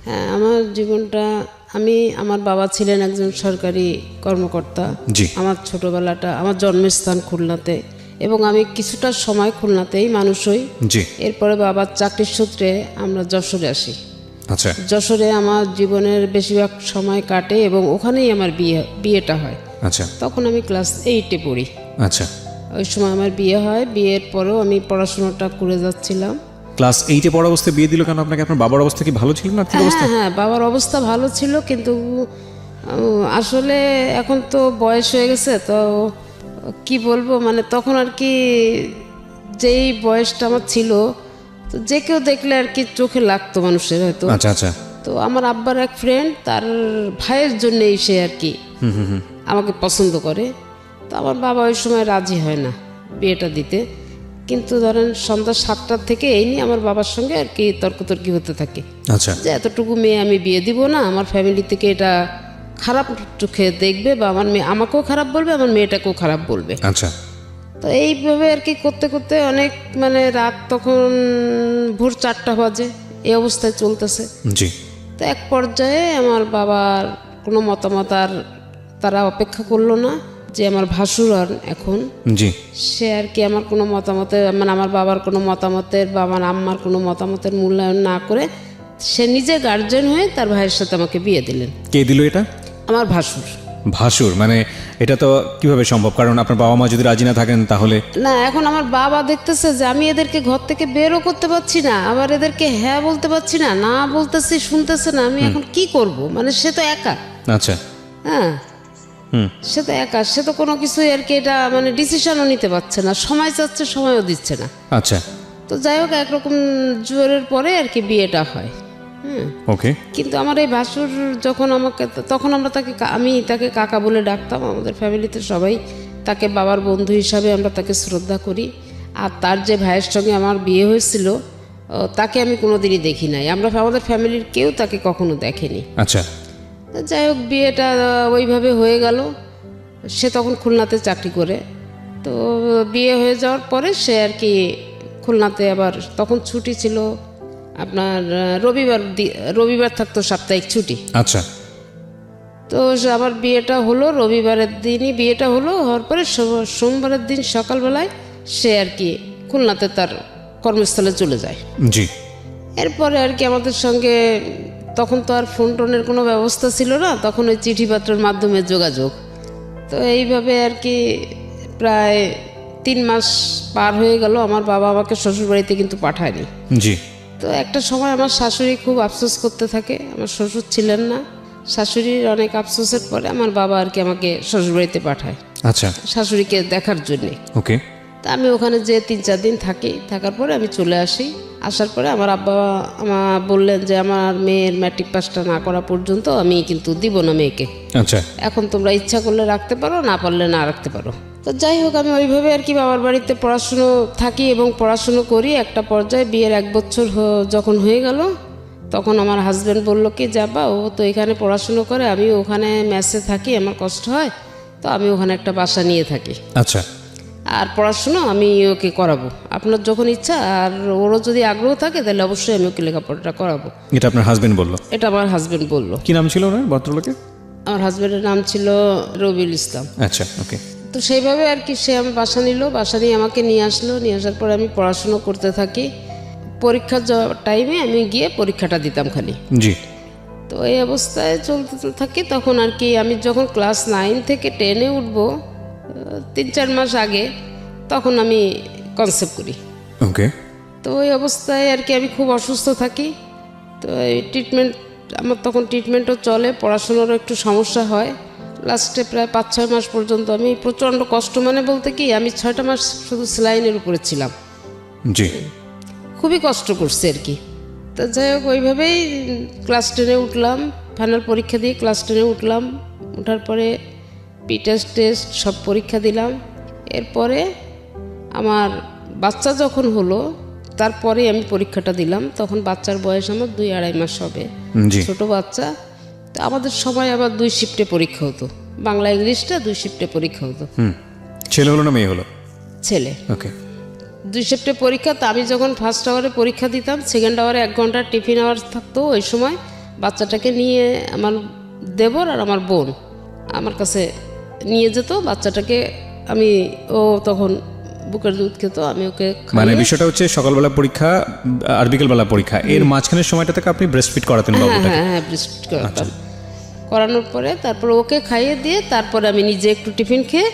হ্যাঁ, আমার জীবনটা আমার বাবা ছিলেন একজন সরকারি কর্মকর্তা। জি। আমার ছোটবেলাটা, আমার জন্মস্থান খুলনাতে, এবং আমি কিছুটা সময় খুলনাতেই মানুষ হই। জি। এরপরে বাবার চাকরির সূত্রে আমরা যশোরে আসি। আচ্ছা যশোরে আমার জীবনের বেশিরভাগ সময় কাটে এবং ওখানেই আমার বিয়েটা হয়। আচ্ছা তখন আমি ক্লাস 8-এ পড়ি। আচ্ছা। ওই সময় আমার বিয়ে হয়। বিয়ের পরেও আমি পড়াশোনাটা করে যাচ্ছিলাম। ক্লাস 8-এ পড়া অবস্থায় বিয়ে দিল কেন আপনাকে? আপনার বাবার অবস্থা কি ভালো ছিল না? আর্থিক অবস্থা? হ্যাঁ হ্যাঁ, বাবার অবস্থা ভালো ছিল, কিন্তু আসলে এখন তো বয়স হয়ে গেছে, তো কি বলবো, মানে তখন আর কি যেই বয়সটা আমার ছিল, তো যে কেউ দেখলে আর কি চোখে লাগতো মানুষের হয়তো। আচ্ছা আচ্ছা। তো আমার আব্বার এক ফ্রেন্ড, তার ভাইয়ের জন্যেই সে আর কি আমাকে পছন্দ করে। তো আমার বাবা ওই সময় রাজি হয় না বিয়েটা দিতে, কিন্তু ধরেন সন্ধ্যা 7টার থেকে এই নিয়ে আমার বাবার সঙ্গে আর কি তর্কতর্কি হতে থাকে আচ্ছা যে এতটুকু মেয়ে আমি বিয়ে দিব না, আমার ফ্যামিলি থেকে এটা খারাপ চোখে দেখবে, বা আমার মেয়ে আমাকেও খারাপ বলবে, আমার মেয়েটাকেও খারাপ বলবে। আচ্ছা। তো এইভাবে আর কি করতে করতে অনেক, মানে রাত তখন ভোর 4টা বাজে, এই অবস্থায় চলতেছে। জি। তো এক পর্যায়ে আমার বাবার কোনো মতামত আর তারা অপেক্ষা করলো না, যে আমার ভাসুর এখন, জি। সে আর কি আমার কোনো মতামতে, মানে আমার বাবার কোনো মতামতের বা আমার আম্মার কোনো মতামতের মূল্যায়ন না করে সে নিজে গার্জেন হয়ে তার ভাইয়ের সাথে আমাকে বিয়ে দিলেন। কে দিল এটা? আমার ভাসুর। ভাসুর? মানে এটা তো কিভাবে সম্ভব? কারণ আপনার বাবা মা যদি রাজি না থাকেন তাহলে? না, এখন আমার বাবা দেখতেছে যে আমি এদেরকে ঘর থেকে বেরও করতে পারছি না, আবার এদেরকে হ্যাঁ বলতে পারছি না, না বলতেছি শুনতেছে না, আমি এখন কি করব? মানে সে তো একা। আচ্ছা। হ্যাঁ, সে তো একা, সে তো কোনো কিছুই আর কি এটা মানে ডিসিশনও নিতে পারছে না, সময় চাচ্ছে সময়ও দিচ্ছে না। আচ্ছা। তো যাই হোক, একরকম জোরের পরে আর কি বিয়েটা হয়। ওকে। কিন্তু আমার এই ভাসুর যখন আমাকে, তখন আমি তাকে কাকা বলে ডাকতাম। আমাদের ফ্যামিলিতে সবাই তাকে বাবার বন্ধু হিসাবে আমরা তাকে শ্রদ্ধা করি। আর তার যে ভাইয়ের সঙ্গে আমার বিয়ে হয়েছিল, তাকে আমি কোনোদিনই দেখি নাই, আমাদের ফ্যামিলির কেউ তাকে কখনো দেখেনি। আচ্ছা। তো যাই হোক, বিয়েটা ওইভাবে হয়ে গেল। সে তখন খুলনাতে চাকরি করে। তো বিয়ে হয়ে যাওয়ার পরে সে আর কি খুলনাতে, আবার তখন ছুটি ছিল আপনার রবিবার থাকতো সাপ্তাহিক ছুটি। আচ্ছা। তো আবার বিয়েটা হলো রবিবারের দিনই, বিয়েটা হওয়ার পরে সোমবারের দিন সকালবেলায় সে আর কি খুলনাতে তার কর্মস্থলে চলে যায়। জি। এরপরে আর কি আমাদের সঙ্গে, তখন তো আর ফোন টোনের কোনো ব্যবস্থা ছিল না, তখন ওই চিঠিপত্রের মাধ্যমে যোগাযোগ। তো এইভাবে আর কি প্রায় 3 মাস পার হয়ে গেল। আমার বাবা আমাকে শ্বশুরবাড়িতে কিন্তু পাঠায়নি। জি। তো একটা সময় আমার শাশুড়ি খুব আফসোস করতে থাকে, আমার শ্বশুর ছিলেন না। শাশুড়ির অনেক আফসোসের পরে আমার বাবা আর কি আমাকে শ্বশুরবাড়িতে পাঠায় আচ্ছা। শাশুড়িকে দেখার জন্যে। ওকে। তা আমি ওখানে যে 3-4 দিন থাকি, থাকার পরে আমি চলে আসি। আসার পরে আমার আব্বা বললেন যে আমার মেয়ের ম্যাট্রিক পাসটা না করা পর্যন্ত আমি কিন্তু দিব না মেয়েকে। আচ্ছা। এখন তোমরা ইচ্ছা করলে রাখতে পারো, না পারলে না রাখতে পারো। তো যাই হোক, আমি ওইভাবে আর কি বাবার বাড়িতে পড়াশুনো থাকি এবং পড়াশুনো করি। একটা পর্যায়ে বিয়ের 1 বছর যখন হয়ে গেল, তখন আমার হাজব্যান্ড বললো কি, যাবা, ও তো এখানে পড়াশুনো করে, আমি ওখানে মেসে থাকি, আমার কষ্ট হয়, তো আমি ওখানে একটা বাসা নিয়ে থাকি। আচ্ছা। আর পড়াশুনো আমি ওকে করাবো, আপনার যখন ইচ্ছা, আর ওরও যদি আগ্রহ থাকে তাহলে অবশ্যই আমি ওকে লেখাপড়াটা করাবো। এটা আপনার হাজবেন্ড বললো? এটা আমার হাজব্যান্ড বললো। কি নাম ছিল ওনার, ভদ্রলোকের? আমার হাজব্যান্ডের নাম ছিল রবিউল ইসলাম। আচ্ছা। ওকে। তো সেইভাবে আর কি সে আমি বাসা নিল, বাসা নিয়ে আমাকে নিয়ে আসলো। নিয়ে আসার পরে আমি পড়াশুনো করতে থাকি। পরীক্ষার টাইমে আমি গিয়ে পরীক্ষাটা দিতাম খালি। জি। তো এই অবস্থায় চলতে থাকি। তখন আর কি আমি যখন ক্লাস 9 থেকে 10-এ উঠবো, 3-4 মাস আগে, তখন আমি কনসেপ্ট করি। ওকে। তো ওই অবস্থায় আর কি আমি খুব অসুস্থ থাকি। তো এই আমার তখন ট্রিটমেন্টও চলে, পড়াশোনারও একটু সমস্যা হয়। লাস্টে প্রায় 5-6 মাস পর্যন্ত আমি প্রচণ্ড কষ্ট, মানে বলতে কি, আমি 6টা মাস শুধু সেলাইনের উপরে ছিলাম। জি। খুবই কষ্ট করছে আর কি। তো যাই হোক, ওইভাবেই ক্লাস 10-এ উঠলাম। ফাইনাল পরীক্ষা দিয়ে ক্লাস 10-এ উঠলাম। ওঠার পরে টেস্ট সব পরীক্ষা দিলাম। এরপরে আমার বাচ্চা যখন হলো, তারপরে আমি পরীক্ষাটা দিলাম। তখন বাচ্চার বয়স আমার 2-2.5 মাস হবে, ছোট বাচ্চা। তো আমাদের সময় আবার 2 শিফটে পরীক্ষা হতো, বাংলা ইংলিশটা 2 শিফটে পরীক্ষা হতো। ছেলে হলো না মেয়ে হলো? ছেলে। ওকে। 2 শিফটে পরীক্ষা। তো আমি যখন ফার্স্ট আওয়ারে পরীক্ষা দিতাম, সেকেন্ড আওয়ারে 1 ঘন্টা টিফিন আওয়ার থাকতো ওই সময়। বাচ্চাটাকে নিয়ে আমার দেবর আর আমার বোন আমার কাছে নিয়ে যেত বাচ্চাটাকে। ও তখন বুকের দুধ খেত, আমি ওকে মানে বিষয়টা হচ্ছে সকালবেলা পরীক্ষা আর বিকেলবেলা পরীক্ষা, এর মাঝখানের সময়টা থেকে আপনি ব্রেস্ট ফিড করাতেন বাবুটাকে? হ্যাঁ ব্রেস্ট ফিড করাতাম। করানোর পরে তারপর ওকে খাইয়ে দিয়ে তারপরে আমি নিজে একটু টিফিন খেয়ে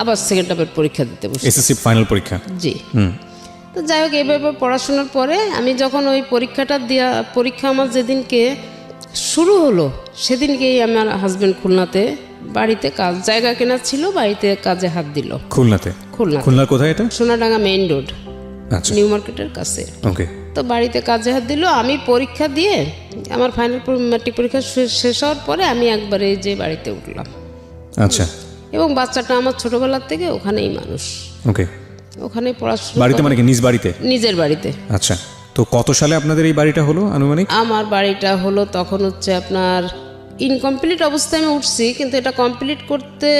আবার সেকেন্ড হাফের পরীক্ষা দিতে বসি। এসএসসি ফাইনাল পরীক্ষা? জি। তো যাই হোক, এইভাবে পড়াশোনার পরে আমি যখন ওই পরীক্ষা আমার যেদিনকে শুরু হলো সেদিনকেই আমার হাজব্যান্ড খুলনাতে বাড়িতে জায়গা কেনা ছিল, বাড়িতে কাজে হাত দিল। খুলনাতে? খুলনার কোথায় এটা? সোনাডাঙ্গা মেইন রোড, আচ্ছা, নিউ মার্কেটের কাছে। ওকে। তো বাড়িতে কাজে হাত দিল, আমি পরীক্ষা দিয়ে আমার ফাইনাল ম্যাট্রিক পরীক্ষা শেষ হওয়ার পরে আমি একবারে যে বাড়িতে উঠলাম। আচ্ছা। এবং বাচ্চাটা আমার ছোটবেলার থেকে ওখানেই মানুষ, ওকে। ওখানে পড়াশোনা। বাড়িতে মানে কি নিজ বাড়িতে? নিজের বাড়িতে। আচ্ছা, তো কত সালে আপনাদের এই বাড়িটা হলো আনুমানিক? আমার বাড়িটা হলো তখন হচ্ছে আপনার ইনকমপ্লিট অবস্থায় আমি উঠছি, কিন্তু এটা কমপ্লিট করতে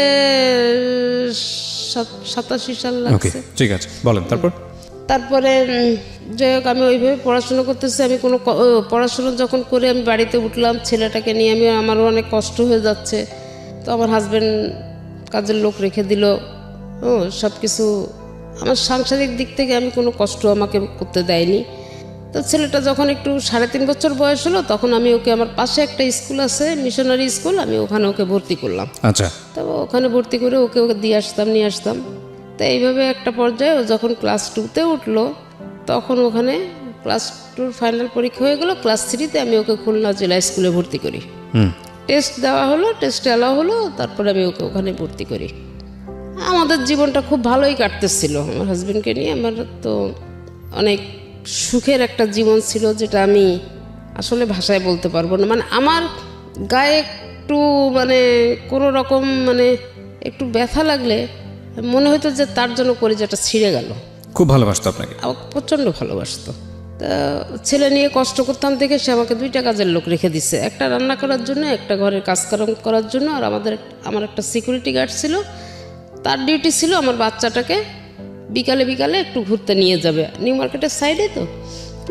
87 সাল ওকে, লাগছে। ঠিক আছে, বলেন তারপর। তারপরে যাই হোক, আমি ওইভাবে পড়াশোনা করতেছি। আমি কোনো পড়াশোনা যখন করে আমি বাড়িতে উঠলাম, ছেলেটাকে নিয়ে আমারও অনেক কষ্ট হয়ে যাচ্ছে। তো আমার হাজব্যান্ড কাজের লোক রেখে দিল, সব কিছু আমার সাংসারিক দিক থেকে আমি কোনো কষ্ট আমাকে করতে দেয়নি। তো ছেলেটা যখন একটু 3.5 বছর বয়স হলো তখন আমি ওকে, আমার পাশে একটা স্কুল আছে মিশনারি স্কুল, আমি ওখানে ওকে ভর্তি করলাম। আচ্ছা। তো ওখানে ভর্তি করে ওকে দিয়ে আসতাম নিয়ে আসতাম। তো এইভাবে একটা পর্যায়ে ও যখন ক্লাস 2-তে উঠলো তখন ওখানে ক্লাস 2 ফাইনাল পরীক্ষা হয়ে গেল। ক্লাস 3-তে আমি ওকে খুলনা জেলা স্কুলে ভর্তি করি। টেস্ট দেওয়া হলো, টেস্টে অ্যালাউ হলো, তারপরে আমি ওকে ওখানে ভর্তি করি। আমাদের জীবনটা খুব ভালোই কাটতেছিল আমার হাজব্যান্ডকে নিয়ে। আমার তো অনেক সুখের একটা জীবন ছিল, যেটা আমি আসলে ভাষায় বলতে পারবো না। মানে আমার গায়ে একটু মানে কোনো রকম মানে একটু ব্যথা লাগলে মনে হতো যে তার জন্য কলিজাটা ছিঁড়ে গেল। খুব ভালোবাসতো আপনাকে? আমাকে প্রচণ্ড ভালোবাসতো। তা ছেলে নিয়ে কষ্ট করতাম দেখে সে আমাকে 2টা কাজের লোক রেখে দিছে, একটা রান্না করার জন্য, একটা ঘরের কাজ করার জন্য। আর আমার একটা সিকিউরিটি গার্ড ছিল, তার ডিউটি ছিল আমার বাচ্চাটাকে বিকালে বিকালে একটু ঘুরতে নিয়ে যাবে। নিউ মার্কেটের সাইডে, তো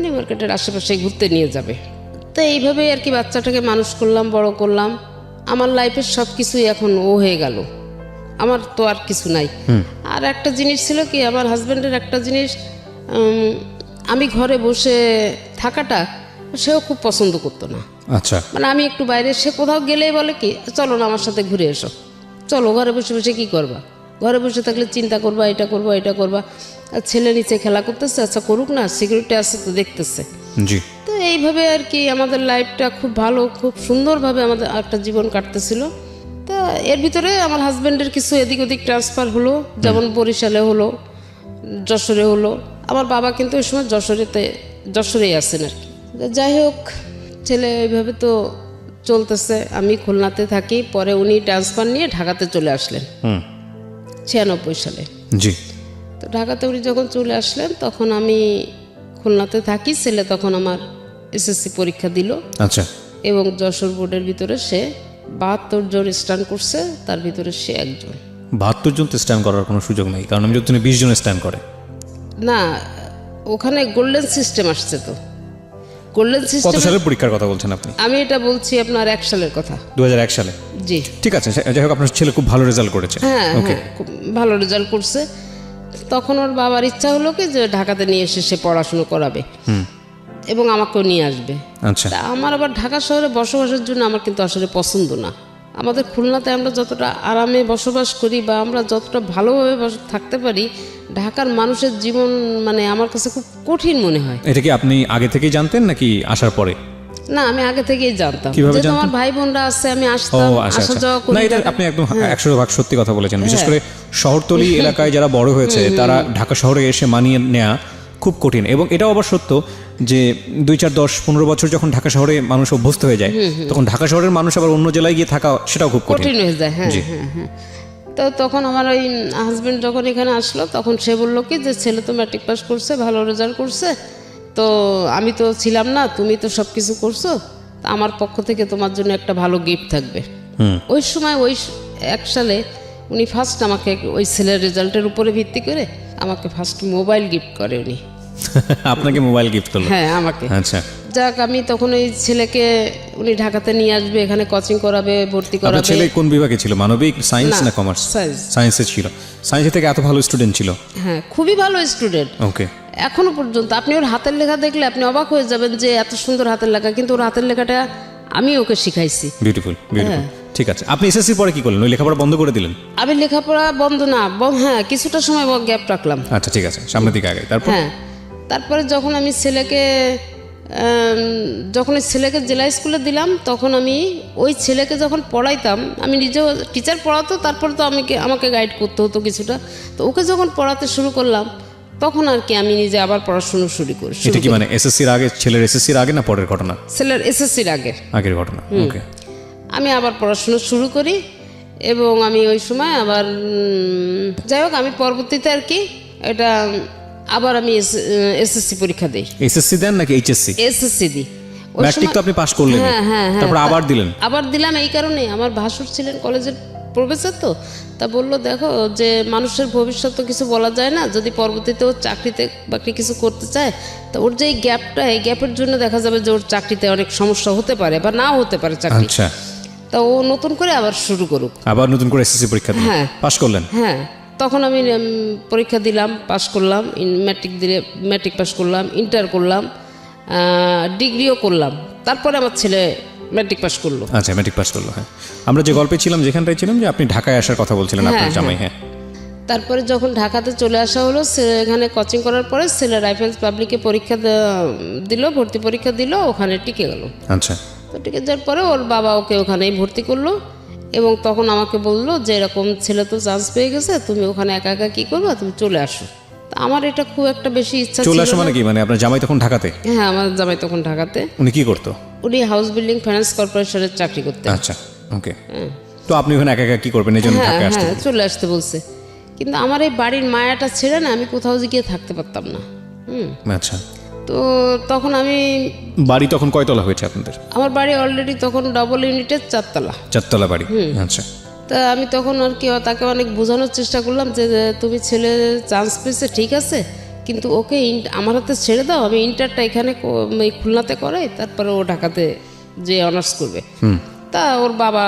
নিউ মার্কেটের আশেপাশে ঘুরতে নিয়ে যাবে। তো এইভাবেই আর কি বাচ্চাটাকে মানুষ করলাম, বড় করলাম। আমার লাইফের সব কিছুই এখন ও হয়ে গেল, আমার তো আর কিছু নাই। আর একটা জিনিস ছিল কি, আমার হাজব্যান্ডের একটা জিনিস, আমি ঘরে বসে থাকাটা সেও খুব পছন্দ করতো না। আচ্ছা। মানে আমি একটু বাইরে, সে কোথাও গেলেই বলে কি, চলো না আমার সাথে ঘুরে এসো, চলো, ঘরে বসে বসে কি করবা, ঘরে বসে থাকলে চিন্তা করবা, এটা করবা এটা করবা। আর ছেলে নিচে খেলা করতেছে, আচ্ছা করুক না, সিকিউরিটি আছে তো দেখতেছে। জি। তো এইভাবে আর কি আমাদের লাইফটা খুব ভালো, খুব সুন্দরভাবে আমাদের একটা জীবন কাটতেছিল। তা এর ভিতরে আমার হাজব্যান্ডের কিছু এদিক ওদিক ট্রান্সফার হলো, যেমন বরিশালে হলো, যশোরে হলো। আমার বাবা কিন্তু ওই সময় যশোরেই আছেন আর কি। যাই হোক, ছেলে এইভাবে তো চলতেছে। আমি খুলনাতে থাকি, পরে উনি ট্রান্সফার নিয়ে ঢাকাতে চলে আসলেন 96 সালে। জি। তো ঢাকাতে উনি যখন চলে আসলেন তখন আমি খুলনাতে থাকি। ছেলে তখন আমার এসএসসি পরীক্ষা দিল। আচ্ছা। এবং যশোর বোর্ডের ভিতরে সে 72 জন স্ট্যান্ড করছে, তার ভিতরে সে একজন। 72 জন তো স্ট্যান্ড করার কোনো সুযোগ নেই, কারণ আমি যদি 20 জন স্ট্যান্ড করে। না, ওখানে গোল্ডেন সিস্টেম আসছে। তো গোল্ডেন কত সিস্টেম, সালের পরীক্ষার কথা বলছেন আপনি? আমি এটা বলছি আপনার 1 সালের কথা। 2001 সালে? জি। ঠিক আছে, যাই হোক, আপনার ছেলে খুব ভালো রেজাল্ট করেছে। হ্যাঁ হ্যাঁ, খুব ভালো রেজাল্ট করছে। তখন ওর বাবার ইচ্ছা হলো কি যে ঢাকাতে নিয়ে এসে সে পড়াশুনো করাবে এবং আমাকেও নিয়ে আসবে। আচ্ছা। তা আমার আবার ঢাকা শহরে বসবাসের জন্য আমার কিন্তু আসলে পছন্দ না। আমাদের খুলনাতে আমরা যতটা আরামে বসবাস করি বা আমরা যতটা ভালোভাবে থাকতে পারি, ঢাকার মানুষের জীবন মানে আমার কাছে খুব কঠিন মনে হয়। এটা কি আপনি আগে থেকেই জানতেন নাকি আসার পরে? না, আমি আগে থেকেই জানতাম। কিভাবে যেহেতু জানতেন? আমার ভাই বোনরা আছে, আমি ও আসতাম, আচ্ছা আসা আচ্ছা। যাওয়া করি। না, এটা আপনি একদম 100% সত্যি কথা বলেছেন। বিশেষ করে শহরতলি এলাকায় যারা বড় হয়েছে তারা ঢাকা শহরে এসে মানিয়ে নেওয়া খুব কঠিন। এবং এটাও আবার সত্য যে 2, 4, 10, 15 বছর যখন ঢাকা শহরে মানুষ অভ্যস্ত হয়ে যায়, তখন ঢাকা শহরের মানুষ আবার অন্য জেলায় গিয়ে থাকা সেটাও খুব কঠিন হয়ে যায়। হ্যাঁ হ্যাঁ হ্যাঁ। তো তখন আমার ওই হাজব্যান্ড যখন এখানে আসলো তখন সে বললো কি যে ছেলে তো ম্যাট্রিক পাস করছে, ভালো রেজাল্ট করছে, তো আমি তো ছিলাম না, তুমি তো সব কিছু করছো, তা আমার পক্ষ থেকে তোমার জন্য একটা ভালো গিফট থাকবে। ওই সময় ওই 1 সালে উনি ফার্স্ট আমাকে ওই ছেলের রেজাল্টের উপরে ভিত্তি করে আমাকে ফার্স্ট মোবাইল গিফট করে উনি। আপনাকে মোবাইল গিফট করলো? হ্যাঁ আমাকে। আচ্ছা। যাক আমি তখন ওই ছেলেকে উনি ঢাকাতে নিয়ে আসবে, এখানে কোচিং করাবে, ভর্তি আপনার করাবে। ছেলে কোন বিভাগে ছিল, মানবিক, সায়েন্স না কমার্স? সায়েন্স। সায়েন্সে ছিল। সায়েন্সে থেকে এত ভালো স্টুডেন্ট ছিল? হ্যাঁ, খুবই ভালো স্টুডেন্ট। ওকে। এখনো পর্যন্ত আপনি ওর হাতের লেখা দেখলে আপনি অবাক হয়ে যাবেন যে এত সুন্দর হাতের লেখা, কিন্তু ওর হাতের লেখাটা আমি ওকে শিখাইছি। Beautiful beautiful. ঠিক আছে, আপনি এসএসসি পরে কি করলেন? ওই লেখাপড়া বন্ধ করে দিলেন? আমি লেখাপড়া বন্ধ না, হ্যাঁ কিছুটা সময় গ্যাপ রাখলাম। আচ্ছা ঠিক আছে, সামনের দিকে আগে। তারপর? হ্যাঁ, তারপরে যখন আমি ছেলেকে যখন ওই ছেলেকে জেলা স্কুলে দিলাম, তখন আমি ওই ছেলেকে যখন পড়াইতাম, আমি নিজেও টিচার পড়াতো, তারপর তো আমাকে গাইড করতে হতো কিছুটা। তো ওকে যখন পড়াতে শুরু করলাম, তখন আর কি আমি নিজে আবার পড়াশুনো শুরু করি। এটা কি মানে এসএসসির আগে, ছেলের এসএসসির আগে না পরের ঘটনা? ছেলের এসএসসির আগের ঘটনা। ওকে। আমি আবার পড়াশুনো শুরু করি এবং আমি ওই সময় আবার যাই হোক আমি পরবর্তীতে আর কি এটা আবার আমি এসএসসি পরীক্ষা দিই। এসএসসি দেন নাকি এইচএসসি? এসএসসি দিই। ম্যাট্রিক তো আপনি পাস করলেন? হ্যাঁ হ্যাঁ হ্যাঁ। তারপর আবার দিলেন? আবার দিলাম এই কারণে, আমার ভাসুর ছিলেন কলেজের প্রফেসর, তো তা বললো দেখো যে মানুষের ভবিষ্যৎ তো কিছু বলা যায় না, যদি পরবর্তীতে ওর চাকরিতে বাকরি কিছু করতে চায়, তো ওর যে এই গ্যাপটা, এই গ্যাপের জন্য দেখা যাবে যে ওর চাকরিতে অনেক সমস্যা হতে পারে বা নাও হতে পারে চাকরি। আচ্ছা। তা ও নতুন করে আবার শুরু করুক। আবার নতুন করে এসএসসি পরীক্ষা দিলেন? হ্যাঁ। পাস করলেন? হ্যাঁ, তখন আমি পরীক্ষা দিলাম, পাশ করলাম, ম্যাট্রিক পাস করলাম, ইন্টার করলাম, ডিগ্রিও করলাম। তারপরে আমার ছেলে ম্যাট্রিক পাস করলো। আচ্ছা, ম্যাট্রিক পাস করলো। হ্যাঁ, আমরা যে গল্পে ছিলাম, যেখানটায় ছিলাম, যে আপনি ঢাকায় আসার কথা বলছিলেন আপনার জামাই। হ্যাঁ, তারপরে যখন ঢাকাতে চলে আসা হলো, এখানে কোচিং করার পরে ছেলে রাইফেলস পাবলিকে পরীক্ষা দিল, ভর্তি পরীক্ষা দিল, ওখানে টিকে গেল। আচ্ছা। তো টিকে যাওয়ার পরে ওর বাবা ওকে ওখানেই ভর্তি করলো এবং তখন আমাকে বললো যে এরকম ছেলে তো চান্স পেয়ে গেছে, তুমি ওখানে একা একা কী করবে, তুমি চলে আসো। তা আমার এটা খুব একটা বেশি ইচ্ছা ছিল। চলে আসো মানে কি? মানে আপনার জামাই তখন ঢাকাতে? হ্যাঁ, আমার জামাই তখন ঢাকাতে। উনি কি করতো? উনি হাউস বিল্ডিং ফাইন্যান্স কর্পোরেশনের চাকরি করতেন। আচ্ছা, ওকে। তো আপনি ওখানে একা একা কি করবেন, এই জন্য হ্যাঁ ঢাকায় আসতে? হ্যাঁ, চলে আসতে বলছে, কিন্তু আমার এই বাড়ির মায়াটা ছেড়ে না আমি কোথাও গিয়ে থাকতে পারতাম না। আচ্ছা। তো তখন আমি, বাড়ি তখন কয়তলা হয়েছে আপনাদের? আমার বাড়ি অলরেডি তখন ডবল ইউনিটের 4 তলা। 4 তলা বাড়ি। আচ্ছা। তা আমি তখন আর কি তাকে অনেক বোঝানোর চেষ্টা করলাম যে তুমি ছেলে চান্স পেয়েছে ঠিক আছে, কিন্তু ওকে আমার হাতে ছেড়ে দাও, আমি ইন্টারটা এখানে এই খুলনাতে করাই, তারপরে ও ঢাকাতে যে অনার্স করবে। তা ওর বাবা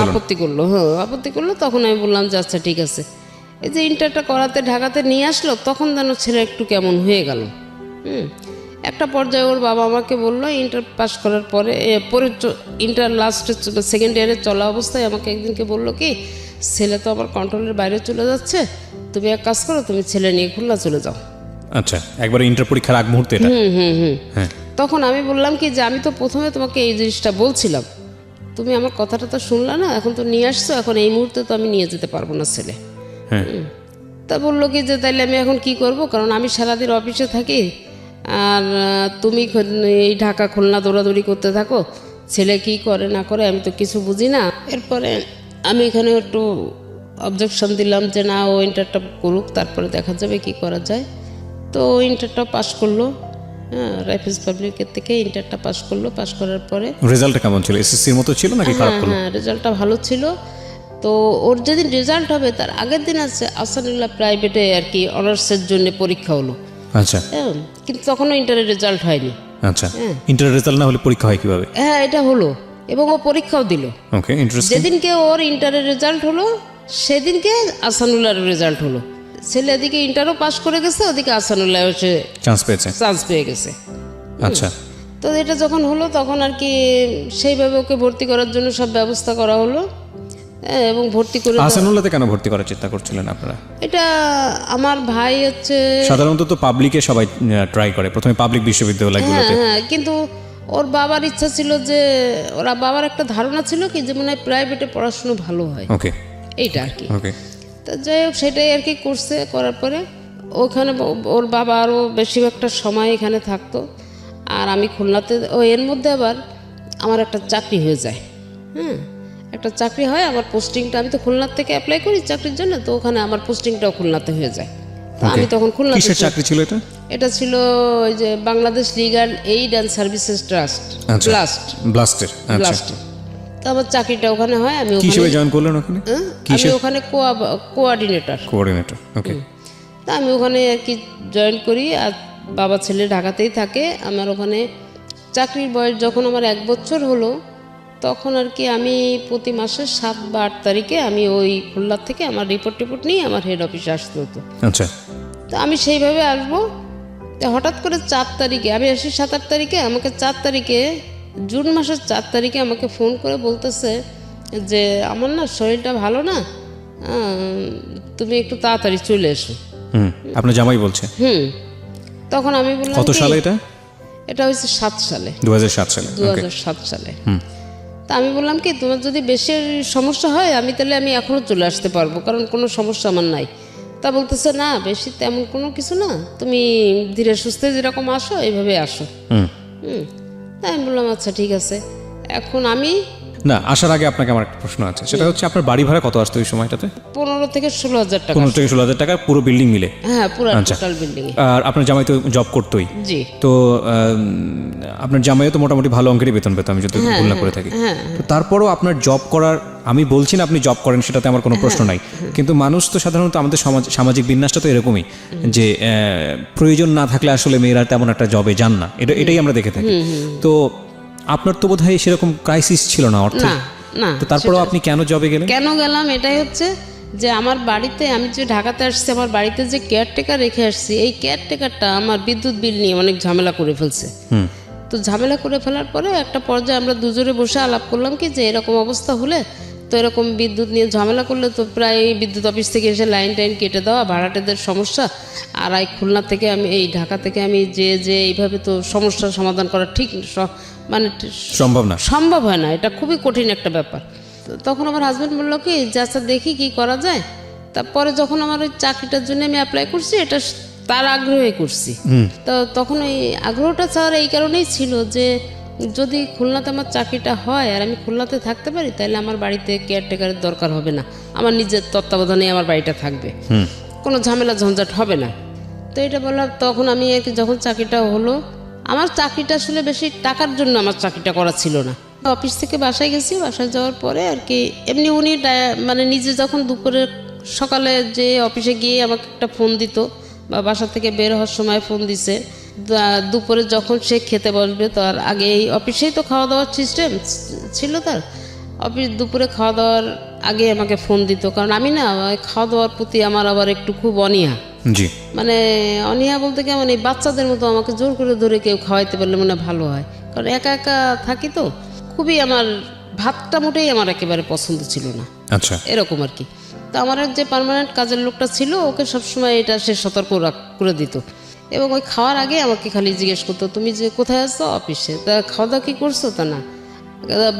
আপত্তি করলো। হ্যাঁ, আপত্তি করলো। তখন আমি বললাম যে আচ্ছা ঠিক আছে। এই যে ইন্টারটা করাতে ঢাকাতে নিয়ে আসলো, তখন যেন ছেলে একটু কেমন হয়ে গেল। একটা পর্যায়ে ওর বাবা আমাকে বললো, ইন্টার পাস করার পরে ইন্টার লাস্টে সেকেন্ড ইয়ারে চলা অবস্থায় আমাকে একদিনকে বললো কি, ছেলে তো আমার কন্ট্রোলের বাইরে চলে যাচ্ছে, তুমি এক কাজ করো, তুমি ছেলে নিয়ে খুলনা চলে যাও। আচ্ছা, একবার ইন্টার পরীক্ষার আগ মুহূর্তে এটা? হ্যাঁ। তখন আমি বললাম কি যে আমি তো প্রথমে তোমাকে এই জিনিসটা বলছিলাম, তুমি আমার কথাটা তো শুনলা না, এখন তো নিয়ে আসছো, এখন এই মুহূর্তে তো আমি নিয়ে যেতে পারবো না ছেলে। হ্যাঁ। তা বললো কি যে তাইলে আমি এখন কি করব, কারণ আমি সারাদিন অফিসে থাকি আর তুমি এই ঢাকা খুলনা দৌড়াদৌড়ি করতে থাকো, ছেলে কি করে না করে আমি তো কিছু বুঝি না। এরপরে আমি এখানে একটু অবজেকশন দিলাম যে না, ও ইন্টারটা করুক, তারপরে দেখা যাবে কি করা যায়। তো ইন্টারটা পাস করলো, হ্যাঁ, রাইফেলস পাবলিকের থেকে ইন্টারটা পাস করলো। পাস করার পরে রেজাল্টটা কেমন ছিল? এসএসসির মতো ছিল নাকি খারাপ হলো? হ্যাঁ, রেজাল্টটা ভালো ছিল। তো ওর যেদিন রেজাল্ট হবে তার আগের দিন আছে আসানুল্লাহ প্রাইভেটে আর কি অনার্সের জন্য পরীক্ষা হলো। আচ্ছা। হ্যাঁ, কিন্তু তখনও ইন্টারের রেজাল্ট হয়নি। আচ্ছা, ইন্টারের রেজাল্ট না হলে পরীক্ষা হয় কিভাবে? হ্যাঁ, এটা হলো এবং ও পরীক্ষাও দিল। ওকে, ইন্টারেস্টিং। যেদিনকে ওর ইন্টারের রেজাল্ট হলো সেদিনকে আসানুল্লাহর রেজাল্ট হলো। ছেলে এদিকে ইন্টারও পাস করে গেছে, ওদিকে আসানুল্লাহ এসে চান্স পেয়ে গেছে। আচ্ছা। তো এটা যখন হলো তখন আর কি সেইভাবে ওকে ভর্তি করার জন্য সব ব্যবস্থা করা হলো এবং ভর্তি করে। আসানুল্লাহতে কেন ভর্তি করার চেষ্টা করছিলেন আপনারা? এটা আমার ভাই হচ্ছে, সাধারণত তো পাবলিকে সবাই ট্রাই করে প্রথমে, পাবলিক বিশ্ববিদ্যালয়গুলোতে। হ্যাঁ, কিন্তু ওর বাবার ইচ্ছা ছিল যে, ওরা বাবার একটা ধারণা ছিল কি যে মনে হয় প্রাইভেটে পড়াশুনো ভালো হয়। ওকে, এইটা আর কি। ওকে। তা যাই হোক, সেটাই আর কি করছে। করার পরে ওখানে ওর বাবা আরও বেশিরভাগটা সময় এখানে থাকতো আর আমি খুলনাতে। এর মধ্যে আবার আমার একটা চাকরি হয়ে যায়। হ্যাঁ, একটা চাকরি হয়, আমার পোস্টিংটা, আমি তো খুলনার থেকে অ্যাপ্লাই করি চাকরির জন্য, তো ওখানে আমার পোস্টিংটাও খুলনাতে হয়ে যায়। তো আমি তখন খুলনাতে। কিসের চাকরি ছিল এটা? এটা ছিল ওই যে Bangladesh legal aid and services trust, ব্লাস্টের। তো আমার চাকরিটা ওখানে হয়। আমি কিভাবে জয়েন করলেন ওখানে? আমি ওখানে কোঅর্ডিনেটর। ওকে। তা আমি ওখানে আর কি জয়েন করি আর বাবা ছেলে ঢাকাতেই থাকে। আমার ওখানে চাকরির বয়স যখন আমার 1 বছর হলো, তখন আর কি আমি প্রতি মাসের 7 বা 8 তারিখে আমি ওই খুলনা থেকে আমার রিপোর্ট নিয়ে আমার হেড অফিসে আসতে হতো। আচ্ছা। তো আমি সেইভাবে আসবো। তো হঠাৎ করে 4 তারিখে আমি আসি, 7-8 তারিখে আমাকে 4 তারিখে, জুন মাসের 4 তারিখে আমাকে ফোন করে বলতেছে যে আমার না শরীরটা ভালো না, তুমি একটু তাড়াতাড়ি চলে এসো। আপনার জামাই বলছে? তখন আমি বললাম কত সালে এটা? এটা হয়েছে 7 সালে, 2007 সালে। 2007 সালে। তা আমি বললাম কি, তোমার যদি বেশি সমস্যা হয় আমি এখনও চলে আসতে পারবো, কারণ কোনো সমস্যা আমার নাই। তা বলতেছে না, বেশি তেমন কোনো কিছু না, তুমি ধীরে সুস্থে যেরকম আসো এইভাবে আসো। তাই আমি বললাম আচ্ছা ঠিক আছে। এখন আমি না, আসার আগে আপনাকে আমার একটা প্রশ্ন আছে, সেটা হচ্ছে আপনার বাড়ি ভাড়া কত আসতো ওই সময়টাতে? 15 থেকে 16,000 টাকা। 15 থেকে 16,000 টাকা পুরো বিল্ডিং মিলে? হ্যাঁ, পুরো টোটাল বিল্ডিং। আর আপনার জামাই তো জব করতোই। জি। তো আপনার জামাইও তো মোটামুটি ভালো অঙ্কেরই বেতন পেত, আমি যদি ভুল না করে থাকি। তো তারপরও আপনার জব করার, আমি বলছি না আপনি জব করেন, সেটাতে আমার কোনো প্রশ্ন নাই, কিন্তু মানুষ তো সাধারণত আমাদের সামাজিক বিন্যাসটা তো এরকমই যে প্রয়োজন না থাকলে আসলে মেয়েরা তেমন একটা জবে যান না, এটাই আমরা দেখে থাকি। তো আপনার তো বোধহয় সেরকম ক্রাইসিস ছিল না অর্থে? না। তো তারপরেও আপনি কেন জবে গেলেন? কেন গেলাম এটাই হচ্ছে যে আমার বাড়িতে, আমি যে ঢাকাতে আসছি, আমার বাড়িতে যে কেয়ারটেকার রেখে আসছি, এই কেয়ারটেকারটা আমার বিদ্যুৎ বিল নিয়ে অনেক ঝামেলা করে ফেলছে। তো ঝামেলা করে ফেলার পরে একটা পর্যায়ে আমরা দুজনে বসে আলাপ করলাম কি, যে এরকম অবস্থা হলে তো এরকম বিদ্যুৎ নিয়ে ঝামেলা করলে তো প্রায় বিদ্যুৎ অফিস থেকে এসে লাইন টাইন কেটে দেওয়া, ভাড়াটেদের সমস্যা, আর এই খুলনা থেকে আমি, এই ঢাকা থেকে আমি যে এইভাবে তো সমস্যার সমাধান করা ঠিক মানে সম্ভব হয় না, এটা খুবই কঠিন একটা ব্যাপার। তখন আমার হাজব্যান্ড বললো কি যে আচ্ছা দেখি কি করা যায়। তারপরে যখন আমার ওই চাকরিটার জন্য আমি অ্যাপ্লাই করছি, এটা তার আগ্রহে করছি। তো তখন ওই আগ্রহটা চাওয়ার এই কারণেই ছিল যে যদি খুলনাতে আমার চাকরিটা হয় আর আমি খুলনাতে থাকতে পারি, তাহলে আমার বাড়িতে কেয়ারটেকারের দরকার হবে না, আমার নিজের তত্ত্বাবধানে আমার বাড়িটা থাকবে, কোনো ঝামেলা ঝঞ্ঝাট হবে না। তো এটা বললাম। তখন আমি যখন চাকরিটা হলো, আমার চাকরিটা আসলে বেশি টাকার জন্য আমার চাকরিটা করা ছিল না। অফিস থেকে বাসায় গেছি, বাসায় যাওয়ার পরে আর কি এমনি উনি মানে নিজে যখন দুপুরে সকালে যে অফিসে গিয়ে আমাকে একটা ফোন দিত, বা বাসা থেকে বের হওয়ার সময় ফোন দিছে, দুপুরে যখন সে খেতে বসবে তার আগে, এই অফিসেই তো খাওয়া দাওয়ার সিস্টেম ছিল তার, অফিস দুপুরে খাওয়া দাওয়ার আগে আমাকে ফোন দিত। কারণ আমি না খাওয়া দাওয়ার প্রতি আমার আবার একটু খুব অনীহা। জি। মানে অনীহা বলতে কেমন, এই বাচ্চাদের মতো আমাকে জোর করে ধরে কেউ খাওয়াইতে পারলে মনে ভালো হয়, কারণ একা একা থাকি তো, খুবই আমার ভাতটা মোটেই আমার একেবারে পছন্দ ছিল না। আচ্ছা, এরকম আর কি। তো আমার যে পার্মানেন্ট কাজের লোকটা ছিল, ওকে সবসময় এটা সে সতর্ক করে দিত, এবং ওই খাওয়ার আগে আমাকে খালি জিজ্ঞেস করতো তুমি যে কোথায় আসছো, অফিসে, তা খাওয়া দাওয়া কী করছো, তা না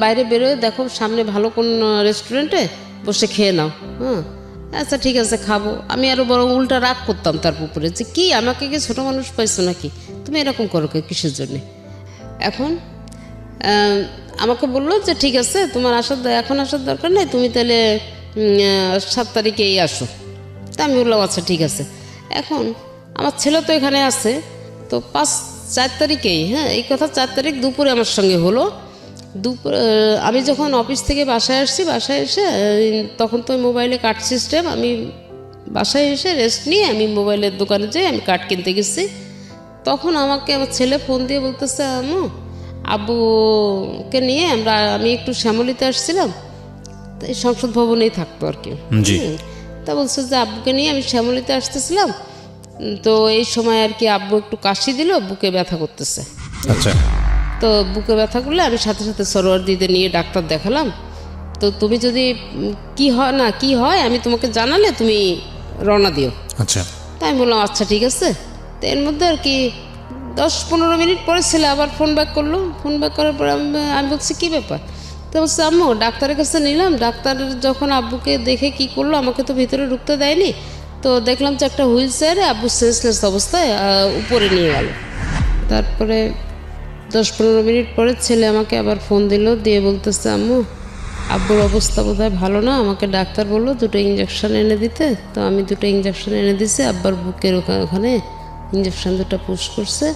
বাইরে বেরোয় দেখো সামনে ভালো কোন রেস্টুরেন্টে বসে খেয়ে নাও। আচ্ছা ঠিক আছে খাবো। আমি আরও বড় উল্টা রাগ করতাম তার উপরে, যে কি আমাকে কি ছোটো মানুষ পাইছো নাকি, তুমি এরকম করো কিসের জন্যে। এখন আমাকে বললো যে ঠিক আছে তোমার এখন আসার দরকার নেই, তুমি তাহলে 7 তারিখেই আসো। তা আমি বললাম আচ্ছা ঠিক আছে। এখন আমার ছেলে তো এখানে আছে, তো 4 তারিখেই, এই কথা 4 তারিখ দুপুরে আমার সঙ্গে হলো। আমি যখন অফিস থেকে বাসায় আসছি, বাসায় এসে তখন তো মোবাইলে কার্ড সিস্টেম, আমি বাসায় এসে রেস্ট নিয়ে আমি মোবাইলের দোকানে যাই, আমি কার্ড কিনতে গেছি। তখন আমাকে আমার ছেলে ফোন দিয়ে বলতেছে আব্বুকে নিয়ে আমি একটু শ্যামলীতে আসছিলাম, এই সংসদ ভবনেই থাকতো আর কি। তা বলছে যে আব্বুকে নিয়ে আমি শ্যামলীতে আসতেছিলাম, তো এই সময় আর কি আব্বু একটু কাশি দিল, বুকে ব্যথা করতেছে। আচ্ছা। তো বুকে ব্যথা করলে আমি সাথে সাথে সরোয়ার দিতে নিয়ে ডাক্তার দেখালাম। তো তুমি যদি কি হয় আমি তোমাকে জানালে তুমি রওনা দিও। আচ্ছা। তাই আমি বললাম আচ্ছা ঠিক আছে। তো এর মধ্যে আর কি 10-15 মিনিট পরে ছেলে আবার ফোন ব্যাক করলো। ফোন ব্যাক করার পরে আমি বলছি কী ব্যাপার। তো বলছে আম্মু ডাক্তারের কাছে নিলাম, ডাক্তার যখন আব্বুকে দেখে কি করলো, আমাকে তো ভিতরে ঢুকতে দেয়নি, তো দেখলাম যে একটা হুইল চেয়ারে আব্বু সেন্সলেস অবস্থায় উপরে নিয়ে গেল। তারপরে 10-15 মিনিট পরে ছেলে আমাকে আবার ফোন দিল, দিয়ে বলতেছে আম্মু আব্বুর অবস্থা বোধহয় ভালো না, আমাকে ডাক্তার বললো 2টো ইঞ্জেকশন এনে দিতে। তো আমি 2টো ইঞ্জেকশন এনে দিছি, আব্বার বুকের ওখানে ইঞ্জেকশন 2টা পুশ করছে,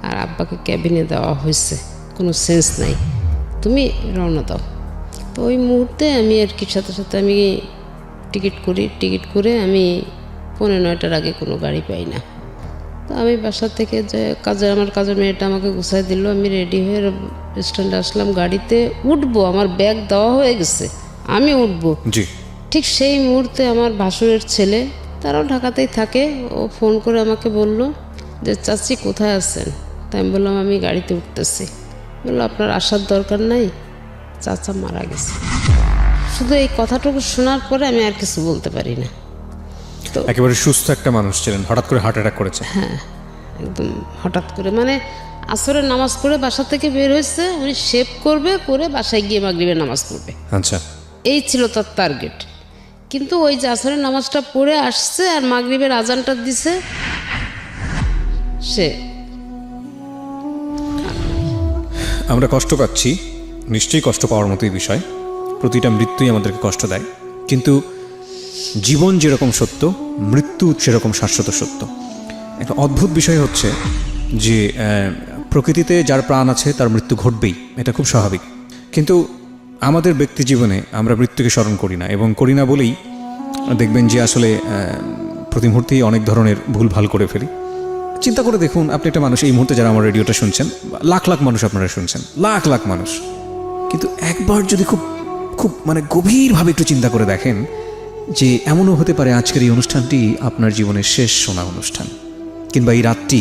আর আব্বাকে ক্যাবিনে দেওয়া হয়েছে, কোনো সেন্স নাই, তুমি রওনা দাও। তো ওই মুহূর্তে আমি আর কি সাথে সাথে আমি টিকিট করে আমি 9:15 আগে কোনো গাড়ি পাই না। তো আমি বাসা থেকে যে আমার কাজের মেয়েটা আমাকে গুছাই দিল, আমি রেডি হয়ে স্ট্যান্ডে আসলাম, গাড়িতে উঠবো, আমার ব্যাগ দেওয়া হয়ে গেছে, আমি উঠবো। জি। ঠিক সেই মুহূর্তে আমার ভাসুরের ছেলে, তারাও ঢাকাতেই থাকে, ও ফোন করে আমাকে বলল যে চাচি কোথায় আছেন? তাই আমি বললাম আমি গাড়িতে উঠতেছি। বললো আপনার আসার দরকার নাই, চাচা মারা গেছে। শুধু এই কথাটুকু শোনার পরে আমি আর কিছু বলতে পারি না। তো একেবারে সুস্থ একটা মানুষ ছিলেন, হঠাৎ করে হার্ট অ্যাটাক করেছে। হ্যাঁ, একদম হঠাৎ করে, মানে আসরের নামাজ পড়ে বাসা থেকে বের হয়েছে, উনি শেভ করবে, করে বাসায় গিয়ে মাগরিবের নামাজ পড়বে, আচ্ছা। এই ছিল তার টার্গেট। কিন্তু ওই যে আসরের নামাজটা পড়ে আসছে আর মাগরিবের আজানটা দিছে, সে আমরা কষ্ট পাচ্ছি, নিশ্চয়ই কষ্ট পাওয়ার মতোই বিষয়, প্রতিটা মৃত্যুই আমাদেরকে কষ্ট দেয়, কিন্তু জীবন যেরকম সত্য, মৃত্যু সেরকম শাশ্বত সত্য। একটা অদ্ভুত বিষয় হচ্ছে যে প্রকৃতিতে যার প্রাণ আছে তার মৃত্যু ঘটবেই, এটা খুব স্বাভাবিক। কিন্তু আমাদের ব্যক্তি জীবনে আমরা মৃত্যুকে স্মরণ করি না, এবং করি না বলেই দেখবেন যে আসলে প্রতি মুহূর্তেই অনেক ধরনের ভুলভাল করে ফেলি। চিন্তা করে দেখুন, আপনি একটা মানুষ, এই মুহূর্তে যারা আমার রেডিওটা শুনছেন, লাখ লাখ মানুষ আপনারা শুনছেন, লাখ লাখ মানুষ, কিন্তু একবার যদি খুব খুব মানে গভীরভাবে একটু চিন্তা করে দেখেন যে এমনও হতে পারে আজকের এই অনুষ্ঠানটি আপনার জীবনের শেষ শোনা অনুষ্ঠান, কিংবা এই রাতটি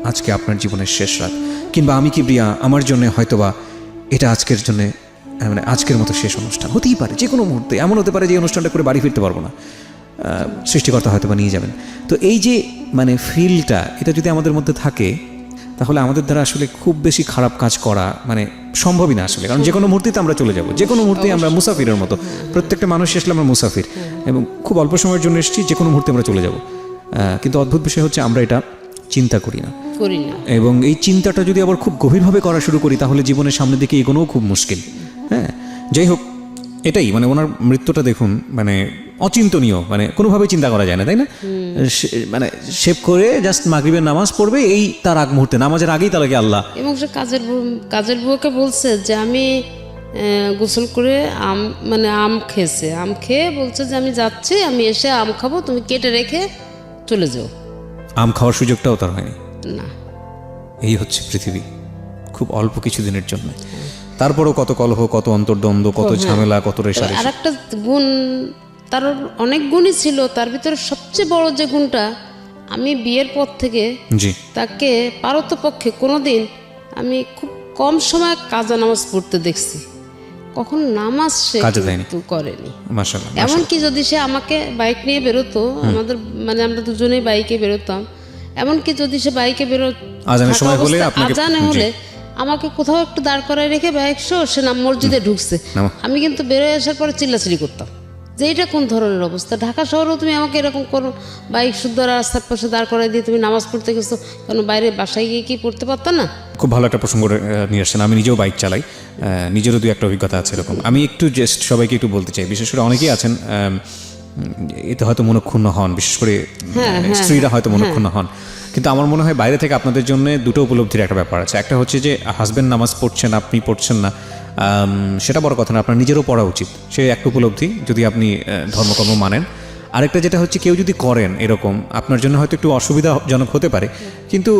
আজকে আপনার জীবনের শেষ রাত, কিংবা আমি কিবরিয়া আমার জন্য হয়তোবা এটা আজকের জন্য মানে আজকের মতো শেষ অনুষ্ঠান হতেই পারে। যে কোনো মুহূর্তে এমন হতে পারে যে এই অনুষ্ঠানটা করে বাড়ি ফিরতে পারবো না, সৃষ্টিকর্তা হয়তো বা নিয়ে যাবেন। তো এই যে মানে ফিলটা, এটা যদি আমাদের মধ্যে থাকে, তাহলে আমাদের দ্বারা আসলে খুব বেশি খারাপ কাজ করা মানে সম্ভবই না আসলে, কারণ যে কোনো মুহূর্তেই তো আমরা চলে যাব, যে কোনো মুহূর্তেই আমরা মুসাফিরের মতো, প্রত্যেকটা মানুষ আসলে আমরা মুসাফির, এবং খুব অল্প সময়ের জন্য এসেছি, যে কোনো মুহূর্তে আমরা চলে যাব। কিন্তু অদ্ভুত বিষয় হচ্ছে আমরা এটা চিন্তা করি না, এবং এই চিন্তাটা যদি আবার খুব গভীরভাবে করা শুরু করি, তাহলে জীবনের সামনের দিকে এগোনোও খুব মুশকিল। হ্যাঁ, যাই হোক, এটাই মানে ওনার মৃত্যুটা দেখুন, মানে অচিন্তনীয়, মানে কোনোভাবেই চিন্তা করা যায় না, তাই না? মানে শেভ করে জাস্ট মাগরিবের নামাজ পড়বে, এই তার আগ মুহূর্তে, নামাজের আগেই তার আগে আল্লাহ। এবং সে কাজের বউকে বলছে যে আমি গোসল করে আম খেয়েছে, আম খেয়ে বলছে যে আমি যাচ্ছি, আমি এসে আম খাবো, তুমি কেটে রেখে চলে যাও। আম খাওয়ার সুযোগটাও তার হয়নি। না, এই হচ্ছে পৃথিবী, খুব অল্প কিছু দিনের জন্য। তারপরও কত কলহ, কত অন্তর্দ্বন্দ্ব, কত ঝামেলা, কত রেশারেশি। আর একটা গুণ, তার অনেক গুণই ছিল, তার ভিতরে সবচেয়ে বড় যে গুণটা, আমি বিয়ের পর থেকে তাকে পারতপক্ষে কোনোদিন আমি খুব কম সময় কাজা নামাজ পড়তে দেখছি, কখন নামাজ সে কিন্তু করেনি। মাশাআল্লাহ। এমনকি যদি সে আমাকে বাইক নিয়ে বেরোতো, আমাদের মানে আমরা দুজনেই বাইকে বেরোতাম, এমনকি যদি সে বাইকে আজানে হলে আমাকে কোথাও একটু দাঁড় করায় রেখে বাইক সে মসজিদে ঢুকছে, আমি কিন্তু বেরোয় আসার পরে চিল্লাচিল্লি করতাম যে এটা কোন ধরনের অবস্থা। ঢাকা শহরেও তুমি আমাকে এরকম করো, বাইক শুদ্ধ রাস্তার পাশে দাঁড় করাই দিয়ে তুমি নামাজ পড়তে গেছো, কারণ বাইরে বাসায় গিয়ে কি পড়তে পারতাম না? খুব ভালো একটা প্রসঙ্গ নিয়ে আসছেন। আমি নিজেও বাইক চালাই, নিজেরও 2-1টা অভিজ্ঞতা আছে এরকম। আমি একটু জাস্ট সবাইকে একটু বলতে চাই, বিশেষ করে অনেকেই আছেন এতে হয়তো মনক্ষুণ্ণ হন, বিশেষ করে স্ত্রীরা হয়তো মনক্ষুণ্ণ হন, কিন্তু আমার মনে হয় বাইরে থেকে আপনাদের জন্য দুটো উপলব্ধির একটা ব্যাপার আছে। একটা হচ্ছে যে হাজব্যান্ড নামাজ পড়ছেন, আপনি পড়ছেন না, সেটা বড় কথা না, আপনার নিজেরও পড়া উচিত, সে একটা উপলব্ধি যদি আপনি ধর্মকর্ম মানেন। আরেকটা যেটা হচ্ছে, কেউ যদি করেন এরকম, আপনার জন্য হয়তো একটু অসুবিধাজনক হতে পারে, কিন্তু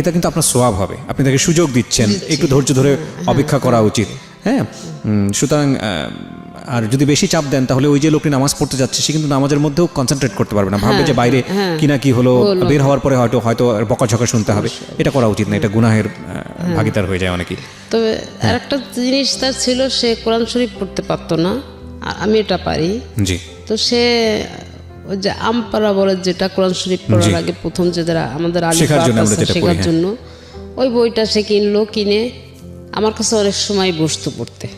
এটা কিন্তু আপনার সোয়াব হবে, আপনি তাকে সুযোগ দিচ্ছেন, একটু ধৈর্য ধরে অপেক্ষা করা উচিত। হ্যাঁ, সুতরাং আর যদি বেশি চাপ দেন, তাহলে ওই যে লোকটি নামাজ পড়তে যাচ্ছে, সে কিন্তু নামাজের মধ্যেও কনসেন্ট্রেট করতে পারবে না, ভাববে যে বাইরে কিনা কি হলো, বের হওয়ার পরে হয়তো বকাঝকা শুনতে হবে। এটা করা উচিত না, এটা গুনাহের ভাগীদার হয়ে যায় অনেকেই। তবে আরেকটা জিনিস তার ছিল, সে কোরআন শরীফ পড়তে পারতো না, আর আমি এটা পারি। জি। তো সে ওই যে আমপারা বলে, যেটা কোরআন শরীফ পড়ার আগে প্রথম যে আমাদের শেখার জন্য ওই বইটা সে কিনে আমার কাছে অনেক সময় বসতো পড়তে।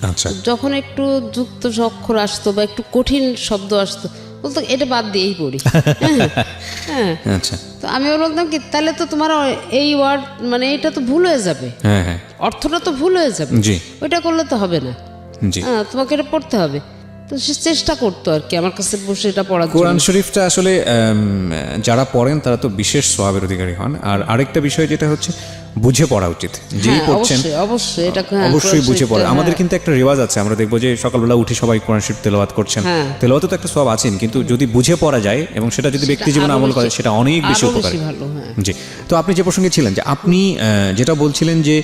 আচ্ছা। যখন একটু যুক্ত অক্ষর আসতো বা একটু কঠিন শব্দ আসতো, বলতো এটা বাদ দিয়েই পড়ি। হ্যাঁ, আচ্ছা। তো আমি বলতাম কি, তাহলে তো তোমার এই ওয়ার্ড মানে এটা তো ভুল হয়ে যাবে, অর্থটা তো ভুল হয়ে যাবে, ওইটা করলে তো হবে না, তোমাকে এটা পড়তে হবে। তো সে চেষ্টা করতো আর কি আমার কাছে বসে এটা পড়ার জন্য। কোরআন শরীফটা আসলে যারা পড়েন তারা তো বিশেষ সওয়াবের অধিকারী হন। আর আরেকটা বিষয় যেটা হচ্ছে, বুঝে পড়া উচিত, যেই হ্যাঁ, পড়ছেন অবশ্যই অবশ্যই এটা অবশ্যই বুঝে পড়ে। আমাদের কিন্তু একটা রেওয়াজ আছে, আমরা দেখবো যে সকালবেলা উঠে সবাই কোরআন শরীফ তেলাওয়াত করছেন, হ্যাঁ। তেলাওয়াতে তো একটা সওয়াব আছেন, কিন্তু যদি বুঝে পড়া যায় এবং সেটা যদি ব্যক্তি জীবনে আমল করে সেটা অনেক বেশি আরো উপকারী। বেশি ভালো। হ্যাঁ, জি, তো আপনি যে প্রসঙ্গে ছিলেন যে আপনি যেটা বলছিলেন যে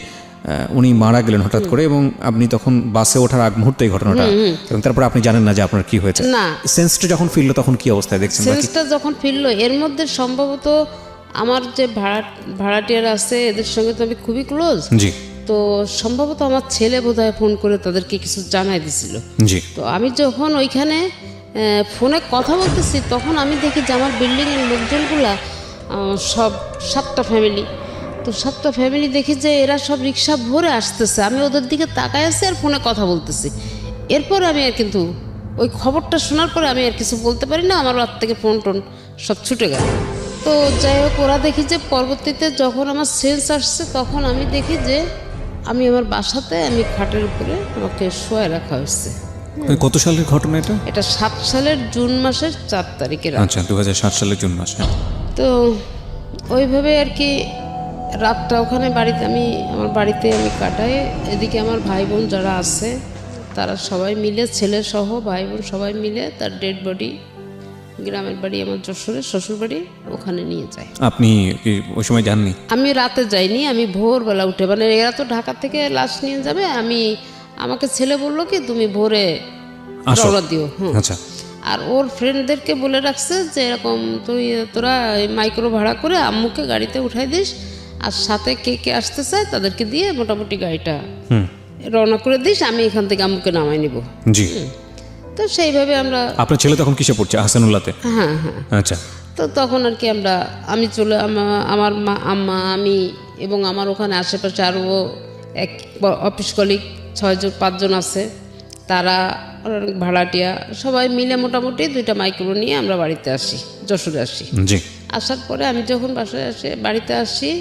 উনি মারা গেলেন হঠাৎ করে এবং আপনি তখন বাসে ওঠার আগ মুহূর্তে এই ঘটনাটা, এবং তারপর আপনি জানেন না যে আপনার কি হয়েছে। না, সেন্সটা যখন ফিরলো তখন কি অবস্থায় দেখছেন? সেন্সটা যখন ফিরলো, এর মধ্যে সম্ভবত আমার যে ভাড়াটিয়ার আছে এদের সঙ্গে তো আমি খুবই ক্লোজ। জি তো সম্ভবত আমার ছেলে বোধহয় ফোন করে তাদেরকে কিছু জানাই দিছিল। জি। তো আমি যখন ওইখানে ফোনে কথা বলতেছি তখন আমি দেখি যে আমার বিল্ডিংয়ের লোকজনগুলা সব 7টা ফ্যামিলি, তো 7টা ফ্যামিলি দেখি যে এরা সব রিক্সা ভরে আসতেছে, আমি ওদের দিকে তাকায় আছি আর ফোনে কথা বলতেছি। এরপর আমি আর কিন্তু ওই খবরটা শোনার পরে আমি আর কিছু বলতে পারি না, আমার হাত থেকে ফোন টোন সব ছুটে গেল। তো যাই হোক, ওরা দেখি যে পরবর্তীতে যখন আমার সেন্স আসছে তখন আমি দেখি যে আমি আমার বাসাতে আমি খাটের উপরে আমাকে শোয়া রাখা হয়েছে। কত সালের ঘটনা এটা? এটা 7 সালের জুন মাসের 4 তারিখের। আচ্ছা, 2007 সালের জুন মাস। তো ওইভাবে আর কি রাতটা ওখানে বাড়িতে আমার বাড়িতে আমি কাটাই। এদিকে আমার ভাই বোন যারা আছে তারা সবাই মিলে, ছেলে সহ ভাই বোন সবাই মিলে তার ডেড বডি গ্রামের বাড়ি আমার যশোরের শ্বশুর বাড়ি ওখানে নিয়ে যায়। আপনি কি ওই সময় যাননি? আমি রাতে যাইনি, আমি ভোরবেলা উঠে, মানে এরা তো ঢাকা থেকে লাশ নিয়ে যাবে, আমাকে ছেলে বললো কি তুমি ভোরে রওনা দিও। আচ্ছা। আর ওর ফ্রেন্ডদেরকে বলে রাখছে যে এরকম তোরা মাইক্রো ভাড়া করে আম্মুকে গাড়িতে উঠাই দিস, আর সাথে কে কে আসতে চায় তাদেরকে দিয়ে মোটামুটি গাড়িটা রওনা করে দিস, আমি এখান থেকে আম্মুকে নামাই নিব। জি। তো সেইভাবে আমরা। আপনার ছেলে তখন কিসে পড়ছে? হাসানুল্লাহতে? হ্যাঁ হ্যাঁ। আচ্ছা। তো তখন আর কি আমি চলে আমার মা, আম্মা, আমি এবং আমার ওখানে আশেপাশে আরও এক অফিস কলিগ 5 জন আছে, তারা ভাড়াটিয়া সবাই মিলে মোটামুটি 2টা মাইক্রো নিয়ে আমরা বাড়িতে আসি, যশোরে আসি। জি। আসার পরে আমি যখন বাড়িতে আসি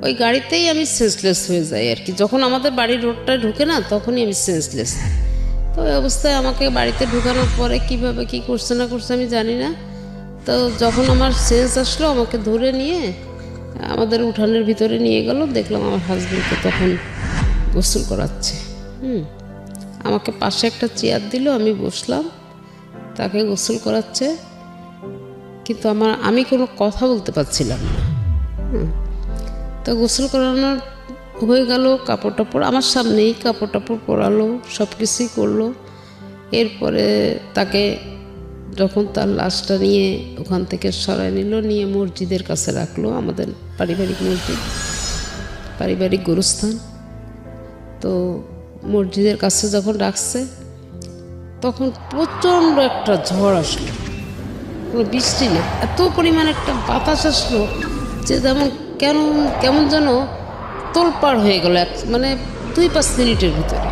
ওই গাড়িতেই আমি সেন্সলেস হয়ে যাই আর কি। যখন আমাদের বাড়ির রোডটা ঢুকে না তখনই আমি সেন্সলেস। তো ওই অবস্থায় আমাকে বাড়িতে ঢুকানোর পরে কিভাবে কি করছে না করছে আমি জানি না। তো যখন আমার সেন্স আসলো আমাকে ধরে নিয়ে আমাদের উঠানের ভিতরে নিয়ে গেল, দেখলাম আমার হাজবেন্ডকে তখন গোসল করাচ্ছে। আমাকে পাশে একটা চেয়ার দিল, আমি বসলাম, তাকে গোসল করাচ্ছে, কিন্তু আমি কোনো কথা বলতে পারছিলাম না। তো গোসল করানোর হয়ে গেল, কাপড় টাপড় আমার সামনেই কাপড় টাপড় পরালো, সব কিছুই করলো। এরপরে তাকে যখন তার লাশটা নিয়ে ওখান থেকে সরাই নিল, নিয়ে মসজিদের কাছে রাখলো, আমাদের পারিবারিক মসজিদ, পারিবারিক গোরস্থান। তো মসজিদের কাছে যখন রাখছে তখন প্রচণ্ড একটা ঝড় আসলো, কোনো বৃষ্টি না, এত পরিমাণ একটা বাতাস আসলো যে কেমন যেন তোলপাড় হয়ে গেল, মানে 2-5 মিনিটের ভিতরে।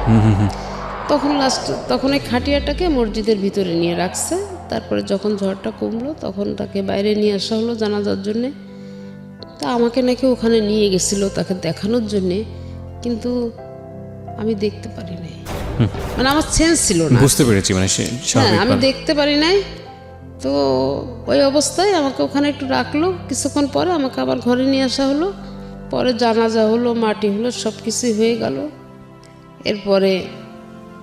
তখন এই খাটিয়াটাকে মসজিদের ভিতরে নিয়ে রাখছে। তারপরে যখন ঝড়টা কমলো তখন তাকে বাইরে নিয়ে আসা হলো জানাজার জন্যে। তা আমাকে নাকি ওখানে নিয়ে গেছিলো তাকে দেখানোর জন্যে, কিন্তু আমি দেখতে পারি নাই, মানে আমার সেন্স ছিল না। বুঝতে পেরেছি, মানে হ্যাঁ, আমি দেখতে পারি নাই। তো ওই অবস্থায় আমাকে ওখানে একটু রাখলো, কিছুক্ষণ পরে আমাকে আবার ঘরে নিয়ে আসা হলো। পরে জানাজা হলো, মাটি হলো, সব কিছুই হয়ে গেল। এরপরে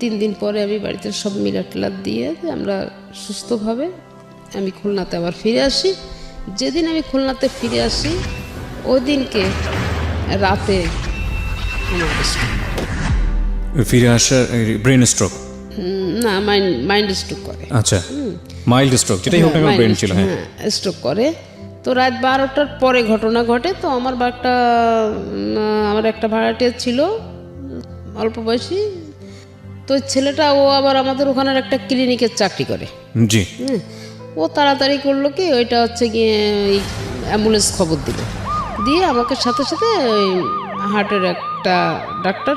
3 দিন পরে আমি বাড়িতে সব মিলাটিলাত দিয়ে আমরা সুস্থভাবে আমি খুলনাতে আবার ফিরে আসি। যেদিন আমি খুলনাতে ফিরে আসি ওই দিনকে রাতে আমার ফিরে আসার ব্রেন স্ট্রোক? না, মাইন্ড স্ট্রোক করে। আচ্ছা, মাইল্ড স্ট্রোক, যেটাই হোক না ব্রেন ছিল। হ্যাঁ, স্ট্রোক করে। তো রাত 12টার পরে ঘটনা ঘটে। তো আমার একটা ভাড়াটিয়া ছিল অল্প বয়সী, তো ছেলেটা ও আবার আমাদের ওখানের একটা ক্লিনিকের চাকরি করে। জি। ও তাড়াতাড়ি করলো কি, ওইটা হচ্ছে গিয়ে অ্যাম্বুলেন্স খবর দিয়ে আমাকে সাথে সাথে ওই হার্টের একটা ডাক্তার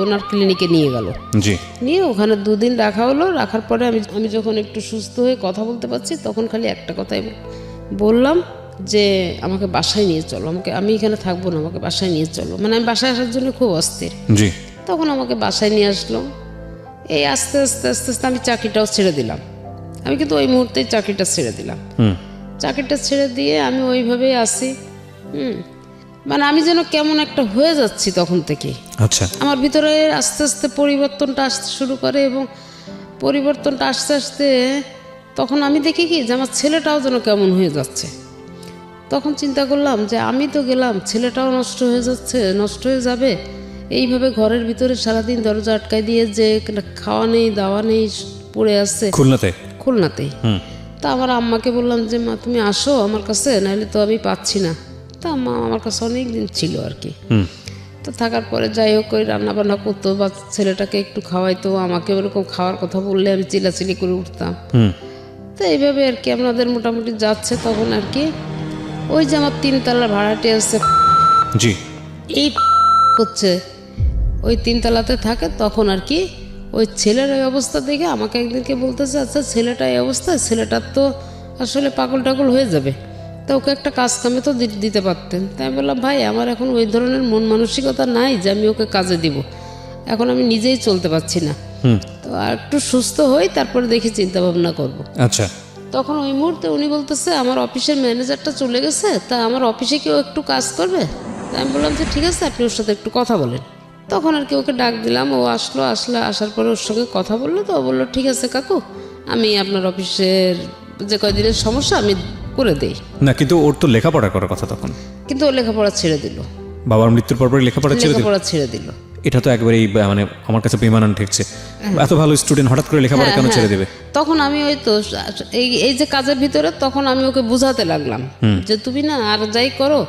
ওনার ক্লিনিকে নিয়ে গেল। জি। নিয়ে ওখানে 2 দিন রাখা হলো। রাখার পরে আমি যখন একটু সুস্থ হয়ে কথা বলতে পারছি তখন খালি একটা কথাই বললাম যে আমাকে বাসায় নিয়ে চলো, আমি এখানে থাকবো না, আমাকে বাসায় নিয়ে চলো। মানে আমি বাসায় আসার জন্য খুব অস্থির। জি। তখন আমাকে বাসায় নিয়ে আসলো। এই আস্তে আস্তে আস্তে আস্তে আমি চাকরিটাও ছেড়ে দিলাম। আমি কিন্তু ওই মুহূর্তেই চাকরিটা ছেড়ে দিলাম। চাকরিটা ছেড়ে দিয়ে আমি ওইভাবেই আসি। মানে আমি যেন কেমন একটা হয়ে যাচ্ছি তখন থেকে। আচ্ছা, আমার ভিতরে আস্তে আস্তে পরিবর্তনটা আসতে শুরু করে, এবং পরিবর্তনটা আস্তে আস্তে তখন আমি দেখি কি যে আমার ছেলেটাও যেন কেমন হয়ে যাচ্ছে। তখন চিন্তা করলাম যে আমি তো গেলাম, ছেলেটাও নষ্ট হয়ে যাচ্ছে, নষ্ট হয়ে যাবে। এইভাবে ঘরের ভিতরে সারাদিন দরজা আটকায় দিয়ে যে খাওয়া নেই দাওয়া নেই পড়ে আছে খুলনাতেই। তা আমার আম্মাকে বললাম যে মা তুমি আসো আমার কাছে, নাহলে তো আমি পাচ্ছি না। তা আম্মা আমার কাছে অনেক দিন ছিল আর কি। তো থাকার পরে যাই হোক ওই রান্না বান্না করতো বা ছেলেটাকে একটু খাওয়াইতো, আমাকে ওরকম খাওয়ার কথা বললে আমি চিলাচিলি করে উঠতাম। তো এইভাবে আর কি আমাদের মোটামুটি যাচ্ছে। তখন আর কি ওই যে আমার 3 তলা ভাড়াটে আছে, জি, এই হচ্ছে ওই 3 তলাতে থাকে। তখন আর কি ওই ছেলের ওই অবস্থা দেখে আমাকে একদিনকে বলতেছে, আচ্ছা ছেলেটা এই অবস্থা, ছেলেটার তো আসলে পাগল টাগল হয়ে যাবে, তা ওকে একটা কাজ কামে তো দিতে পারতেন। তাই আমি বললাম ভাই আমার এখন ওই ধরনের মন মানসিকতা নাই যে আমি ওকে কাজে দিব, এখন আমি নিজেই চলতে পারছি না, তো আর একটু সুস্থ হই তারপরে দেখি চিন্তা ভাবনা করবো। আচ্ছা, তখন ওই মুহূর্তে উনি বলতেছে আমার অফিসের ম্যানেজারটা চলে গেছে, তা আমার অফিসে কেউ একটু কাজ করবে। তা আমি বললাম যে ঠিক আছে আপনি ওর সাথে একটু কথা বলেন। তখন আর কি ওকে ডাক দিলাম, ও আসার পরে ওর সঙ্গে কথা বললো। তো ও বললো ঠিক আছে কাকু, আমি আপনার অফিসের যে কয়দিনের সমস্যা আমি করে দেই। না কিন্তু ওর তো লেখাপড়া করার কথা তখন। কিন্তু ও লেখাপড়া ছেড়ে দিল, বাবার মৃত্যুর পরপরই লেখাপড়া ছেড়ে দিল। এটা তো একবারেই মানে আমার কাছে বেমানান ঠেকছে। এত ভালো স্টুডেন্ট হঠাৎ করে লেখাপড়া কেন ছেড়ে দেবে? তখন আমি ওই তো এই যে কাজের ভিতরে তখন আমি ওকে বুঝাতে লাগলাম যে তুমি না আর যাই করো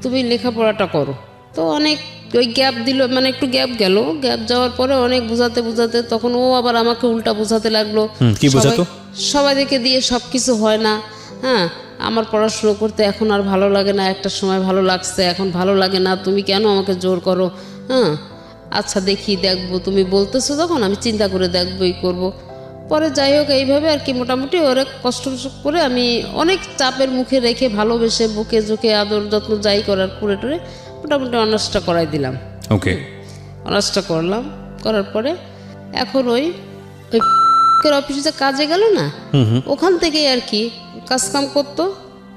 তুমি লেখাপড়াটা করো। তো অনেক ওই গ্যাপ দিল, মানে একটু গ্যাপ গেল, গ্যাপ যাওয়ার পরে অনেক বুঝাতে তখন ও আবার আমাকে উল্টা বুঝাতে লাগলো। কি বুঝাতো? সবাইকে দিয়ে সব কিছু হয় না। হ্যাঁ, আমার পড়াশুনো করতে এখন আর ভালো লাগে না, একটা সময় ভালো লাগছে, এখন ভালো লাগে না, তুমি কেন আমাকে জোর করো? হ্যাঁ আচ্ছা দেখবো, তুমি বলতেছো যখন আমি চিন্তা করে দেখবোই করব। পরে যাই হোক এইভাবে আর কি মোটামুটি অনেক কষ্ট করে আমি অনেক চাপের মুখে রেখে ভালোবেসে বুকে ঝুঁকে আদর যত্ন যাই করার করে টরে মোটামুটি অনার্সটা করাই দিলাম। ওকে, অনার্সটা করলাম, করার পরে এখন ওই অফিসে কাজে গেল না, ওখান থেকেই আর কি কাজকাম করতো।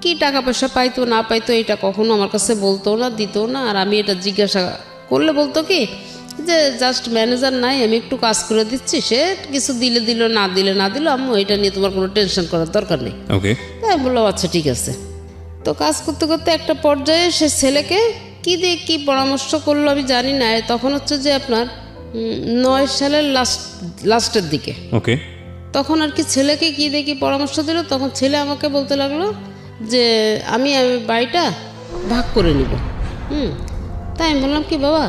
কি টাকা পয়সা পাইতো না পাইতো এটা কখনো আমার কাছে বলতো না, দিত না। আর আমি এটা জিজ্ঞাসা করলে বলতো কি যে জাস্ট ম্যানেজার নাই, আমি একটু কাজ করে দিচ্ছি, সে কিছু দিলে দিল না দিলে না দিল, আম্মু এটা নিয়ে তোমার কোনো টেনশন করার দরকার নেই। ওকে, তাই আমি বললাম আচ্ছা ঠিক আছে। তো কাজ করতে করতে একটা পর্যায়ে সে ছেলেকে কি দিয়ে কি পরামর্শ করলো আমি জানি না, তখন হচ্ছে যে আপনার 9 সালের লাস্টের দিকে। ওকে, তখন আর কি ছেলেকে কি দিয়ে কি পরামর্শ দিল, তখন ছেলে আমাকে বলতে লাগলো যে আমি বাড়িটা ভাগ করে নিব। তাই আমি বললাম কি বাবা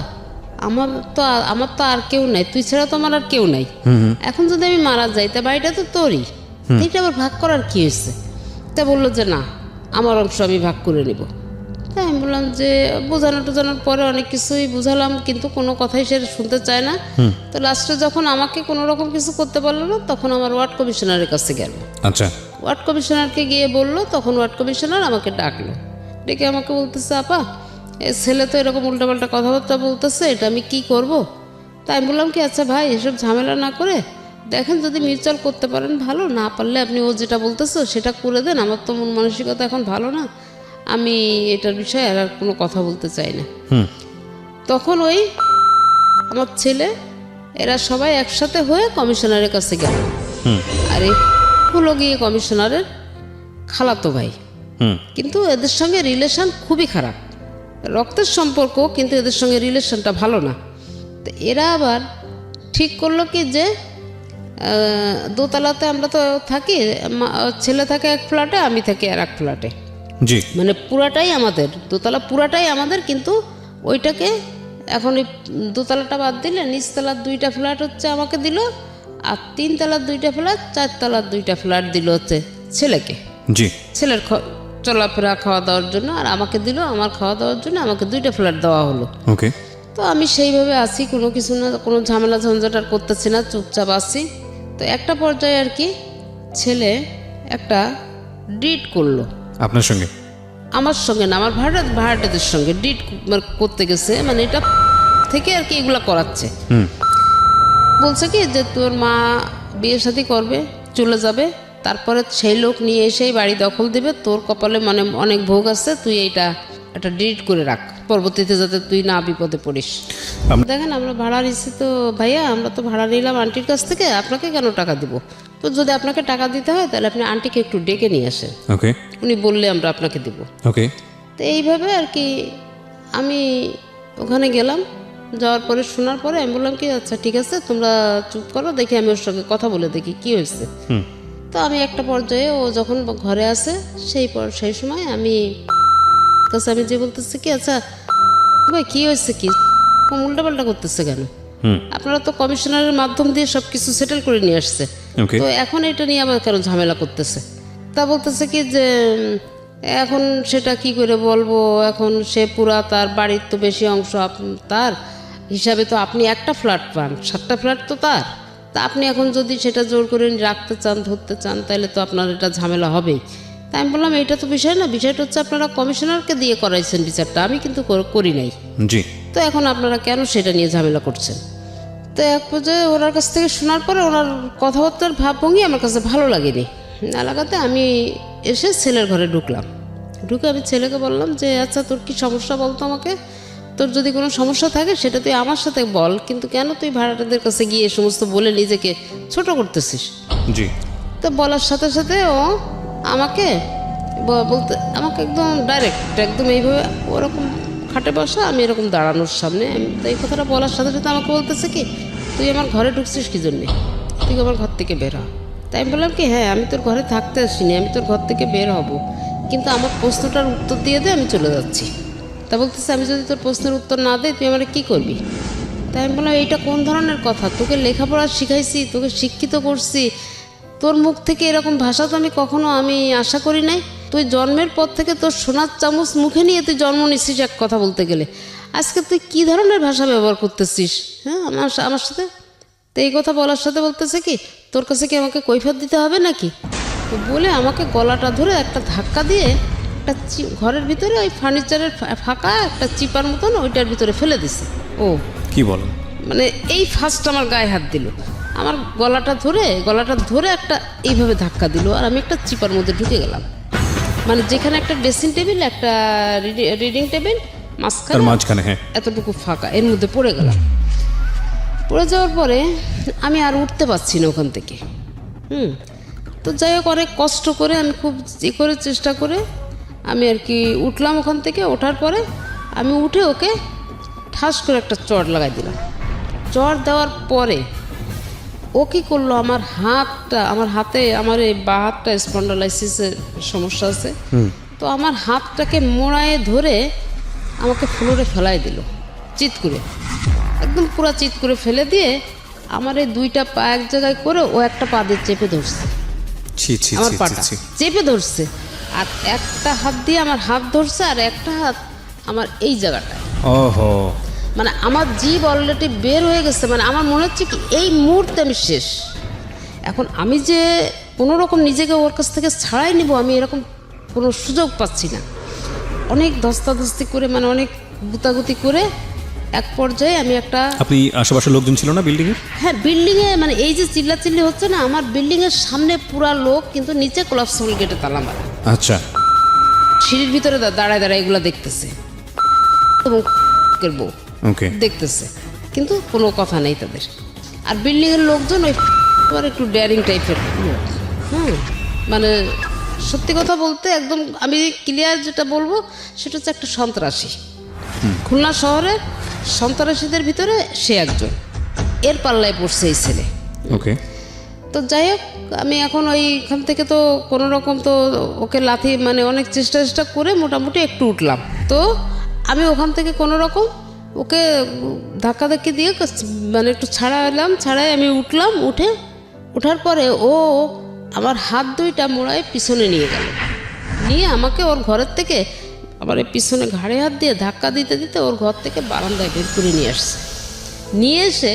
আমার তো আর কেউ নাই, তুই ছাড়া তো আমার আর কেউ নাই, এখন যদি আমি মারা যাই তা বাড়িটা তো তোরই, এটা আবার ভাগ করার কি হয়েছে? তা বললো যে না আমার অংশ আমি ভাগ করে নিব। তাই আমি বললাম যে বোঝানোর পরে অনেক কিছুই বুঝালাম, কিন্তু কোনো কথাই সে শুনতে চায় না। তো লাস্টে যখন আমাকে কোনো রকম কিছু করতে পারলো না, তখন আমার ওয়ার্ড কমিশনারের কাছে গেল। আচ্ছা, ওয়ার্ড কমিশনারকে গিয়ে বললো, তখন ওয়ার্ড কমিশনার আমাকে ডাকলো, ডেকে আমাকে বলতেছে আপা ছেলে তো এরকম উল্টাপাল্টা কথাবার্তা বলতেছে, এটা আমি কি করব? তাই আমি বললাম কি আচ্ছা ভাই এসব ঝামেলা না করে দেখেন যদি মিউচুয়াল করতে পারেন ভালো, না পারলে আপনি ও যেটা বলতেছো সেটা করে দেন, আমার তো মন মানসিকতা এখন ভালো না, আমি এটার বিষয়ে আর কোনো কথা বলতে চাই না। তখন ওই আমার ছেলে এরা সবাই একসাথে হয়ে কমিশনারের কাছে গেল। আর এই হলো গিয়ে কমিশনারের খালাতো ভাই, কিন্তু এদের সঙ্গে রিলেশন খুবই খারাপ, রক্তের সম্পর্ক, কিন্তু এদের সঙ্গে রিলেশনটা ভালো না। তো এরা আবার ঠিক করলো কি যে দোতলাতে আমরা তো থাকি, ছেলে থাকে এক ফ্ল্যাটে, আমি থাকি আর এক ফ্ল্যাটে, জি, মানে পুরাটাই আমাদের, দোতলা পুরাটাই আমাদের, কিন্তু ওইটাকে এখন ওই দোতলাটা বাদ দিলে নিচতলার 2টা ফ্ল্যাট হচ্ছে আমাকে দিল, আর 3 তলার 2টা ফ্ল্যাট, 4 তলার 2টা ফ্ল্যাট দিল হচ্ছে ছেলেকে, জি, ছেলের চলাফেরা খাওয়া দাওয়ার জন্য, আর আমাকে দিল আমার খাওয়া দাওয়ার জন্য, আমাকে 2টা ফ্ল্যাট দেওয়া হলো। ওকে, তো আমি সেইভাবে আছি, কোনো কিছু না, কোনো ঝামেলা ঝঞ্ঝাট আর করতেছি না, চুপচাপ আছি। তো একটা পর্যায়ে আর কি ছেলে একটা ডিট করলো আপনার সঙ্গে? আমার সঙ্গে না, আমার ভাড়াটেদের সঙ্গে ডিট করতে গেছে, মানে এটা থেকে আর কি এগুলা করাচ্ছে। বলছে কি যে তোর মা বিয়ে শাদী করবে, চলে যাবে, তারপরে সেই লোক নিয়ে এসেই বাড়ি দখল দেবে, তোর কপালে মানে অনেক ভোগ আছে, তুই এইটা একটা ডিট করে রাখ। পরবর্তীতে যাতে তুই না বিপদে পড়িস। আম- দেখেন আমরা ভাড়া নিচ্ছি তো ভাইয়া, আমরা তো ভাড়া নিলাম আন্টির কাছ থেকে, আপনাকে কেন টাকা দিব? তো যদি আপনাকে টাকা দিতে হয় তাহলে আপনি আন্টিকে একটু ডেকে নিয়ে আসেন, ওকে উনি বললে আমরা আপনাকে দিব। ওকে তো এইভাবে আর কি আমি ওখানে গেলাম। যাওয়ার পরে শোনার পরে আমি বললাম কি আচ্ছা ঠিক আছে তোমরা চুপ করো, দেখি আমি ওর সঙ্গে কথা বলে দেখি কি হয়েছে। হুম তো আমি একটা পর্যায়ে ও যখন ঘরে আসে সেই সময় আমি যে বলতেছি কি আচ্ছা ভাই কি হয়েছে, কি উল্টাপাল্টা করতেছে কেন? হুম আপনারা তো কমিশনারের মাধ্যম দিয়ে সব কিছু সেটেল করে নিয়ে আসছে, ওকে তো এখন এটা নিয়ে আবার কেন ঝামেলা করতেছে? তা বলতেছে কি যে এখন সেটা কি করে বলবো, এখন সে পুরা তার বাড়ির তো বেশি অংশ তার হিসাবে তো আপনি একটা ফ্ল্যাট পান, 7টা ফ্ল্যাট তো তার। তা আপনি এখন যদি সেটা জোর করে রাখতে চান, ধরতে চান, তাহলে তো আপনার এটা ঝামেলা হবেই। তাই আমি বললাম এটা তো বিষয় না, বিষয়টা হচ্ছে আপনারা কমিশনারকে দিয়ে করাইছেন বিচারটা, আমি কিন্তু করি নাই। জি তো এখন আপনারা কেন সেটা নিয়ে ঝামেলা করছেন? তো এক পর্যায়ে ওনার কাছ থেকে শোনার পরে ওনার কথাবার্তার ভাবভঙ্গি আমার কাছে ভালো লাগেনি, না লাগাতে আমি এসে ছেলের ঘরে ঢুকলাম। ঢুকে আমি ছেলেকে বললাম যে আচ্ছা তোর কি সমস্যা বলতো আমাকে, তোর যদি কোনো সমস্যা থাকে সেটা তুই আমার সাথে বল, কিন্তু কেন তুই ভাড়াটাদের কাছে গিয়ে সমস্ত বলে নিজেকে ছোট করতেছিস? জি তো বলার সাথে সাথে ও আমাকে আমাকে একদম ডাইরেক্ট একদম এইভাবে ওরকম খাটে বসা, আমি এরকম দাঁড়ানোর সামনে, তো এই কথাটা বলার সাথে সাথে আমাকে বলতেছে কি তুই আমার ঘরে ঢুকছিস কী জন্যে, তুই আমার ঘর থেকে বের হ। তাই আমি বললাম কি হ্যাঁ আমি তোর ঘরে থাকতে আসিনি, আমি তোর ঘর থেকে বের হব, কিন্তু আমার প্রশ্নটার উত্তর দিয়ে দে, আমি চলে যাচ্ছি। তা বলতেছে আমি যদি তোর প্রশ্নের উত্তর না দিই তুই আমার কী করবি? তাই আমি বললাম এইটা কোন ধরনের কথা, তোকে লেখাপড়া শিখাইছি, তোকে শিক্ষিত করছি, তোর মুখ থেকে এরকম ভাষা তো আমি কখনো আশা করি নাই। তুই জন্মের পর থেকে তোর সোনার চামচ মুখে নিয়ে তুই জন্ম নিচ্ছিস এক কথা বলতে গেলে, আজকে তুই কী ধরনের ভাষা ব্যবহার করতেছিস হ্যাঁ আমার সাথে? তো এই কথা বলার সাথে বলতেছে কি তোর কাছে কি আমাকে কৈফিয়ত দিতে হবে নাকি? তো বলে আমাকে গলাটা ধরে একটা ধাক্কা দিয়ে একটা ঘরের ভিতরে ওই ফার্নিচারের ফাঁকা একটা চিপার মতন ওইটার ভিতরে ফেলে দিছে। ও কি বলেন? মানে এই ফার্স্ট আমার গায়ে হাত দিল, আমার গলাটা ধরে একটা এইভাবে ধাক্কা দিল, আর আমি একটা চিপার মধ্যে ঢুকে গেলাম। মানে যেখানে একটা ড্রেসিং টেবিল, একটা রিডিং টেবিল, মাঝখানে হ্যাঁ এতটুকু ফাঁকা, এর মধ্যে পড়ে গেলাম। পড়ে যাওয়ার পরে আমি আর উঠতে পারছি না ওখান থেকে। তো যাই হোক অনেক কষ্ট করে আমি খুব চেষ্টা করে আমি আর কি উঠলাম ওখান থেকে। ওঠার পরে আমি উঠে ওকে ঠাস করে একটা চড় লাগাই দিলাম। চড় দেওয়ার পরে ও কী করলো, আমার হাতে আমার এই বা হাতটা স্পন্ডালাইসিসের সমস্যা আছে, তো আমার হাতটাকে মোড়ায়ে ধরে আমাকে ফ্লোরে ফেলাই দিল চিৎ করে, একদম পুরো চিৎ করে ফেলে দিয়ে আমার এই 2টা পা এক জায়গায় করে ও একটা পা দিয়ে চেপে ধরছে, আমার পাটা চেপে ধরছে, আর একটা হাত দিয়ে আমার হাত ধরছে, আর একটা হাত আমার এই জায়গাটায়। ওহো, মানে আমার জীব অলরেডি বের হয়ে গেছে, মানে আমার মনে হচ্ছে কি এই মুহূর্তে আমি শেষ। এখন আমি যে কোনো রকম নিজেকে ওর কাছ থেকে ছাড়াই নিব, আমি এরকম কোনো সুযোগ পাচ্ছি না। অনেক ধস্তাধস্তি করে, মানে অনেক গুতাগুতি করে এক পর্যায়ে আমি একটা, আপনি আশেপাশের লোকজন ছিল না বিল্ডিং এ? হ্যাঁ বিল্ডিংয়ে, মানে এই যে চিল্লাচিল্লি হচ্ছে না, আমার বিল্ডিংয়ের সামনে পুরা লোক, কিন্তু নিচে কোলাপসিবল গেটে তালা মারা। আচ্ছা, সিঁড়ির ভিতরে দাঁড়ায় এগুলো দেখতেছে এবং বউ ওকে দেখতেছে, কিন্তু কোনো কথা নেই তাদের। আর বিল্ডিংয়ের লোকজন ওই একটু ডেয়ারিং টাইপের লোক। মানে সত্যি কথা বলতে একদম আমি ক্লিয়ার যেটা বলবো সেটা হচ্ছে একটা সন্ত্রাসী। খুলনা শহরে সন্ত্রাসীদের ভিতরে সে একজন, এর পাল্লায় পড়ছে এই ছেলে। ওকে, তো যাই হোক আমি এখন ওইখান থেকে তো কোনো রকম তো ওকে লাথি, মানে অনেক চেষ্টা করে মোটামুটি একটু উঠলাম। তো আমি ওখান থেকে কোনো রকম ওকে ধাক্কাধাক্কি দিয়ে মানে একটু ছাড়াই আমি উঠলাম। ওঠার পরে ও আমার হাত 2টা মোড়ায় পিছনে নিয়ে গেল, নিয়ে আমাকে ওর ঘরের থেকে আবার এই পিছনে ঘাড়ে হাত দিয়ে ধাক্কা দিতে দিতে ওর ঘর থেকে বারান্দায় বের করে নিয়ে আসছে। নিয়ে এসে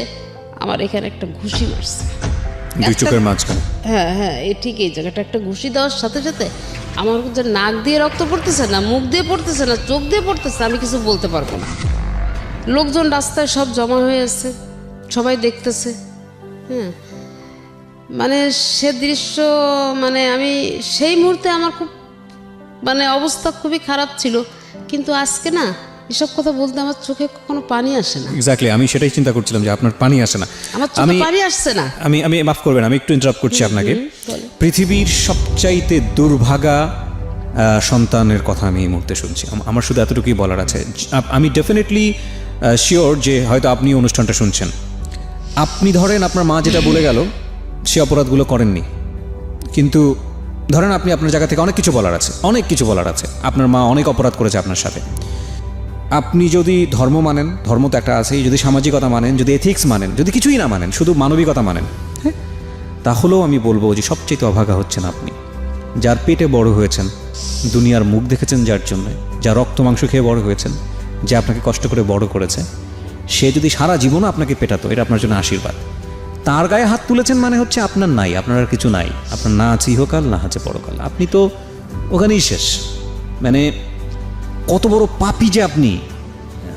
আমার এখানে একটা ঘুষি মারছে, 2 চোখের মাঝখানে। হ্যাঁ এই ঠিক এই জায়গাটা একটা ঘুষি দেওয়ার সাথে সাথে আমার যে নাক দিয়ে রক্ত পড়তেছে না, মুখ দিয়ে পড়তেছে না, চোখ দিয়ে পড়তেছে, আমি কিছু বলতে পারবো না। লোকজন রাস্তায় সব জমা হয়ে আছে, সবাই দেখতেছে। মানে সে দৃশ্য, মানে আমি সেই মুহূর্তে আমার খুব, মানে অবস্থা খুবই খারাপ ছিল। কিন্তু আজকে না এসব কথা বলতে আমার চোখে কখনো পানি আসে না, এক্স্যাক্টলি, আমি সেটাই চিন্তা করছিলাম যে আপনার পানি আসে না। আমার চোখে পানি আসছে না। আমি মাফ করবেন, আমি একটু ইন্টারাপ্ট করছি আপনাকে। পৃথিবীর সবচাইতে দুর্ভাগা সন্তানের কথা আমি এই মুহূর্তে শুনছি। আমার শুধু এতটুকুই বলার আছে, আমি ডেফিনেটলি শিওর যে হয়তো আপনি অনুষ্ঠানটা শুনছেন। আপনি ধরেন আপনার মা যেটা বলে গেল সে অপরাধগুলো করেননি, কিন্তু ধরেন আপনি আপনার জায়গা থেকে অনেক কিছু বলার আছে, অনেক কিছু বলার আছে, আপনার মা অনেক অপরাধ করেছে আপনার সাথে। আপনি যদি ধর্ম মানেন, ধর্ম তো একটা আছেই, যদি সামাজিকতা মানেন, যদি এথিক্স মানেন, যদি কিছুই না মানেন, শুধু মানবিকতা মানেন, হ্যাঁ, তাহলেও আমি বলবো যে সবচেয়ে অভাগা হচ্ছেন আপনি, যার পেটে বড় হয়েছেন, দুনিয়ার মুখ দেখেছেন যার জন্য, যা রক্ত মাংস খেয়ে বড় হয়েছেন, যে আপনাকে কষ্ট করে বড় করেছে, সে যদি সারা জীবনও আপনাকে পেটাতো, এটা আপনার জন্য আশীর্বাদ। তার গায়ে হাত তুলেছেন মানে হচ্ছে আপনার নাই, আপনার আর কিছু নাই, আপনার না আছে ইহকাল, না আছে পরকাল, আপনি তো ওখানেই শেষ। মানে কত বড় পাপী যে আপনি।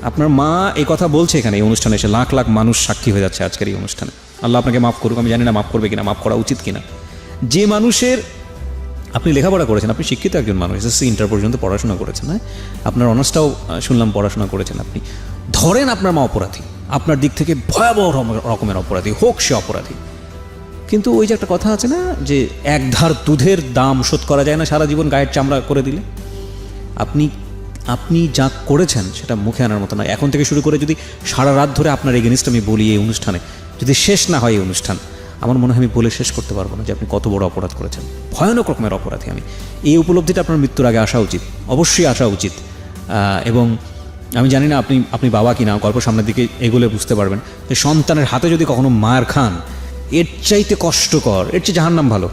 আপনার মা এই কথা বলছে এখানে এই অনুষ্ঠানে এসে, লাখ লাখ মানুষ সাক্ষী হয়ে যাচ্ছে আজকের এই অনুষ্ঠানে। আল্লাহ আপনাকে মাফ করুক, আমি জানি না মাফ করবে কিনা, মাফ করা উচিত কিনা। যে মানুষের, আপনি লেখাপড়া করেছেন, আপনি শিক্ষিত একজন মানুষ, এসএসসি ইন্টার পর্যন্ত পড়াশোনা করেছেন, হ্যাঁ, আপনার অনার্সটাও শুনলাম পড়াশোনা করেছেন আপনি। ধরেন আপনার মা অপরাধী, আপনার দিক থেকে ভয়াবহ রকমের অপরাধী, হোক সে অপরাধী, কিন্তু ওই যে একটা কথা আছে না যে এক ধার দুধের দাম শোধ করা যায় না সারা জীবন গায়ের চামড়া করে দিলে। আপনি যা করেছেন সেটা মুখে আনার মতো নয়। এখন থেকে শুরু করে যদি সারা রাত ধরে আপনার এগেনিস্ট আমি বলি এই অনুষ্ঠানে, যদি শেষ না হয় এই অনুষ্ঠান, আমার মনে হয় আমি বলে শেষ করতে পারবো না যে আপনি কত বড় অপরাধ করেছেন, ভয়ানক রকমের অপরাধী। আমি এই উপলব্ধিটা আপনার মৃত্যুর আগে আসা উচিত, অবশ্যই আসা উচিত। এবং আমি জানি না আপনি বাবা কিনা, গল্প সামনের দিকে এগুলো বুঝতে পারবেন যে সন্তানের হাতে যদি কখনো মার খান, এর চাইতে কষ্টকর, এর চেয়ে জাহান্নাম ভালো।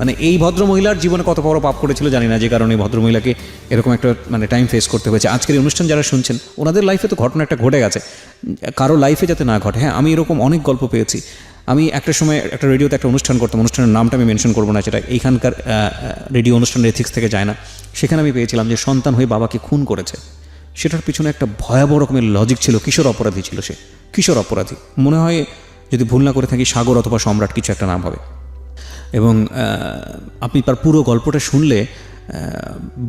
মানে এই ভদ্রমহিলার জীবনে কত বড় পাপ করেছিল জানি না, যে কারণে ভদ্রমহিলাকে এরকম একটা মানে টাইম ফেস করতে হয়েছে। আজকের এই অনুষ্ঠান যারা শুনছেন, ওনাদের লাইফে তো ঘটনা একটা ঘটে গেছে, কারো লাইফে যাতে না ঘটে। হ্যাঁ, আমি এরকম অনেক গল্প পেয়েছি। আমি একটা সময় একটা রেডিওতে একটা অনুষ্ঠান করতাম, অনুষ্ঠানের নামটা আমি মেনশন করবো না, সেটা এইখানকার রেডিও অনুষ্ঠানের এথিক্স থেকে যায় না। সেখানে আমি পেয়েছিলাম যে সন্তান হয়ে বাবাকে খুন করেছে, সেটার পিছনে একটা ভয়াবহ রকমের লজিক ছিল। কিশোর অপরাধী ছিল সে, কিশোর অপরাধী, মনে হয় যদি ভুল না করে থাকি সাগর অথবা সম্রাট কিছু একটা নাম হবে। এবং আপনি তার পুরো গল্পটা শুনলে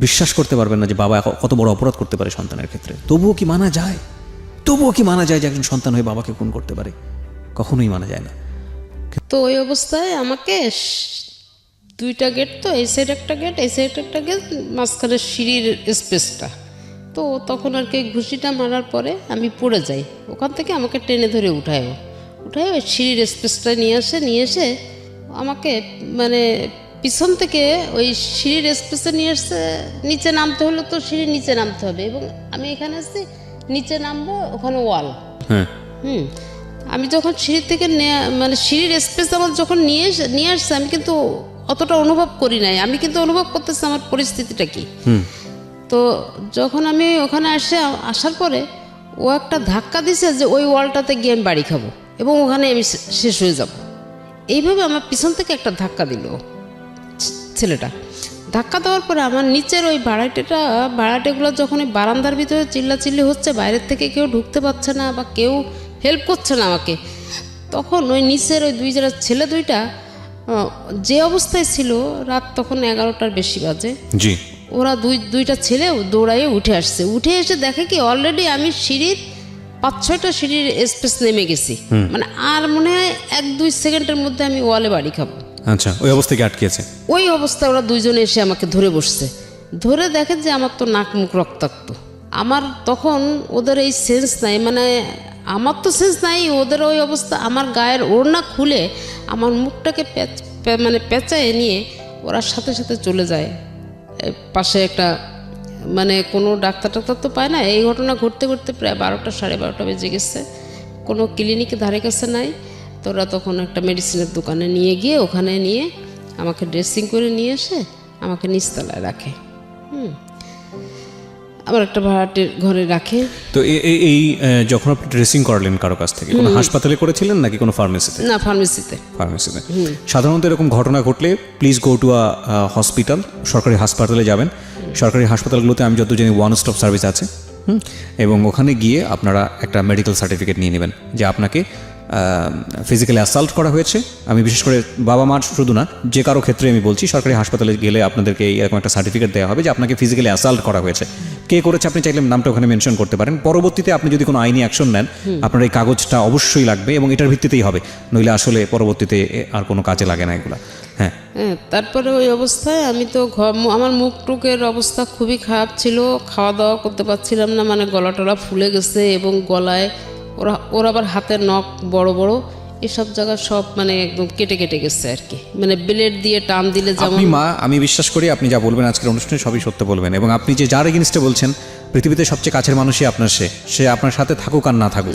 বিশ্বাস করতে পারবেন না যে বাবা কত বড় অপরাধ করতে পারে সন্তানের ক্ষেত্রে। তবুও কি মানা যায়? তবুও কি মানা যায় যে একজন সন্তান হয়ে বাবাকে খুন করতে পারে? কখনোই মানা যায় না। তো ওই অবস্থায় আমাকে দুইটা গেট, তো এই সাইড একটা গেট, এই সাইড একটা গেট, মাঝখানে সিঁড়ির স্পেসটা, তো তখন আর কি ঘুষিটা মারার পরে আমি পড়ে যাই। ওখান থেকে আমাকে টেনে ধরে উঠায় ওই সিঁড়ির স্পেসটা নিয়ে এসে আমাকে মানে পিছন থেকে ওই সিঁড়ির স্পেসে নিয়ে এসে নিচে নামতে হলো, তো সিঁড়ির নিচে নামতে হবে, এবং আমি এখানে আসছি নিচে নামবো, ওখানে ওয়াল। আমি যখন সিঁড়ি থেকে মানে সিঁড়ির স্পেস আমার যখন নিয়ে আসছে, আমি কিন্তু অতটা অনুভব করি নাই, আমি কিন্তু অনুভব করতেছি আমার পরিস্থিতিটা কি। তো যখন আমি ওখানে আসার পরে ও একটা ধাক্কা দিছে যে ওই ওয়ালটাতে গিয়ে আমি বাড়ি খাবো এবং ওখানে আমি শেষ হয়ে যাব। এইভাবে আমার পিছন থেকে একটা ধাক্কা দিল ছেলেটা। ধাক্কা দেওয়ার পরে আমার নিচের ওই ভাড়াটেগুলো যখন ওই বারান্দার ভিতরে চিল্লাচিল্লি হচ্ছে, বাইরের থেকে কেউ ঢুকতে পারছে না বা কেউ হেল্প করছে না আমাকে, তখন ওই নিচের ওই ছেলে দুইটা যে অবস্থায় ছিল, রাত তখন 11টার বেশি বাজে, জি, ওরা দুইটা ছেলে দৌড়াইয়ে উঠে এসে দেখে কি অলরেডি আমি সিঁড়ির 5-6টা সিঁড়ির স্পেস নেমে গেছি, মানে আর মনে হয় 1-2 সেকেন্ডের মধ্যে আমি ওয়ালে বাড়ি খাবো। আচ্ছা, ওই অবস্থায় কি আটকে আছে? ওই অবস্থায় ওরা দুইজনে এসে আমাকে ধরে বসছে, ধরে দেখে যে আমার তো নাক মুখ রক্তাক্ত। আমার তখন ওদের এই সেন্স নাই, মানে আমার তো সেন্স নাই, ওদের ওই অবস্থা। আমার গায়ের ওড়না খুলে আমার মুখটাকে মানে পেঁচায় নিয়ে ওরা সাথে সাথে চলে যায় পাশে একটা, মানে কোনো ডাক্তার তো পায় না। এই ঘটনা ঘটতে প্রায় 12টা 12:30 বেজে গেছে, কোনো ক্লিনিকে ধারে কাছে নাই। তো ওরা তখন একটা মেডিসিনের দোকানে নিয়ে গিয়ে ওখানে নিয়ে আমাকে ড্রেসিং করে নিয়ে এসে আমাকে নিচতলায় রাখে, আবার একটা ভাড়াটের ঘরে রাখে। তো এই যখন আপনি ড্রেসিং করালেন কারো কাছ থেকে, কোনো হাসপাতালে করেছিলেন নাকি কোনো ফার্মেসিতে? না, ফার্মেসিতে। সাধারণত এরকম ঘটনা ঘটলে please go to a hospital, সরকারি হাসপাতালে যাবেন। সরকারি হাসপাতালগুলোতে আমি যত জানি ওয়ান স্টপ সার্ভিস আছে, এবং ওখানে গিয়ে আপনারা একটা মেডিকেল সার্টিফিকেট নিয়ে নেবেন যে আপনাকে ফিজিক্যালি অ্যাসাল্ট করা হয়েছে। আমি বিশেষ করে বাবা মার শুধু না, যে কারো ক্ষেত্রে আমি বলছি, সরকারি হাসপাতালে গেলে আপনাদেরকে এরকম একটা সার্টিফিকেট দেওয়া হবে যে আপনাকে ফিজিক্যালি অ্যাসাল্ট করা হয়েছে। কে করেছে আপনি চাইলে নামটা ওখানে মেনশন করতে পারেন। পরবর্তীতে আপনি যদি কোনো আইনি অ্যাকশন নেন, আপনার এই কাগজটা অবশ্যই লাগবে এবং এটার ভিত্তিতেই হবে, নইলে আসলে পরবর্তীতে আর কোনো কাজে লাগে না এগুলা। হ্যাঁ, তারপরে ওই অবস্থায় আমি তো আমার মুখ টুকের অবস্থা খুবই খারাপ ছিল, খাওয়া দাওয়া করতে পারছিলাম না, মানে গলা টলা ফুলে গেছে এবং গলায় ওর আবার হাতের নখ বড় বড়, এসব জায়গা সব মানে একদম কেটে কেটে গেছে আর কি, মানে ব্লেড দিয়ে টান দিলে যেমন। আপনি মা, আমি বিশ্বাস করি আপনি যা বলবেন আজকের অনুষ্ঠানে সবই সত্য বলবেন, এবং আপনি যে যার এগেইনস্টে বলছেন পৃথিবীতে সবচেয়ে কাছের মানুষই আপনার, সে আপনার সাথে থাকুক আর না থাকুক,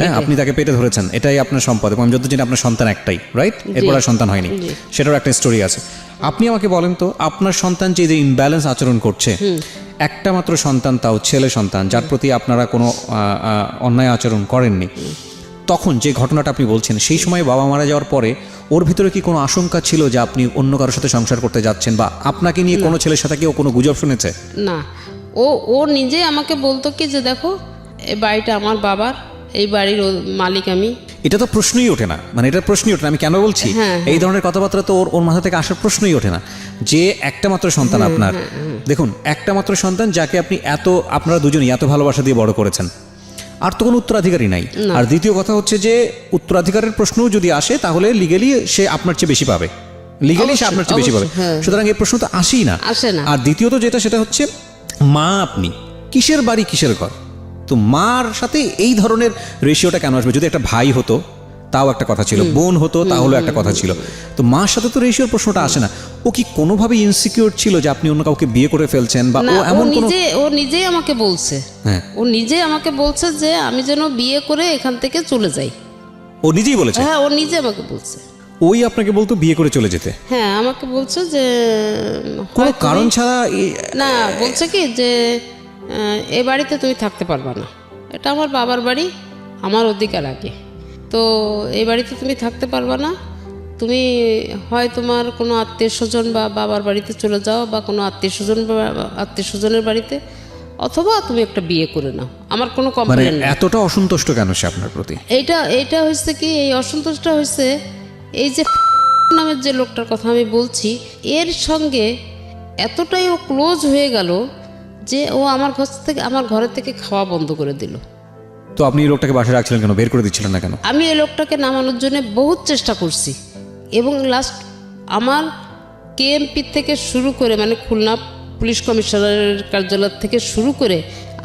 হ্যাঁ, আপনি তাকে পেটে ধরেছেন, এটাই আপনার সম্পদ। এবং আমি যত জানি আপনার সন্তান একটাই, রাইট? এরপর আর সন্তান হয়নি, সেটারও একটা স্টোরি আছে। আপনি আমাকে বলেন তো, আপনার সন্তান যে ইমব্যালেন্স আচরণ করছে, একটা মাত্র সন্তান, তাও ছেলে সন্তান, যার প্রতি আপনারা কোনো অন্যায় আচরণ করেননি, তখন যে ঘটনাটা আপনি বলছেন, সেই সময় বাবা মারা যাওয়ার পরে ওর ভিতরে কি কোনো আশঙ্কা ছিল যে আপনি অন্য কারোর সাথে সংসার করতে যাচ্ছেন, বা আপনাকে নিয়ে কোনো ছেলের সাথে কেউ কোনো গুজব শুনেছে? না, ও নিজে আমাকে বলতো কি যে দেখো এই বাড়িটা আমার বাবার, এই বাড়ির মালিক আমি। এটা তো প্রশ্নই ওঠে না, মানে এটা প্রশ্নই ওঠে না। আমি কেন বলছি, এই ধরনের কথাবার্তা তো ওর মাথা থেকে আসার প্রশ্নই ওঠে না, যে একটা মাত্র সন্তান আপনার। দেখুন, একটা মাত্র সন্তান যাকে আপনি আপনারা দুজনই এত ভালোবাসা দিয়ে বড় করেছেন, আর তো কোনো উত্তরাধিকারী নাই। আর দ্বিতীয় কথা হচ্ছে যে উত্তরাধিকারের প্রশ্নও যদি আসে, তাহলে লিগ্যালি সে আপনার চেয়ে বেশি পাবে, লিগ্যালি সে আপনার চেয়ে বেশি পাবে, সুতরাং এই প্রশ্ন তো আসেই না। আর দ্বিতীয়ত যেটা, সেটা হচ্ছে মা আপনি, কিসের বাড়ি কিসের ঘর? তো মার সাথে এই ধরনের রেশিওটা কেন আসবে? যদি একটা ভাই হতো তাও একটা কথা ছিল, বোন হতো তাহলে একটা কথা ছিল, তো মার সাথে তো রেশিওর প্রশ্নটা আসে না। ও কি কোনোভাবে ইনসিকিউর ছিল যে আপনি অন্য কাউকে বিয়ে করে ফেলছেন, বা ও এমন কোনো? ও নিজেই আমাকে বলছে, ও নিজেই আমাকে বলছে যে আমি যেন বিয়ে করে এখান থেকে চলে যাই। ও নিজেই বলেছে? হ্যাঁ, ও নিজে আমাকে বলছে। ওই আপনাকে বলতো বিয়ে করে চলে যেতে? হ্যাঁ, আমাকে বলছে যে কোনো কারণ ছাড়া? না, বলছে কি যে এ বাড়িতে তুমি থাকতে পারবা না, এটা আমার বাবার বাড়ি, আমার অধিকার আগে, তো এই বাড়িতে তুমি থাকতে পারবা না, তুমি হয় তোমার কোনো আত্মীয় স্বজন বা বাবার বাড়িতে চলে যাও, বা কোনো আত্মীয় স্বজনের বাড়িতে, অথবা তুমি একটা বিয়ে করে নাও, আমার কোনো কমপ্লেন নেই। এতটা অসন্তুষ্ট কেন সে আপনার প্রতি? এইটা হয়েছে কি, এই অসন্তোষটা হয়েছে এই যে নামের যে লোকটার কথা আমি বলছি, এর সঙ্গে এতটাই ও ক্লোজ হয়ে গেল যে ও আমার ঘরের থেকে খাওয়া বন্ধ করে দিল। তো আপনি এই লোকটাকে বাসায় রাখছিলেন কেন, বের করে দিচ্ছিলেন না কেন? আমি এই লোকটাকে নামানোর জন্য বহুত চেষ্টা করছি, এবং লাস্ট আমার কেএমপি থেকে শুরু করে, মানে খুলনা পুলিশ কমিশনারের কার্যালয় থেকে শুরু করে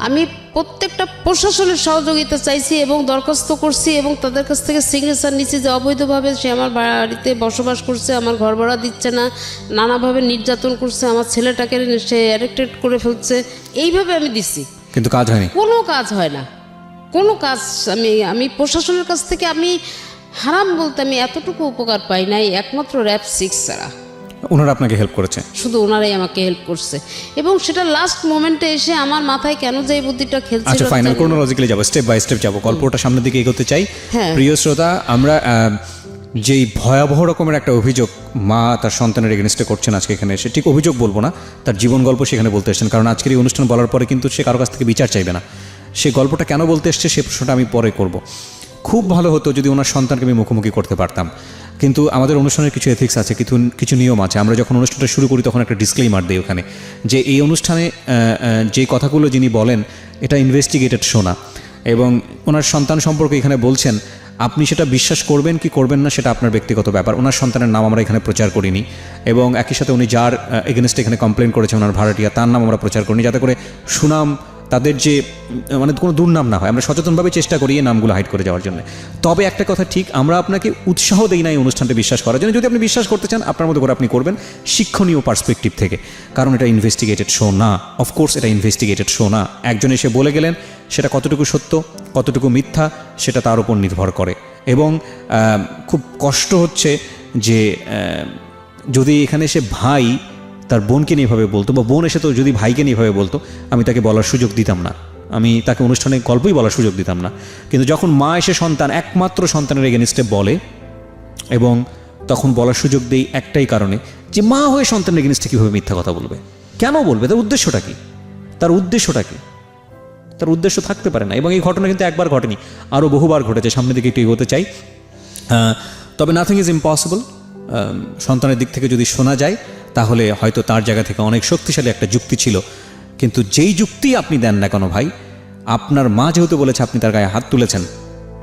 আমি প্রত্যেকটা প্রশাসনের সহযোগিতা চাইছি এবং দরখাস্ত করছি, এবং তাদের কাছ থেকে সিগনেচার নিচ্ছি যে অবৈধভাবে সে আমার বাড়িতে বসবাস করছে, আমার ঘর ভাড়া দিচ্ছে না, নানাভাবে নির্যাতন করছে, আমার ছেলেটাকে সে অ্যাডিক্টেড করে ফেলছে, এইভাবে আমি দিচ্ছি, কিন্তু কাজ হয়নি। কোনো কাজ হয় না, কোনো কাজ। আমি প্রশাসনের কাছ থেকে আমি হারাম বলতে আমি এতটুকু উপকার পাই নাই, একমাত্র র‍্যাব 6 ছাড়া। ওনারা আপনাকে হেল্প করেছে? শুধু ওনারাই আমাকে হেল্প করছে, এবং সেটা লাস্ট মোমেন্টে এসে আমার মাথায় কেন যে এই বুদ্ধিটা খেলছিল। আচ্ছা, ফাইনাল ক্রোনোলজিক্যালি যাব, স্টেপ বাই স্টেপ যাব, গল্পটা সামনের দিকে এগোতে চাই। প্রিয় শ্রোতা, আমরা যেই ভয়াবহ রকমের একটা অভিযোগ মা তার সন্তানের এগেনস্টে করছেন আজকে এখানে এসে, ঠিক অভিযোগ বলবো না, তার জীবন গল্প সেখানে বলতে এসেছেন, কারণ আজকের এই অনুষ্ঠান বলার পরে কিন্তু সে কারো কাছ থেকে বিচার চাইবে না। সে গল্পটা কেন বলতে এসছে সে প্রশ্নটা আমি পরে করব। খুব ভালো হতো যদি ওনার সন্তানকে আমি মুখোমুখি করতে পারতাম, কিন্তু আমাদের অনুষ্ঠানের কিছু এথিক্স আছে, কিছু নিয়ম আছে। আমরা যখন অনুষ্ঠানটা শুরু করি তখন একটা ডিসক্লেইমার দিই ওখানে, যে এই অনুষ্ঠানে যে কথাগুলো যিনি বলেন এটা ইনভেস্টিগেটেড শোনা, এবং ওনার সন্তান সম্পর্কে এখানে বলছেন, আপনি সেটা বিশ্বাস করবেন কি করবেন না সেটা আপনার ব্যক্তিগত ব্যাপার। ওনার সন্তানের নাম আমরা এখানে প্রচার করিনি, এবং একই সাথে উনি যার এগেনস্টে এখানে কমপ্লেন করেছে ওনার ভাড়াটিয়া, তার নাম আমরা প্রচার করিনি, যাতে করে সুনাম তাদের যে মানে কোনো দুর্নাম না হয়। আমরা সচেতনভাবে চেষ্টা করি এই নামগুলো হাইড করে যাওয়ার জন্য। তবে একটা কথা ঠিক, আমরা আপনাকে উৎসাহ দেই না এই অনুষ্ঠানটা বিশ্বাস করার জন্য। যদি আপনি বিশ্বাস করতে চান আপনার মতো করে আপনি করবেন, শিক্ষণীয় পার্সপেক্টিভ থেকে, কারণ এটা ইনভেস্টিগেটেড শো না। অফকোর্স এটা ইনভেস্টিগেটেড শো না। একজন এসে বলে গেলেন, সেটা কতটুকু সত্য কতটুকু মিথ্যা সেটা তার উপর নির্ভর করে। এবং খুব কষ্ট হচ্ছে যে যদি এখানে এসে ভাই তার বোনকে নিয়ে এভাবে বলতো, বা বোন এসে তো যদি ভাইকে নিয়ে এভাবে বলতো, আমি তাকে বলার সুযোগ দিতাম না, আমি তাকে অনুষ্ঠানে গল্পই বলার সুযোগ দিতাম না। কিন্তু যখন মা এসে একমাত্র সন্তানের এগেনস্টে বলে, এবং তখন বলার সুযোগ দেই একটাই কারণে, যে মা হয়ে সন্তানের এগেনস্টে কীভাবে মিথ্যা কথা বলবে, কেন বলবে, তার উদ্দেশ্যটা কি, তার উদ্দেশ্য থাকতে পারে না। এবং এই ঘটনা কিন্তু একবার ঘটেনি, আরও বহুবার ঘটেছে। সামনের দিকে একটু এগোতে চাই। তবে নাথিং ইজ ইম্পসিবল। সন্তানের দিক থেকে যদি শোনা যায় তাহলে হয়তো তার জায়গা থেকে অনেক শক্তিশালী একটা যুক্তি ছিল কিন্তু যেই যুক্তি আপনি দেন না কেন ভাই, আপনার মা যেহেতু বলেছে আপনি তার গায়ে হাত তুলেছেন,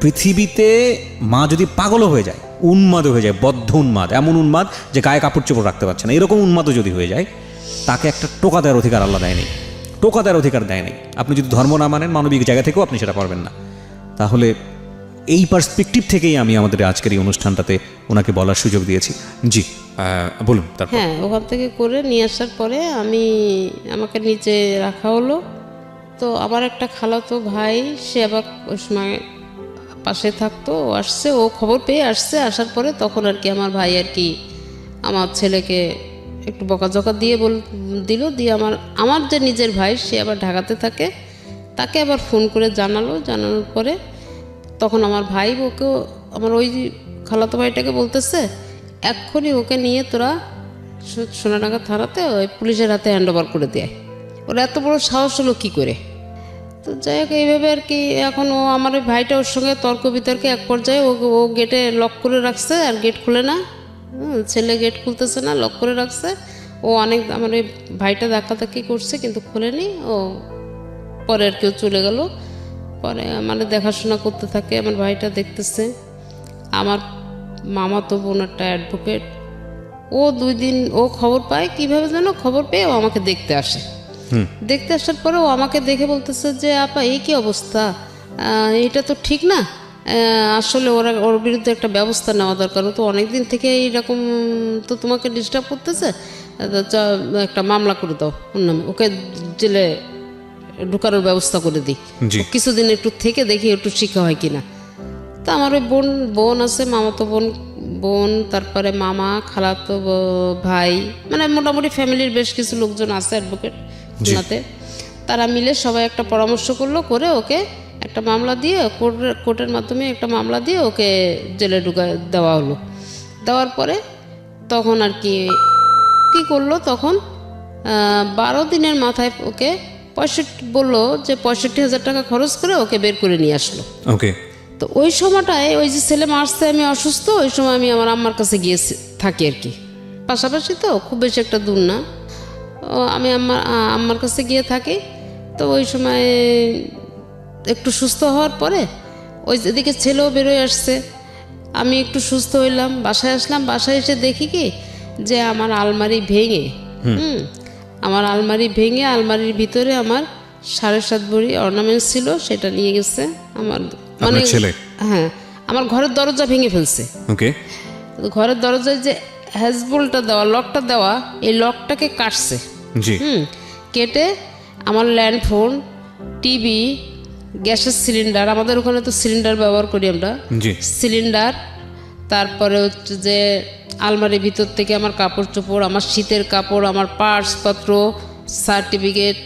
পৃথিবীতে মা যদি পাগলও হয়ে যায়, উন্মাদ হয়ে যায়, বদ্ধ উন্মাদ, এমন উন্মাদ যে গায়ে কাপড় চোপড় রাখতে পারছে না, এরকম উন্মাদও যদি হয়ে যায়, তাকে একটা টোকা দেওয়ার অধিকার আল্লাহ দেয়নি, টোকা দেওয়ার অধিকার দেয়নি। আপনি যদি ধর্ম না মানেন, মানবিক জায়গা থেকেও আপনি সেটা পারবেন না। তাহলে এই পার্সপেক্টিভ থেকেই আমি আমাদের আজকের এই অনুষ্ঠানটাতে ওনাকে বলার সুযোগ দিয়েছি। জি বলুন। তারপর হ্যাঁ, ওখান থেকে করে নিয়ে আসার পরে আমাকে নিচে রাখা হলো। তো আমার একটা খালাতো ভাই, সে আবার ওই সময় পাশে থাকতো, ও আসছে, ও খবর পেয়ে আসছে। আসার পরে তখন আর কি আমার ভাই আর কি আমার ছেলেকে একটু বকাঝকা দিয়ে দিল। দিয়ে আমার যে নিজের ভাই, সে আবার ঢাকাতে থাকে, তাকে আবার ফোন করে জানানোর পরে তখন আমার ভাই ওকেও, আমার ওই খালাতো ভাইটাকে বলতেছে, এক্ষুনি ওকে নিয়ে তোরা সোনাডাঙ্গা থানাতে ওই পুলিশের হাতে হ্যান্ড ওভার করে দেয়। ওরা এত বড় সাহস হলো কী করে? তো যাই হোক, এইভাবে আর কি এখন আমার ওই ভাইটা ওর সঙ্গে তর্ক বিতর্কে এক পর্যায়ে ও গেটে লক করে রাখছে, আর গেট খুলে না। ছেলে গেট খুলতেছে না, লক করে রাখছে। ও আমার ওই ভাইটা ধাক্কাধাক্কি করছে কিন্তু খোলেনি। ও পরে আর কেউ চলে গেল। পরে দেখাশোনা করতে থাকে, আমার ভাইটা দেখতেছে। আমার মামাতো বোন একটা অ্যাডভোকেট, ও 2 দিন ও খবর পায়, কীভাবে যেন খবর পেয়ে ও আমাকে দেখতে আসে। দেখতে আসার পরে ও আমাকে দেখে বলতেছে যে আপা এই কী অবস্থা, এটা তো ঠিক না, আসলে ওর বিরুদ্ধে একটা ব্যবস্থা নেওয়া দরকার। ও তো অনেক দিন থেকে এইরকম তো তোমাকে ডিস্টার্ব করতেছে, একটা মামলা করে দাও ওর নামে, ওকে জেলে ঢুকানোর ব্যবস্থা করে দিই, কিছুদিন একটু থেকে দেখি একটু শিক্ষা হয় কিনা। তো আমার ওই বোন আছে, মামাতো বোন, তারপরে মামা, খালাতো ভাই, মোটামুটি ফ্যামিলির বেশ কিছু লোকজন আছে অ্যাডভোকেট খুলনাতে। তারা মিলে সবাই একটা পরামর্শ করলো, করে ওকে একটা মামলা দিয়ে, কোর্টের মাধ্যমে একটা মামলা দিয়ে ওকে জেলে দেওয়া হলো। দেওয়ার পরে তখন আর কি করলো, তখন 12 দিনের মাথায় ওকে 65 বললো যে 65,000 টাকা খরচ করে ওকে বের করে নিয়ে আসলো। ওকে। তো ওই সময়টায় ওই যে ছেলে মারছে, আমি অসুস্থ, ওই সময় আমি আমার আম্মার কাছে গিয়ে থাকি আর কি, পাশাপাশি তো খুব বেশি একটা দূর না। আমি আম্মার কাছে গিয়ে থাকি। তো ওই সময় একটু সুস্থ হওয়ার পরে ওই এদিকে ছেলেও বেরোয় আসছে, আমি একটু সুস্থ হইলাম, বাসায় আসলাম। বাসায় এসে দেখি কি যে আমার আলমারি ভেঙে, আমার আলমারি ভেঙে আলমারির ভিতরে আমার 7.5 ভরি অর্নামেন্টস ছিল, সেটা নিয়ে গেছে আমার ছেলে। হ্যাঁ, আমার ঘরের দরজা ভেঙে ফেলছে। ওকে। ঘরের দরজায় যে হ্যাজবোল্টটা দেওয়া, লকটা দেওয়া, এই লকটাকে কাটছে। জি। কেটে আমার ল্যান্ডফোন, টিভি, গ্যাসের সিলিন্ডার, আমাদের ওখানে তো সিলিন্ডার ব্যবহার করি আমরা, সিলিন্ডার, তারপরে হচ্ছে যে আলমারির ভিতর থেকে আমার কাপড় চোপড়, আমার শীতের কাপড়, আমার পার্সপত্র, সার্টিফিকেট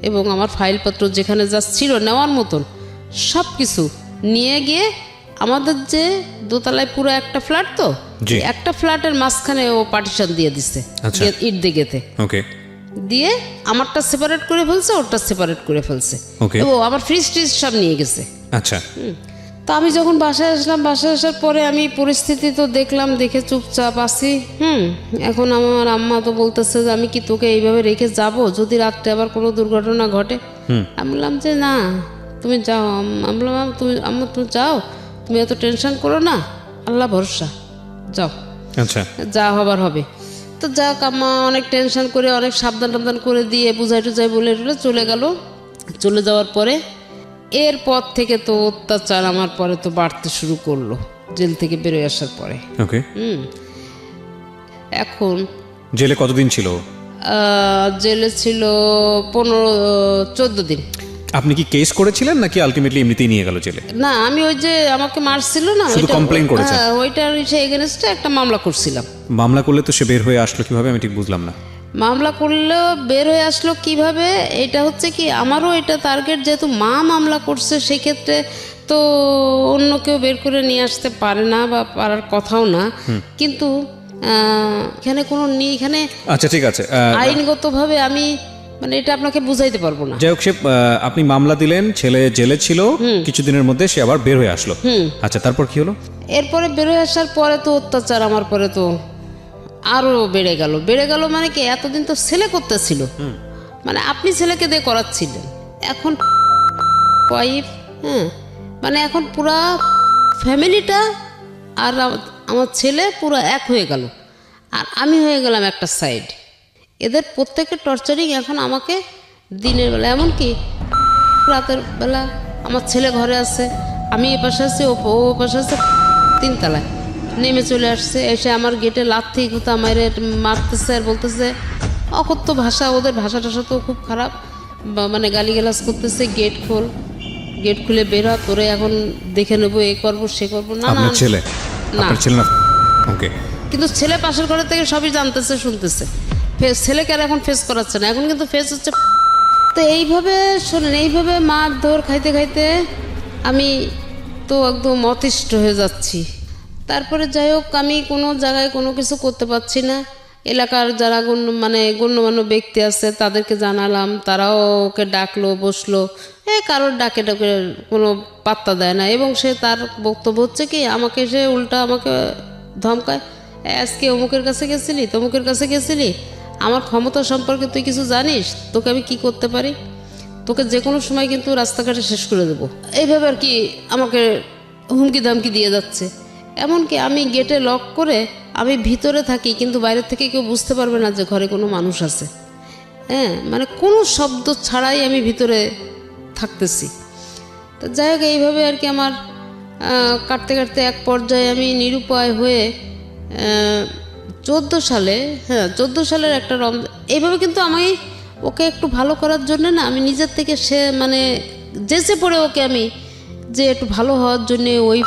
এবং আমার ফাইলপত্র যেখানে যা ছিল নেওয়ার মতন সব কিছু নিয়ে গিয়ে আমাদের যে দোতলায় পুরো একটা ফ্ল্যাট, তো একটা ফ্ল্যাটের মাঝখানে ও পার্টিশন দিয়ে দিচ্ছে ইট দিয়ে গেঁথে। ওকে। দিয়ে আমারটা সেপারেট করে ফেলছে, ওরটা সেপারেট করে ফেলছে। ও আমার ফ্রিজ ট্রিজ সব নিয়ে গেছে। আচ্ছা। তো আমি যখন বাসায় আসলাম, বাসায় আসার পরে আমি পরিস্থিতি তো দেখলাম, দেখে চুপচাপ আছি। এখন আমার আম্মা তো বলতেছে যে আমি কি তোকে এইভাবে রেখে যাব, যদি রাত্রে আবার কোনো দুর্ঘটনা ঘটে? আমি বললাম যে না, তুমি যাও। আমি বললাম তুমি যাও, তুমি এত টেনশন করো না, আল্লাহ ভরসা, যাও, আচ্ছা, যা হবার হবে। তো যাক, আম্মা অনেক টেনশন করে, অনেক সাবধান করে দিয়ে বুঝাই টুজাই বলে চলে গেল। চলে যাওয়ার পরে এরপর থেকে তো অত্যাচার আমার পরে তো বাড়তে শুরু করলো, জেল থেকে বেরোয় আসার পরে। ওকে। এখন জেলে কতদিন ছিল? জেলে ছিল 14 দিন। আপনি কি কেস করেছিলেন নাকি আলটিমেটলি এমনিতেই নিয়ে গেল জেলে? না, আমি ওই যে আমাকে মারছিল না, শুধু কমপ্লেইন করেছেন? ওইটার এগেইনস্টে একটা মামলা করছিলাম। মামলা করলে তো সে বের হয়ে আসলো কিভাবে, আমি ঠিক বুঝলাম না। মামলা করলেও বের হয়ে আসলো কিভাবে, এটা হচ্ছে কি আমারও এটা টার্গেট, যেহেতু মা মামলা করছে সেক্ষেত্রে তো অন্য কেউ বের করে নিয়ে আসতে পারে না বা পারার কথাও না। কিন্তু এখানে কোনো এখানে, আচ্ছা ঠিক আছে, আইনগতভাবে আমি এটা আপনাকে বুঝাইতে পারবো না। যাই হোক, সে আপনি মামলা দিলেন, ছেলে জেলে ছিল, কিছুদিনের মধ্যে সে আবার বের হয়ে আসলো। আচ্ছা, তারপর কি হলো? এরপরে বের হয়ে আসার পরে তো অত্যাচার আমার পরে তো আরো বেড়ে গেল মানে কি, এতদিন তো ছেলে করতেছিল, মানে আপনি ছেলেকে দিয়ে করাচ্ছিলেন, এখন ওয়াইফ, হ্যাঁ, মানে এখন পুরা ফ্যামিলিটা আর আমার ছেলে পুরো এক হয়ে গেল, আর আমি হয়ে গেলাম একটা সাইড। এদের প্রত্যেকের টর্চারিং এখন আমাকে দিনের বেলা, এমনকি রাতের বেলা আমার ছেলে ঘরে আছে, আমি এ পাশে আছি, ও পাশে আছে, 3 তলায় নেমে চলে আসছে, এসে আমার গেটে লাথি কোথা মারে মারতেছে আর বলতেছে অকথ্য ভাষা, ওদের ভাষা টাষা তো খুব খারাপ, মানে গালিগালাজ করতেছে, গেট খুলে বের হ, তোরে এখন দেখে নেবো, এ করবো সে করবো। না না আপনার ছেলে না, আপনার ছেলে না, ওকে। কিন্তু ছেলে পাশের ঘরের থেকে সবই জানতেছে, শুনতেছে, ছেলেকে আর এখন ফেস করাচ্ছে না, এখন কিন্তু ফেস হচ্ছে। তো এইভাবে শোনেন, এইভাবে মার ধর খাইতে খাইতে আমি তো একদম অতিষ্ঠ হয়ে যাচ্ছি। তারপরে যাই হোক, আমি কোনো জায়গায় কোনো কিছু করতে পারছি না। এলাকার যারা গণ্যমান্য ব্যক্তি আছে তাদেরকে জানালাম, তারাও ওকে ডাকলো, বসলো, কারোর ডাকে ডাকে কোনো পাত্তা দেয় না। এবং সে তার বক্তব্য হচ্ছে কি, আমাকে সে উল্টা আমাকে ধমকায়, আজকে অমুকের কাছে গেছিলি, তমুকের কাছে গেছিলি, আমার ক্ষমতা সম্পর্কে তুই কিছু জানিস, তোকে আমি কি করতে পারি, তোকে যে কোনো সময় কিন্তু রাস্তাঘাটে শেষ করে দেবো, এইভাবে আর কি আমাকে হুমকি ধামকি দিয়ে যাচ্ছে। এমনকি আমি গেটে লক করে আমি ভিতরে থাকি, কিন্তু বাইরের থেকে কেউ বুঝতে পারবে না যে ঘরে কোনো মানুষ আছে, হ্যাঁ, মানে কোনো শব্দ ছাড়াই আমি ভিতরে থাকতেছি। তো যাই হোক, এইভাবে আর কি আমার কাটতে কাটতে এক পর্যায়ে আমি নিরুপায় হয়ে 14 সালে, হ্যাঁ 14 সালের একটা রমজান, এইভাবে কিন্তু আমি ওকে একটু ভালো করার জন্য না, আমি নিজের থেকে সে মানে যেচে পড়ে ওকে আমি যে একটু ভালো হওয়ার জন্যে, ওই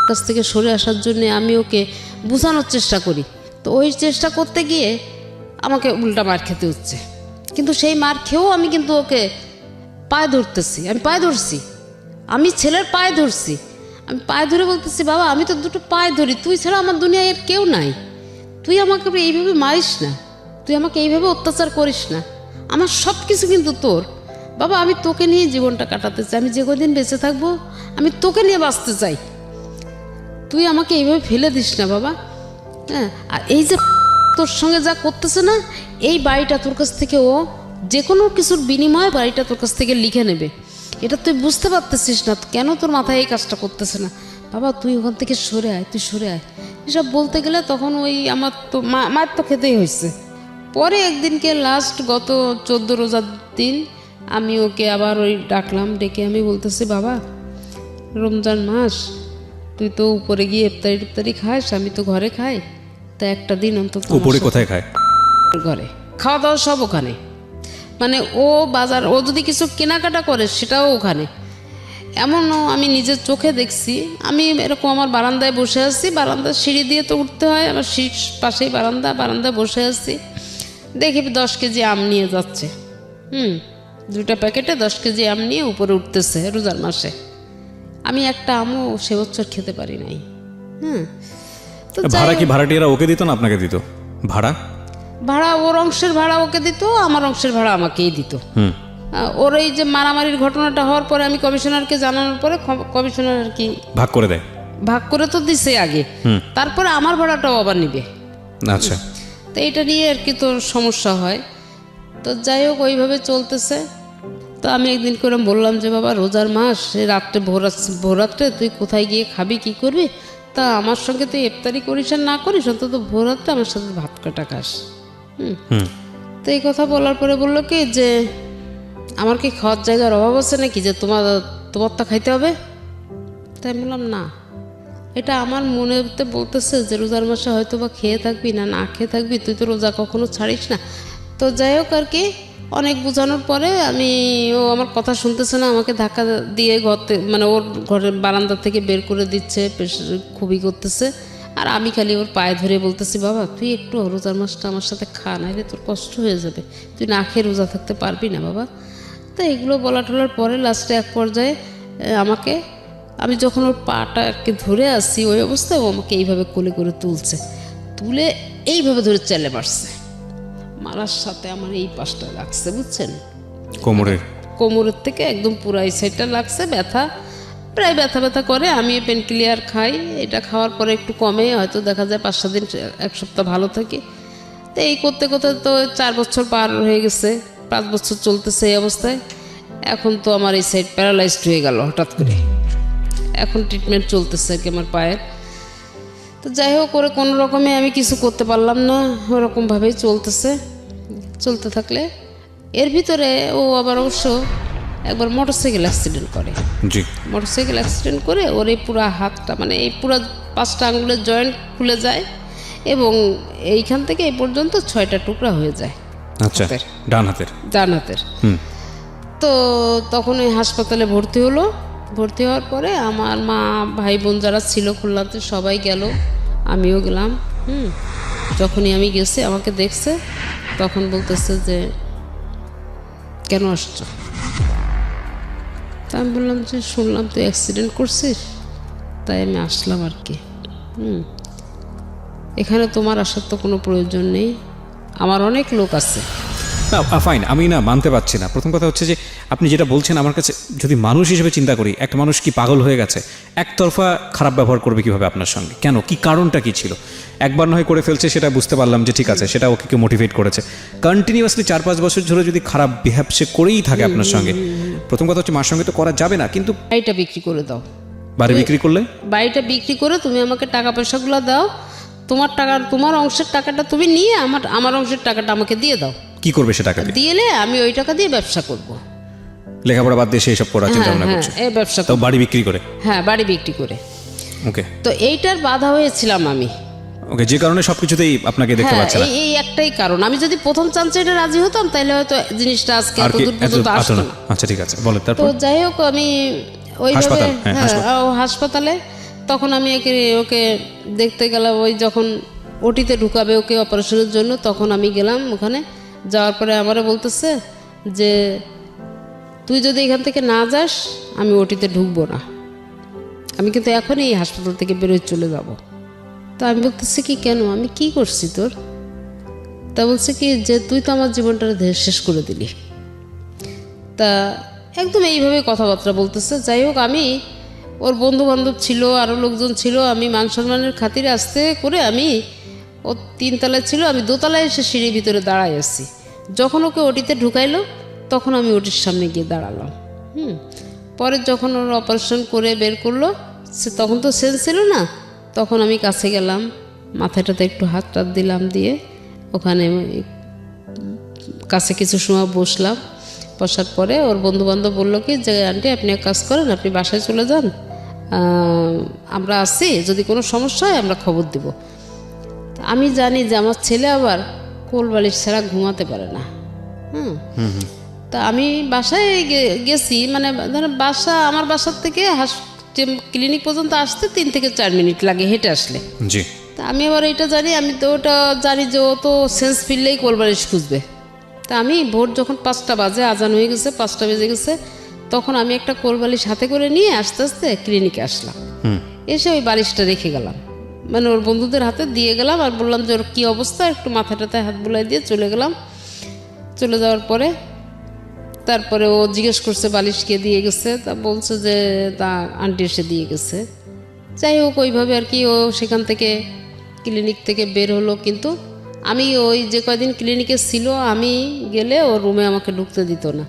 কাছ থেকে সরে আসার জন্যে আমি ওকে বোঝানোর চেষ্টা করি। তো ওই চেষ্টা করতে গিয়ে আমাকে উল্টা মার খেতে হচ্ছে, কিন্তু সেই মার খেয়েও আমি কিন্তু ওকে পায়ে ধরতেছি, আমি পায়ে ধরছি, আমি ছেলের পায়ে ধরছি, আমি পায়ে ধরে বলতেছি, বাবা আমি তো দুটো পায়ে ধরি, তুই ছাড়া আমার দুনিয়ায় আর কেউ নাই, তুই আমাকে এইভাবে মারিস না, তুই আমাকে এইভাবে অত্যাচার করিস না, আমার সব কিছু কিন্তু তোর, বাবা আমি তোকে নিয়ে জীবনটা কাটাতে চাই, আমি যে কদিন বেঁচে থাকবো আমি তোকে নিয়ে বাঁচতে চাই, তুই আমাকে এইভাবে ফেলে দিস না বাবা। হ্যাঁ, আর এই যে তোর সঙ্গে যা করতেছে না, এই বাড়িটা তোর কাছ থেকে ও যে কোনো কিছুর বিনিময়ে বাড়িটা তোর কাছ থেকে লিখে নেবে, এটা তুই বুঝতে পারতেছিস না, কেন তোর মাথায় এই কাজটা করতেছে না, বাবা তুই ওখান থেকে সরে আয়, তুই সরে আয়, এসব বলতে গেলে তখন ওই আমার তো মার তো খেতেই হয়েছে। পরে একদিনকে লাস্ট গত 14 রোজার দিন আমি ওকে আবার ওই ডাকলাম, ডেকে আমি বলতেছি, বাবা রমজান মাস, তুই তো উপরে গিয়ে ইফতারি খাস, আমি তো ঘরে খাই, তা একটা দিন অন্তত উপরে কোথায় খায়? ঘরে খাওয়া দাওয়া সব ওখানে, মানে ও বাজার, ও যদি কিছু কেনাকাটা করে সেটাও ওখানে। এমনও আমি নিজের চোখে দেখছি, আমি এরকম আমার বারান্দায় বসে আছি, বারান্দার সিঁড়ি দিয়ে তো উঠতে হয়, আমার সিঁড়ির পাশেই বারান্দায় বসে আছি, দেখি 10 কেজি আম নিয়ে যাচ্ছে, 2টা প্যাকেটে 10 কেজি আম নিয়ে উপরে উঠতেছে রোজার মাসে। আমি একটা আমও সে বছর খেতে পারি নাই। তো ভাড়া কি ভাড়াটিয়ারা ওকে দিত না আপনাকে দিত? ভাড়া ওর অংশের ভাড়া ওকে দিত, আমার অংশের ভাড়া আমাকেই দিত। ওর এই যে মারামারির ঘটনাটা হওয়ার পরে আমি কমিশনারকে জানানোর পরে কমিশনার আর কি ভাগ করে তো দিছে আগে, তারপরে আমার ভাড়াটাও আবার নিবে। আচ্ছা, তো এটা নিয়ে আর কি তোর সমস্যা হয়। তো যাই হোক ওইভাবে চলতেছে। তো আমি একদিন করে বললাম যে বাবা রোজার মাস, রাত্রে ভোররাত্রে তুই কোথায় গিয়ে খাবি, কি করবি, তা আমার সঙ্গে তুই ইফতারি করিস আর না করিস, অন্তত ভোররাত্রে আমার সাথে ভাত কাটা খাস। তো এই কথা বলার পরে বললো কি যে আমার কি খাওয়ার জায়গার অভাব আছে নাকি যে তোমারটা খাইতে হবে? তাই বললাম না, এটা আমার মনেতে বলতেছে যে রোজার মাসে হয়তো বা খেয়ে থাকবি না খেয়ে থাকবি, তুই তো রোজা কখনো ছাড়িস না। তো যাই হোক আর কি, অনেক বোঝানোর পরে ও আমার কথা শুনতেছে না, আমাকে ধাক্কা দিয়ে মানে ওর ঘরের বারান্দা থেকে বের করে দিচ্ছে, খুবই করতেছে। আর আমি খালি ওর পায়ে ধরে বলতেছি, বাবা তুই একটু রোজার মাসটা আমার সাথে খা, নাইলে তোর কষ্ট হয়ে যাবে, তুই না খেয়ে রোজা থাকতে পারবি না বাবা। তো এগুলো বলা টলার পরে লাস্টে এক পর্যায়ে আমি যখন ওর পাটা আর কি ধরে আসছি, ওই অবস্থায় ও আমাকে এইভাবে কোলে করে তুলে এইভাবে ধরে চেলে মারছে। মারার সাথে আমার এই পাশটা লাগছে, বুঝছেন, কোমরের থেকে একদম পুরো এই সাইডটা লাগছে, প্রায় ব্যথা করে। আমি পেন ক্লিয়ার খাই, এটা খাওয়ার পরে একটু কমে, হয়তো দেখা যায় 5-7 দিন 1 সপ্তাহ ভালো থাকি। তো এই করতে করতে তো 4 বছর পার হয়ে গেছে। 5 বছর চলতেছে এই অবস্থায়। এখন তো আমার এই সাইড প্যারালাইজড হয়ে গেল হঠাৎ করে। এখন ট্রিটমেন্ট চলতেছে আর কি আমার পায়ের। তো যাই হোক, করে কোনো রকমে আমি কিছু করতে পারলাম না, ওরকমভাবেই চলতে থাকলে এর ভিতরে ও আবার অবশ্য একবার মোটরসাইকেল অ্যাক্সিডেন্ট করে। জি। মোটরসাইকেল অ্যাক্সিডেন্ট করে ওর এই পুরো হাতটা, মানে এই পুরো 5টা আঙুলের জয়েন্ট খুলে যায় এবং এইখান থেকে এই পর্যন্ত 6টা টুকরা হয়ে যায়। আচ্ছা, ডান হাতের। তো তখন ওই হাসপাতালে ভর্তি হলো। ভর্তি হওয়ার পরে আমার মা, ভাই বোন যারা ছিল খুলনাতে সবাই গেল, আমিও গেলাম। যখনই আমি গেছি আমাকে দেখছে, তখন বলতেছে যে কেন আসছো? তা আমি বললাম যে শুনলাম তুই অ্যাক্সিডেন্ট করছিস, তাই আমি আসলাম আর কি। এখানে তোমার আসার তো কোনো প্রয়োজন নেই, আমার অনেক লোক আছে। ফাইন, আমি না মানতে পারছি না। প্রথম কথা হচ্ছে যে আপনি যেটা বলছেন, আমার কাছে যদি মানুষ হিসেবে চিন্তা করি, একটা মানুষ কি পাগল হয়ে গেছে? একতরফা খারাপ ব্যবহার করবে কিভাবে আপনার সঙ্গে? কেন, কি কারণটা কি ছিল? একবার নয় করে ফেলছে, সেটা বুঝতে পারলাম যে ঠিক আছে, সেটা ওকে কেউ মোটিভেট করেছে। কন্টিনিউয়াসলি 4-5 বছর ধরে যদি খারাপ বিহেভ সে করেই থাকে আপনার সঙ্গে, প্রথম কথা হচ্ছে মার সঙ্গে তো করা যাবে না। কিন্তু বাড়িটা বিক্রি করে দাও। বাড়ি বিক্রি করলে? বাড়িটা বিক্রি করে তুমি আমাকে টাকা পয়সাগুলো দাও, তোমার অংশের টাকাটা তুমি নিয়ে আমার অংশের টাকাটা আমাকে দিয়ে দাও। কি করবে সে টাকা দিয়ে? দিলে আমি ওই টাকা দিয়ে ব্যবসা করব। লেখাপড়া বাদ দিয়ে এইসব করার চিন্তা ভাবনা করছে? এই ব্যবসা তো বাড়ি বিক্রি করে? হ্যাঁ, বাড়ি বিক্রি করে। ওকে। তো এইটার বাধা হয়েছিলাম আমি। ওকে, যে কারণে সবকিছুতেই আপনাকে দেখতে পাচ্ছি না। এই একটাই কারণ। আমি যদি প্রথম চান্সে এটা রাজি হতাম তাহলে হয়তো জিনিসটা আজকে এত দূর পর্যন্ত আসতো না। আচ্ছা, ঠিক আছে, বলেন তারপর। তো যাই হোক, আমি ওইভাবে হাসপাতালে তখন আমি ওকে দেখতে গেলাম। ওই যখন ওটিতে ঢুকাবে ওকে অপারেশনের জন্য, তখন আমি গেলাম ওখানে। যাওয়ার পরে আমারও বলতেছে যে তুই যদি এখান থেকে না যাস আমি ওটিতে ঢুকবো না, আমি কিন্তু এখনই এই হাসপাতাল থেকে বেরোয় চলে যাব। তা আমি বলতেছি কি, কেন, আমি কি করছি তোর? তা বলছে কি যে তুই তো আমার জীবনটা শেষ করে দিলি। তা একদম এইভাবে কথাবার্তা বলতেছে। যাই হোক, আমি ওর বন্ধু বান্ধব ছিল, আরও লোকজন ছিল, আমি মান সম্মানের খাতিরে আস্তে করে আমি, ও 3 তলায় ছিল, আমি 2 তলায় এসে সিঁড়ির ভিতরে দাঁড়াই আছি। যখন ওকে ওটিতে ঢুকাইলো তখন আমি ওটির সামনে গিয়ে দাঁড়ালাম। পরে যখন ওর অপারেশন করে বের করলো, তখন তো সেন্স ছিল না, তখন আমি কাছে গেলাম, মাথাটাতে একটু হাত টাত দিলাম, দিয়ে ওখানে কাছে কিছু সময় বসলাম। বসার পরে ওর বন্ধুবান্ধব বললো কি যে আন্টি আপনি এক কাজ করেন, আপনি বাসায় চলে যান, আমরা আছি, যদি কোনো সমস্যা হয় আমরা খবর দেব। আমি জানি যে আমার ছেলে আবার কোলবালিশ ছাড়া ঘুমাতে পারে না। তা আমি বাসায় গেছি, মানে ধরেন আমার বাসার থেকে ক্লিনিক পর্যন্ত আসতে 3 থেকে 4 মিনিট লাগে হেঁটে আসলে। জি। তা আমি আবার এটা জানি, আমি তো ওটা জানি যে ও তো সেন্স ফিরলেই কোলবালিশ খুঁজবে। তা আমি ভোর যখন 5টা বাজে, আজান হয়ে গেছে, 5টা বেজে গেছে, তখন আমি একটা কোলবালিশ হাতে করে নিয়ে আস্তে আস্তে ক্লিনিকে আসলাম। এসে ওই বালিশটা রেখে গেলাম, মানে ওর বন্ধুদের হাতে দিয়ে গেলাম, আর বললাম যে ওর কী অবস্থা, একটু মাথাটাতে হাত বুলাই দিয়ে চলে গেলাম। চলে যাওয়ার পরে তারপরে ও জিজ্ঞেস করছে বালিশ কে দিয়ে গেছে, তা বলছে যে তা আন্টি এসে দিয়ে গেছে। যাই হোক, ওইভাবে আর কি ও সেখান থেকে ক্লিনিক থেকে বের হলো। কিন্তু আমি ওই যে কয়দিন ক্লিনিকে ছিল, আমি গেলে ওর রুমে আমাকে ঢুকতে দিত না।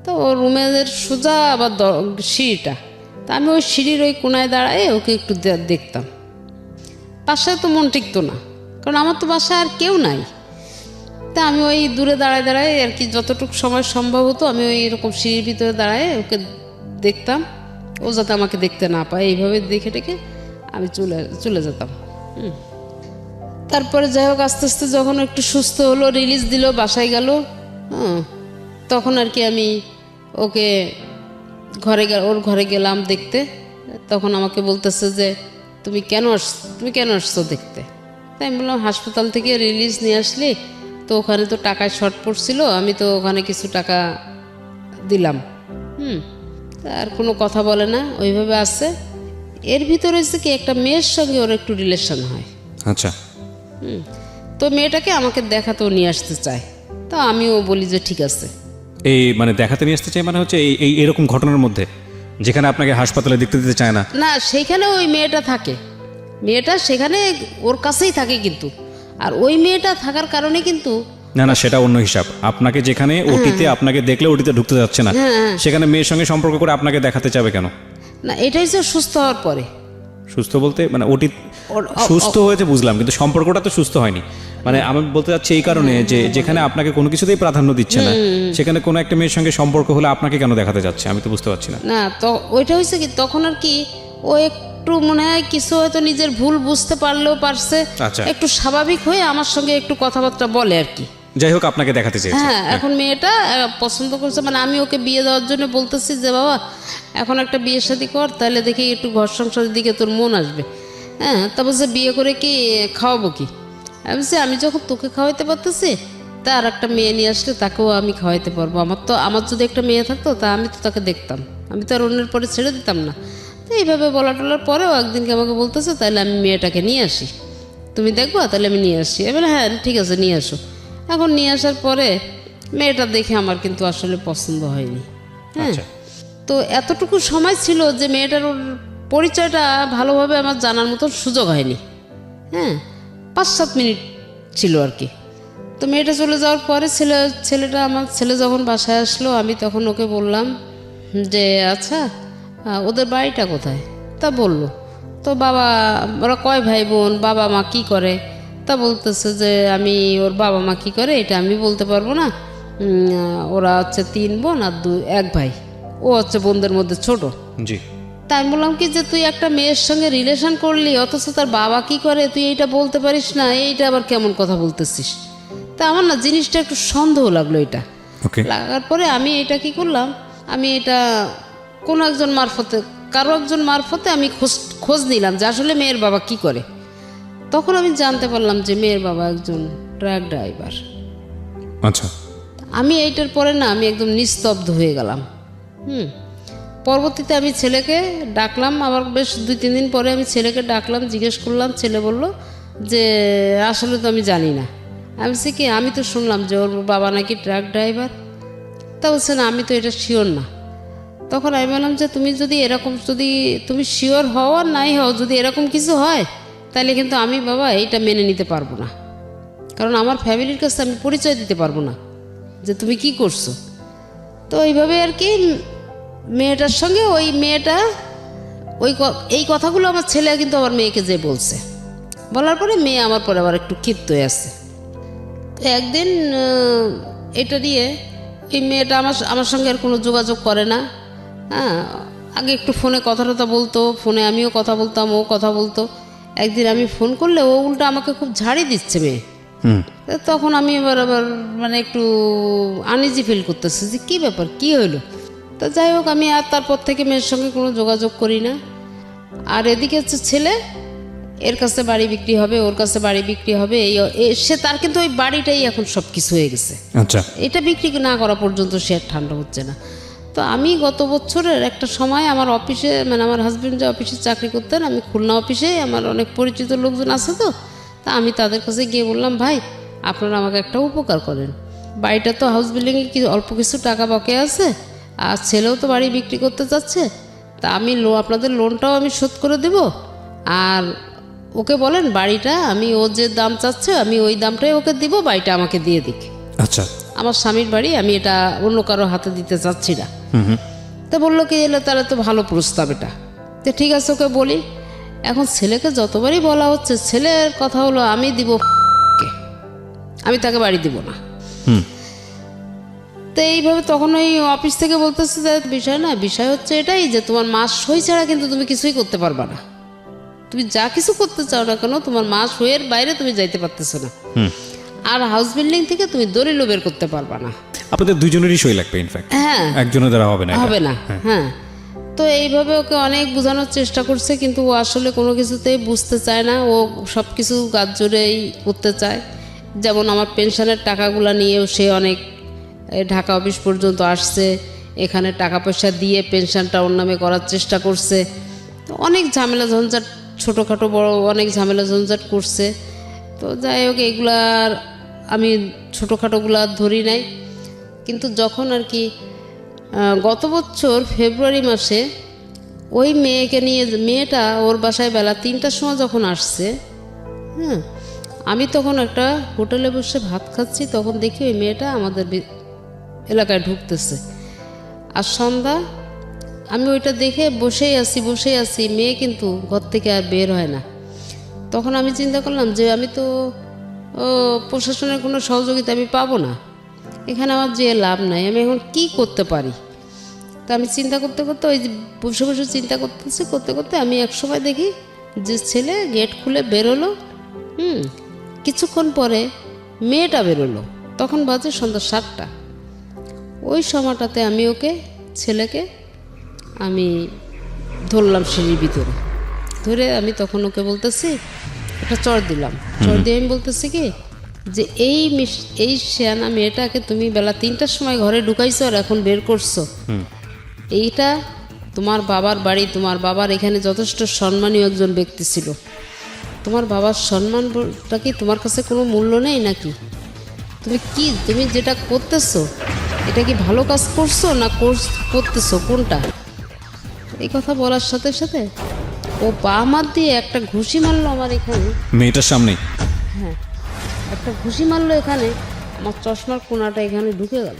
তো ওর রুমের সোজা আবার সিঁড়িটা, তা আমি ওই সিঁড়ির ওই কোনায় দাঁড়ায় ওকে একটু দেখতাম। বাসায় তো মন টিকতো না, কারণ আমার তো বাসায় আর কেউ নাই। তা আমি ওই দূরে দাঁড়ায় দাঁড়ায় আর কি যতটুকু সময় সম্ভব হতো আমি ওই এরকম সিঁড়ির ভিতরে দাঁড়ায় ওকে দেখতাম, ও যাতে আমাকে দেখতে না পায়, এইভাবে দেখে টেকে আমি চলে যেতাম। তারপরে যাই হোক, আস্তে আস্তে যখন একটু সুস্থ হলো, রিলিজ দিল, বাসায় গেল, তখন আর কি আমি ওকে ওর ঘরে গেলাম দেখতে। তখন আমাকে বলতেছে যে তুমি কেন আসছো দেখতে? তাই আমি বললাম হাসপাতাল থেকে রিলিজ নিয়ে আসলি তো ওখানে তো টাকায় শর্ট পড়ছিল, আমি তো ওখানে কিছু টাকা দিলাম। আর কোনো কথা বলে না, ওইভাবে আসছে। এর ভিতরে হচ্ছে কি একটা মেয়ের সঙ্গে ওর একটু রিলেশন হয়। আচ্ছা। তো মেয়েটাকে আমাকে দেখাতেও নিয়ে আসতে চায়, তো আমিও বলি যে ঠিক আছে। এই মানে দেখাতে নিয়ে আসতে চাই মানে হচ্ছে এই এরকম ঘটনার মধ্যে যেখানে আপনাকে হাসপাতালে দেখতে দিতে চায় না? না, সেইখানে ওই মেয়েটা থাকে, মেয়েটা সেখানে ওর কাছেই থাকে কিন্তু। আর ওই মেয়েটা থাকার কারণে কিন্তু না সেটা অন্য হিসাব। আপনাকে যেখানে ওটিতে আপনাকে দেখলে ওটিতে ঢুকতে যাচ্ছে না, সেখানে মেয়ের সঙ্গে সম্পর্ক করে আপনাকে দেখাতে চাবে কেন? না এটাই যে সুস্থ হওয়ার পরে। সুস্থ বলতে মানে ওটি সুস্থ হয়েছে বুঝলাম, কিন্তু সম্পর্কটা তো সুস্থ হয়নি। মানে আমি বলতে চাচ্ছি এই কারণে যে যেখানে আপনাকে কোনো কিছুতেই প্রাধান্য দিচ্ছে না, সেখানে কোনো একটা মেয়ের সঙ্গে সম্পর্ক হলে আপনাকে কেন দেখাতে যাচ্ছে, আমি তো বুঝতে পারছি না। না তো ওইটা হয়েছে কি, তখন আর কি ও একটু মনে হয় কিছু হয়তো নিজের ভুল বুঝতে পারলেও পারছে, আচ্ছা। একটু স্বাভাবিক হয়ে আমার সঙ্গে একটু কথাবার্তা বলে আর কি। যাই হোক আপনাকে দেখাতে চেয়েছে। হ্যাঁ, এখন মেয়েটা পছন্দ করছে, মানে আমি ওকে বিয়ে দেওয়ার জন্য বলতেছি যে বাবা এখন একটা বিয়ে শাদী কর, তাহলে দেখি একটু ঘর সংসারের দিকে তোর মন আসবে। হ্যাঁ, তা বলছে বিয়ে করে কি খাওয়াবো কি? আমি বলছি আমি যখন তোকে খাওয়াইতে পারতেছি, তা আর একটা মেয়ে নিয়ে আসলে তাকেও আমি খাওয়াইতে পারবো। আমার যদি একটা মেয়ে থাকতো তা আমি তো তাকে দেখতাম, আমি তো আর অন্যের পরে ছেড়ে দিতাম না। তো এইভাবে বলা টলার পরেও একদিনকে আমাকে বলতেছে তাহলে আমি মেয়েটাকে নিয়ে আসি, তুমি দেখবো? তাহলে আমি নিয়ে আসি। এবার হ্যাঁ ঠিক আছে নিয়ে আসো। এখন নিয়ে আসার পরে মেয়েটা দেখে আমার কিন্তু আসলে পছন্দ হয়নি। হ্যাঁ, তো এতটুকু সময় ছিল যে মেয়েটার ওর পরিচয়টা ভালোভাবে আমার জানার মতো সুযোগ হয়নি। হ্যাঁ, 5-7 মিনিট ছিল আর কি। তো মেয়েটা চলে যাওয়ার পরে আমার ছেলে যখন বাসায় আসলো, আমি তখন ওকে বললাম যে আচ্ছা ওদের বাড়িটা কোথায়? তা বললো তো বাবা, ওরা কয় ভাই বোন, বাবা মা কি করে? তা বলতেছে যে আমি ওর বাবা মা কী করে এটা আমি বলতে পারবো না, ওরা হচ্ছে 3 বোন আর 1 ভাই, ও হচ্ছে বোনদের মধ্যে ছোট। জি। তাই আমি বললাম কি যে তুই একটা মেয়ের সঙ্গে রিলেশন করলি, অথচ তার বাবা কি করে তুই এইটা বলতে পারিস না, এইটা আবার কেমন কথা বলতেছিস? তা আমার না জিনিসটা একটু সন্দেহ লাগলো। এটা লাগার পরে আমি এটা কি করলাম, আমি এটা কোনো একজন মারফতে, কারো একজন মারফতে আমি খোঁজ নিলাম যে আসলে মেয়ের বাবা কি করে। তখন আমি জানতে পারলাম যে মেয়ের বাবা একজন ট্রাক ড্রাইভার। আচ্ছা। আমি এইটার পরে না আমি একদম নিস্তব্ধ হয়ে গেলাম। পরবর্তীতে আমি ছেলেকে ডাকলাম, আবার বেশ 2-3 দিন পরে আমি ছেলেকে ডাকলাম, জিজ্ঞেস করলাম। ছেলে বলল যে আসলে তো আমি জানি না। আমি বলছি কি আমি তো শুনলাম যে ওর বাবা নাকি ট্রাক ড্রাইভার। তা বলছে না আমি তো এটা শিওর না। তখন আমি বললাম যে তুমি যদি এরকম, যদি তুমি শিওর হও আর নাই হও, যদি এরকম কিছু হয় তাহলে কিন্তু আমি বাবা এইটা মেনে নিতে পারবো না, কারণ আমার ফ্যামিলির কাছে আমি পরিচয় দিতে পারবো না যে তুমি কি করছো। তো এইভাবে আর কি মেয়েটার সঙ্গে ওই মেয়েটা এই কথাগুলো আমার ছেলে কিন্তু আমার মেয়েকে যে বলছে, বলার পরে মেয়ে আমার পরে আবার একটু ক্ষিপ্ত হয়ে আসছে। তো একদিন এটা নিয়ে এই মেয়েটা আমার সঙ্গে আর কোনো যোগাযোগ করে না। হ্যাঁ, আগে একটু ফোনে কথা বলতো, ফোনে আমিও কথা বলতাম, ও কথা বলতো। একদিন আমি ফোন করলে ও উল্টা আমাকে খুব ঝাড়ি দিচ্ছে মেয়ে। তখন আমি আবার মানে একটু আনইজি ফিল করতেছি যে কী ব্যাপার, কী হইলো। তা যাই হোক আমি আর তারপর থেকে মেয়ের সঙ্গে কোনো যোগাযোগ করি না। আর এদিকে হচ্ছে ছেলে, এর কাছে বাড়ি বিক্রি হবে, ওর কাছে বাড়ি বিক্রি হবে, সে তার কিন্তু ওই বাড়িটাই এখন সব কিছু হয়ে গেছে। আচ্ছা। এটা বিক্রি না করা পর্যন্ত সে আর ঠান্ডা হচ্ছে না। তো আমি গত বছরের একটা সময় আমার অফিসে, মানে আমার হাজব্যান্ড যে অফিসে চাকরি করতেন, আমি খুলনা অফিসে, আমার অনেক পরিচিত লোকজন আছে, তো তা আমি তাদের কাছে গিয়ে বললাম ভাই আপনারা আমাকে একটা উপকার করেন, বাড়িটা তো হাউস বিল্ডিংয়ে কি অল্প কিছু টাকা বকে আছে, আর ছেলেও তো বাড়ি বিক্রি করতে চাচ্ছে, তা আমি আপনাদের লোনটাও আমি শোধ করে দেব, আর ওকে বলেন বাড়িটা আমি, ও যে দাম চাচ্ছে আমি ওই দামটাই ওকে দিব, বাড়িটা আমাকে দিয়ে দিক। আচ্ছা। আমার স্বামীর বাড়ি, আমি এটা অন্য কারো হাতে দিতে চাচ্ছি না। তো বললো কি এলে তাহলে তো ভালো প্রস্তাব এটা, তো ঠিক আছে ওকে বলি। এখন ছেলেকে যতবারই বলা হচ্ছে, ছেলের কথা হলো আমি দিব, আমি তাকে বাড়ি দিব না। তো এইভাবে তখন ওই অফিস থেকে বলতেছে যে বিষয় না, বিষয় হচ্ছে এটাই যে তোমার মাস সই ছাড়া কিন্তু তুমি কিছুই করতে পারবা না, তুমি যা কিছু করতে চাও না কেন তোমার মাস সইয়ের বাইরে তুমি যাইতে পারতেছো না, আর হাউস বিল্ডিং থেকে তুমি দলিলও বের করতে পারবা না। আপনাদের দুজনেরই সই লাগবে, ইনফ্যাক্ট। হ্যাঁ, একজনের দ্বারা হবে না, হবে না। হ্যাঁ, তো এইভাবে ওকে অনেক বোঝানোর চেষ্টা করছে, কিন্তু ও আসলে কোনো কিছুতেই বুঝতে চায় না, ও সব কিছু গাছ জোরেই করতে চায়। যেমন আমার পেনশনের টাকাগুলো নিয়েও সে অনেক ঢাকা অফিস পর্যন্ত আসছে, এখানে টাকা পয়সা দিয়ে পেনশনটা ওর নামে করার চেষ্টা করছে। তো অনেক ঝামেলা ঝঞ্ঝাট, ছোটোখাটো বড় অনেক ঝামেলা ঝঞ্ঝাট করছে। তো যাই হোক এগুলার আমি ছোটোখাটোগুলো ধরি নাই, কিন্তু যখন আর কি গত বছর ফেব্রুয়ারি মাসে ওই মেয়েকে নিয়ে, মেয়েটা ওর বাসায় বেলা 3টার সময় যখন আসছে, আমি তখন একটা হোটেলে বসে ভাত খাচ্ছি, তখন দেখি ওই মেয়েটা আমাদের এলাকায় ঢুকতেছে। আর সন্ধ্যা, আমি ওইটা দেখে বসেই আছি, মেয়ে কিন্তু ঘর থেকে আর বের হয় না। তখন আমি চিন্তা করলাম যে আমি তো প্রশাসনের কোনো সহযোগিতা আমি পাবো না, এখানে আমার যে লাভ নাই, আমি এখন কি করতে পারি। তা আমি চিন্তা করতে করতে ওই যে বসে বসে চিন্তা করতে করতে আমি এক সময় দেখি যে ছেলে গেট খুলে বেরোলো। কিছুক্ষণ পরে মেয়েটা বেরোলো, তখন বাজে সন্ধ্যা 7টা। ওই সময়টাতে আমি ছেলেকে আমি ধরলাম সিঁড়ির ভিতরে, ধরে আমি তখন ওকে বলতেছি, একটা চড় দিলাম, চড় দিয়ে আমি বলতেছি কি যে এই শেয়ানা মেয়েটাকে তুমি বেলা 3টার সময় ঘরে ঢুকাইছো আর এখন বের করছো, এইটা তোমার বাবার বাড়ি, তোমার বাবার এখানে যথেষ্ট সম্মানীয় একজন ব্যক্তি ছিল, তোমার বাবার সম্মানটা কি তোমার কাছে কোনো মূল্য নেই নাকি? তুমি যেটা করতেছো এটা কি ভালো কাজ করছো না করতেছো কোনটা? এই কথা বলার সাথে সাথে ও পা মার দিয়ে একটা ঘুষি মারলো আমার এখানে, মেয়েটার সামনে। হ্যাঁ, একটা ঘুষি মারলো এখানে, আমার চশমার কোনাটা এখানে ঢুকে গেল।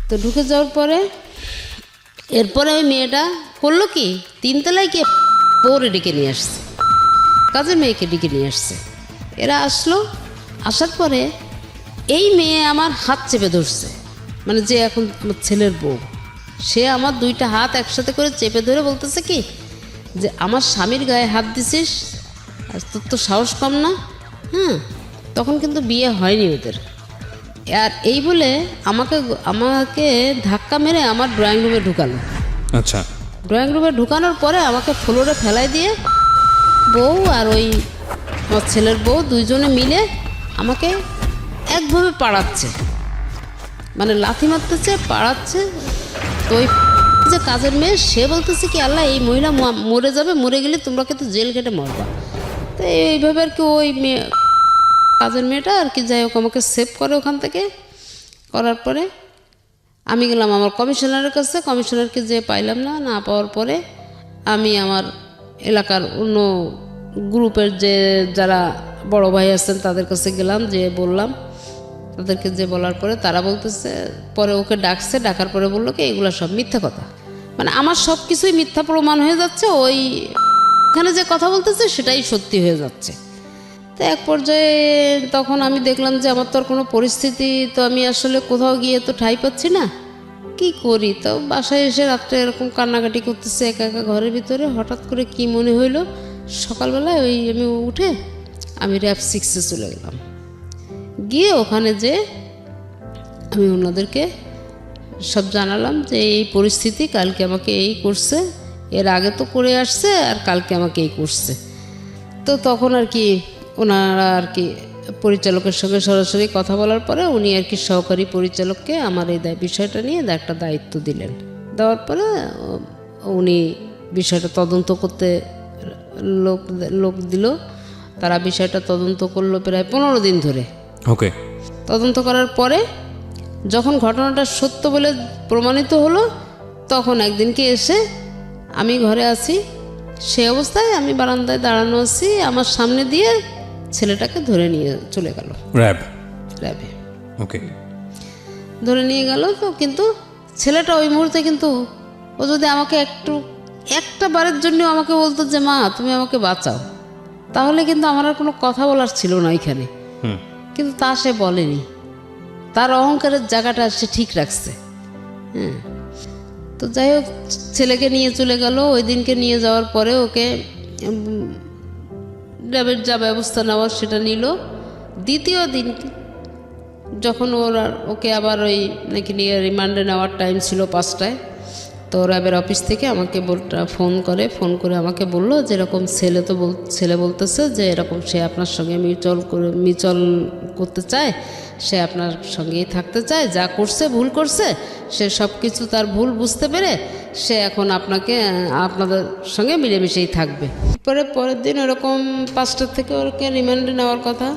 তো ঢুকে যাওয়ার পরে এরপরে ওই মেয়েটা করলো কি, 3তলায় গিয়ে বউরে ডেকে নিয়ে আসছে, কাজের মেয়েকে ডেকে নিয়ে আসছে। এরা আসলো, আসার পরে এই মেয়ে আমার হাত চেপে ধরছে, মানে যে এখন আমার ছেলের বউ, সে আমার 2টা হাত একসাথে করে চেপে ধরে বলতেছে কি যে আমার স্বামীর গায়ে হাত দিছিস, আর তোর তো সাহস কম না। তখন কিন্তু বিয়ে হয়নি ওদের। আর এই বলে আমাকে ধাক্কা মেরে আমার ড্রয়িং রুমে ঢুকালো। আচ্ছা, ড্রয়িং রুমে ঢুকানোর পরে আমাকে ফ্লোরে ফেলাই দিয়ে বউ আর ওই আমার ছেলের বউ দুইজনে মিলে আমাকে একভাবে পাড়াচ্ছে, মানে লাথি মারতেছে, পাড়াচ্ছে। তো ওই যে কাজের মেয়ে সে বলতেছে কি আল্লাহ এই মহিলা মরে যাবে, মরে গেলে তোমরা কিন্তু জেল কেটে মরবা। তো এইভাবে আর কি ওই কাজের মেয়েটা আর কি যাই হোক আমাকে সেভ করে ওখান থেকে। করার পরে আমি গেলাম আমার কমিশনারের কাছে, কমিশনারকে যে পাইলাম না পাওয়ার পরে আমি আমার এলাকার অন্য গ্রুপের যারা বড় ভাই আছেন তাদের কাছে গেলাম, যে বললাম, তাদেরকে যে বলার পরে তারা বলতেছে, পরে ওকে ডাকছে, ডাকার পরে বললো কি এগুলো সব মিথ্যা কথা, মানে আমার সব কিছুই মিথ্যা প্রমাণ হয়ে যাচ্ছে, ওই এখানে যে কথা বলতেছে সেটাই সত্যি হয়ে যাচ্ছে। তো এক পর্যায়ে তখন আমি দেখলাম যে আমার তো আর কোনো পরিস্থিতি, তো আমি আসলে কোথাও গিয়ে তো ঠাঁই পাচ্ছি না, কি করি। তো বাসায় এসে রাত্রে এরকম কান্নাকাটি করতেছে একা একা ঘরের ভিতরে। হঠাৎ করে কি মনে হইলো, সকালবেলায় আমি উঠে আমি র‍্যাব 6-এ চলে গেলাম। গিয়ে ওখানে যে আমি ওনাদেরকে সব জানালাম যে এই পরিস্থিতি, কালকে আমাকে এই করছে, এর আগে তো করে আসছে আর কালকে আমাকে এই করছে। তো তখন আর কি ওনারা আর কি পরিচালকের সঙ্গে সরাসরি কথা বলার পরে উনি আর কি সহকারী পরিচালককে আমার এই বিষয়টা নিয়ে একটা দায়িত্ব দিলেন। দেওয়ার পরে উনি বিষয়টা তদন্ত করতে লোক দিল। তারা বিষয়টা তদন্ত করলো প্রায় 15 দিন ধরে। ওকে। তদন্ত করার পরে যখন ঘটনাটা সত্য বলে প্রমাণিত হলো, তখন একদিনকে এসে আমি ঘরে আছি, সেই অবস্থায় আমি বারান্দায় দাঁড়ানো আছি, আমার সামনে দিয়ে ছেলেটাকে ধরে নিয়ে চলে গেল র্যাবে। ওকে, ধরে নিয়ে গেল। তো কিন্তু ছেলেটা ওই মুহূর্তে কিন্তু ও যদি আমাকে একটা বারের জন্য আমাকে বলতো যে মা তুমি আমাকে বাঁচাও, তাহলে কিন্তু আমার আর কোনো কথা বলার ছিল না ওইখানে। কিন্তু তা সে বলেনি, তার অহংকারের জায়গাটা সে ঠিক রাখছে। তো যাই হোক ছেলেকে নিয়ে চলে গেল। ওই দিনকে নিয়ে যাওয়ার পরে ওকে র্যাবের যা ব্যবস্থা নেওয়ার সেটা নিল। দ্বিতীয় দিন যখন ওকে আবার ওই নাকি নিয়ে রিমান্ডে নেওয়ার টাইম ছিল 5টায়, তো র্যাবের অফিস থেকে আমাকে ফোন করে আমাকে বললো যে এরকম ছেলে বলতেছে যে এরকম সে আপনার সঙ্গে মিউচুয়াল করতে চায়, সে আপনার সঙ্গেই থাকতে চায়, যা করছে ভুল করছে, সে সব কিছু তার ভুল বুঝতে পেরে সে এখন আপনাদের সঙ্গে মিলেমিশেই থাকবে। পরের দিন ওরকম 5টা থেকে ওকে রিমান্ডে নেওয়ার কথা।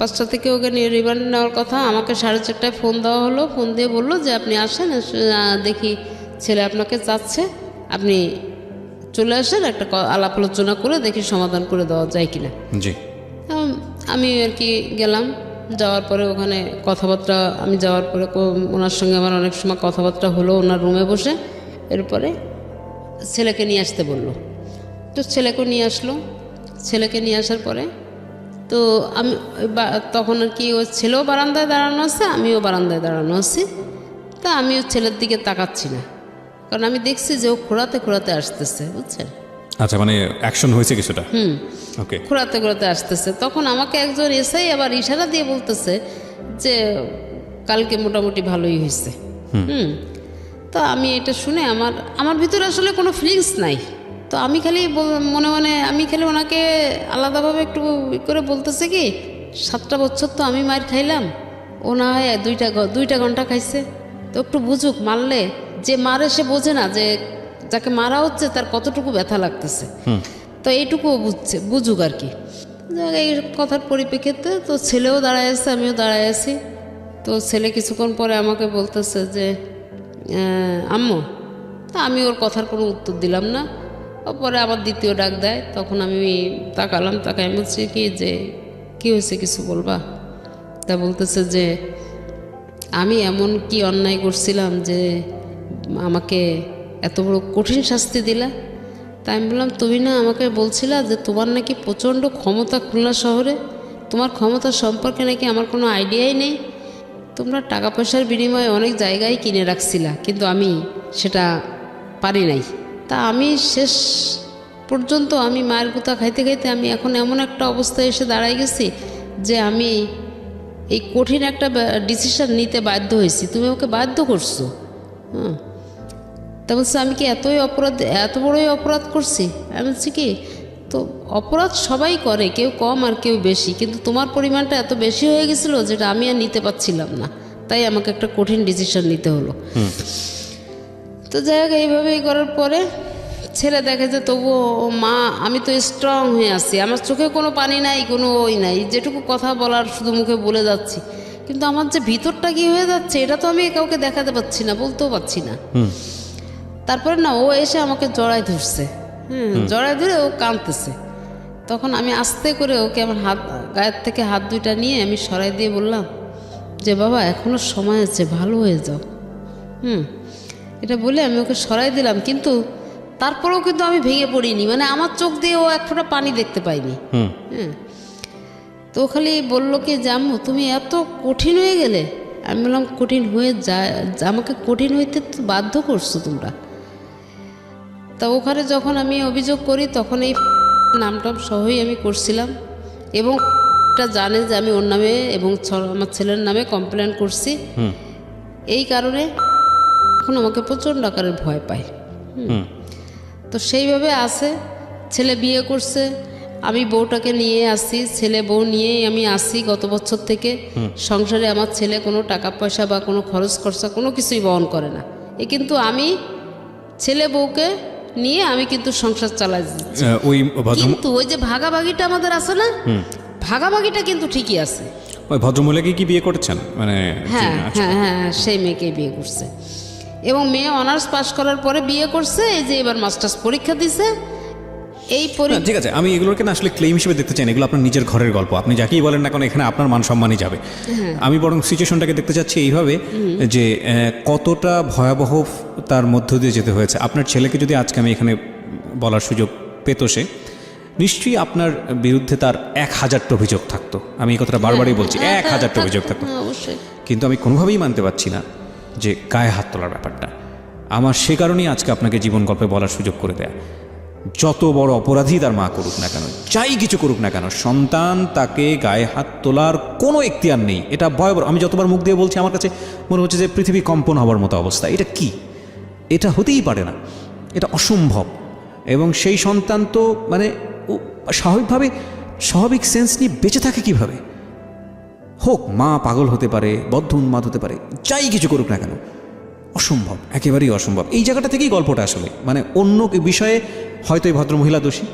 5টা থেকে ওকে নিয়ে রিমান্ডে নেওয়ার কথা। আমাকে 4:30টায় ফোন দেওয়া হলো। ফোন দিয়ে বললো যে আপনি আসেন, দেখি ছেলে আপনাকে চাচ্ছে, আপনি চলে আসেন, একটা আলাপ আলোচনা করে দেখি সমাধান করে দেওয়া যায় কিনা। জি। আমি আর কি গেলাম, যাওয়ার পরে ওখানে কথাবার্তা, আমি যাওয়ার পরে ওনার সঙ্গে আমার অনেক সময় কথাবার্তা হলো ওনার রুমে বসে। এরপরে ছেলেকে নিয়ে আসতে বললো, তো ছেলেকে নিয়ে আসলো। ছেলেকে নিয়ে আসার পরে তো আমি তখন আর কি ওই ছেলেও বারান্দায় দাঁড়ানো আছে, আমিও বারান্দায় দাঁড়ানো আছি। তা আমিও ছেলের দিকে তাকাচ্ছি না, কারণ আমি দেখছি যে ও খোঁড়াতে খোঁড়াতে আসতেছে, বুঝছেন। আচ্ছা, মানে অ্যাকশন হয়েছে কিছুটা। ওকে। খোঁড়াতে খোঁড়াতে আসতেছে। তখন আমাকে একজন এসেই আবার ইশারা দিয়ে বলতেছে যে কালকে মোটামুটি ভালোই হয়েছে। তো আমি এটা শুনে আমার ভিতরে আসলে কোনো ফিলিংস নাই। তো আমি খালি মনে মনে আমি খালি ওনাকে আলাদাভাবে একটু করে বলতেছে কি, 7টা বছর তো আমি মার খাইলাম, ও না হয় 2টা ঘন্টা খাইছে, তো একটু বুঝুক, মারলে যে মারে সে বোঝে না যে যাকে মারা হচ্ছে তার কতটুকু ব্যথা লাগতেছে। তো এইটুকুও বুঝুক আর কি। এই কথার পরিপ্রেক্ষিতে তো ছেলেও দাঁড়ায় আছে, আমিও দাঁড়ায় আছি। তো ছেলে কিছুক্ষণ পরে আমাকে বলতেছে যে আম্মু। তা আমি ওর কথার কোনো উত্তর দিলাম না। পরে আবার দ্বিতীয় ডাক দেয়, তখন আমি তাকালাম, তাকাই বলছি কি যে কী হয়েছে, কিছু বলবা? তা বলতেছে যে আমি এমন কি অন্যায় করছিলাম যে আমাকে এত বড় কঠিন শাস্তি দিলা? তাই আমি বললাম, তুমি না আমাকে বলছিলা যে তোমার নাকি প্রচণ্ড ক্ষমতা খুলনা শহরে, তোমার ক্ষমতা সম্পর্কে নাকি আমার কোনো আইডিয়াই নেই, তোমরা টাকা পয়সার বিনিময়ে অনেক জায়গায় কিনে রাখছিলা, কিন্তু আমি সেটা পারি নাই। তা আমি শেষ পর্যন্ত আমি মায়ের গুঁতা খাইতে খাইতে আমি এখন এমন একটা অবস্থায় এসে দাঁড়াই গেছি যে আমি এই কঠিন একটা ডিসিশন নিতে বাধ্য হয়েছি, তুমি ওকে বাধ্য করছো। তা বলছে আমি কি এত বড়ই অপরাধ করছি? আমি বলছি কি, তো অপরাধ সবাই করে, কেউ কম আর কেউ বেশি, কিন্তু তোমার পরিমাণটা এত বেশি হয়ে গেছিলো যেটা আমি আর নিতে পারছিলাম না, তাই আমাকে একটা কঠিন ডিসিশন নিতে হলো। তো যাই হোক, এইভাবেই করার পরে ছেলে দেখে যে তবুও মা, আমি তো স্ট্রং হয়ে আছি, আমার চোখে কোনো পানি নাই, কোনো ওই নাই, যেটুকু কথা বলার শুধু মুখে বলে যাচ্ছি, কিন্তু আমার যে ভিতরটা কি হয়ে যাচ্ছে এটা তো আমি কাউকে দেখাতে পারছি না, বলতেও পারছি না। তারপরে না ও এসে আমাকে জড়ায় ধরছে, জড়ায় ধরে ও কাঁদতেছে। তখন আমি আস্তে করে ওকে আমার গায়ের থেকে হাত 2টা নিয়ে আমি সরাই দিয়ে বললাম যে বাবা, এখনো সময় আছে, ভালো হয়ে যাও। এটা বলে আমি ওকে সরাই দিলাম, কিন্তু তারপরেও কিন্তু আমি ভেঙে পড়িনি, মানে আমার চোখ দিয়ে ও এক ফোঁটা পানি দেখতে পাইনি। তো খালি বললো কি যে আম্মু তুমি এত কঠিন হয়ে গেলে। আমি বললাম কঠিন হয়ে যায়, আমাকে কঠিন হইতে তো বাধ্য করছো তোমরা। তা ওখানে যখন আমি অভিযোগ করি তখন এই নামটাম সহই আমি করছিলাম, এবং এটা জানে যে আমি ওর নামে এবং আমার ছেলের নামে কমপ্লেন করছি। এই কারণে এখন আমাকে প্রচণ্ড আকারের ভয় পায়। তো সেইভাবে আছে। ছেলে বিয়ে করছে, আমি বউটাকে নিয়ে আসি, ছেলে বউ নিয়েই আমি আসি গত বছর থেকে সংসারে। আমার ছেলে কোনো টাকা পয়সা বা কোনো খরচ খরচা কোনো কিছুই বহন করে না, কিন্তু আমি ছেলে বউকে নিয়ে আমি কিন্তু সংসার চালাই দিচ্ছি। কিন্তু ওই যে ভাগাভাগিটা আমাদের আছে না, ভাগাভাগিটা কিন্তু ঠিকই আছে। ওই ভদ্রমহিলাকে কি বিয়ে করেছেন? মানে হ্যাঁ হ্যাঁ হ্যাঁ, সেই মেয়েকেই বিয়ে করছে, এবং মেয়ে অনার্স পাস করার পরে বিয়ে করছে। এই যে এবার মাস্টার্স পরীক্ষা দিছে। এই ঠিক আছে, আমি এগুলোকে না আসলে ক্লেম হিসেবে দেখতে চাই না, এগুলো আপনার নিজের ঘরের গল্প, আপনি যাকেই বলেন না কেন এখানে আপনার মান সম্মানই যাবে। আমি বরং সিচুয়েশনটাকে দেখতে চাচ্ছি এইভাবে যে কতটা ভয়াবহ তার মধ্য দিয়ে যেতে হয়েছে। আপনার ছেলেকে যদি আজকে আমি এখানে বলার সুযোগ পেত, সে নিশ্চয়ই আপনার বিরুদ্ধে তার 1000টা অভিযোগ থাকতো। আমি এই কথাটা বারবারই বলছি, 1000টা অভিযোগ থাকতো, কিন্তু আমি কোনোভাবেই মানতে পারছি না যে গায়ে হাত তোলার ব্যাপারটা। আমার সে কারণেই আজকে আপনাকে জীবন গল্পে বলার সুযোগ করে দেয়া। যত বড় অপরাধী তার মা করুক না কেন, যাই কিছু করুক না কেন, সন্তান তাকে গায়ে হাত তোলার কোনো এখতিয়ার নেই। এটা ভয়াবহ। আমি যতবার মুখ দিয়ে বলছি আমার কাছে মনে হচ্ছে যে পৃথিবী কম্পন হওয়ার মতো অবস্থা। এটা কি? এটা হতেই পারে না, এটা অসম্ভব। এবং সেই সন্তান তো মানে স্বাভাবিকভাবে স্বাভাবিক সেন্স নিয়ে বেঁচে থাকে কিভাবে? হোক মা পাগল হতে পারে, বদ্ধ উন্মাদ হতে পারে, যাই কিছু করুক না কেন, অসম্ভব, একেবারেই অসম্ভব। এই জায়গাটা থেকেই গল্পটা আসলে, মানে অন্য বিষয়ে হয়তো এই ভদ্রমহিলা দোষী,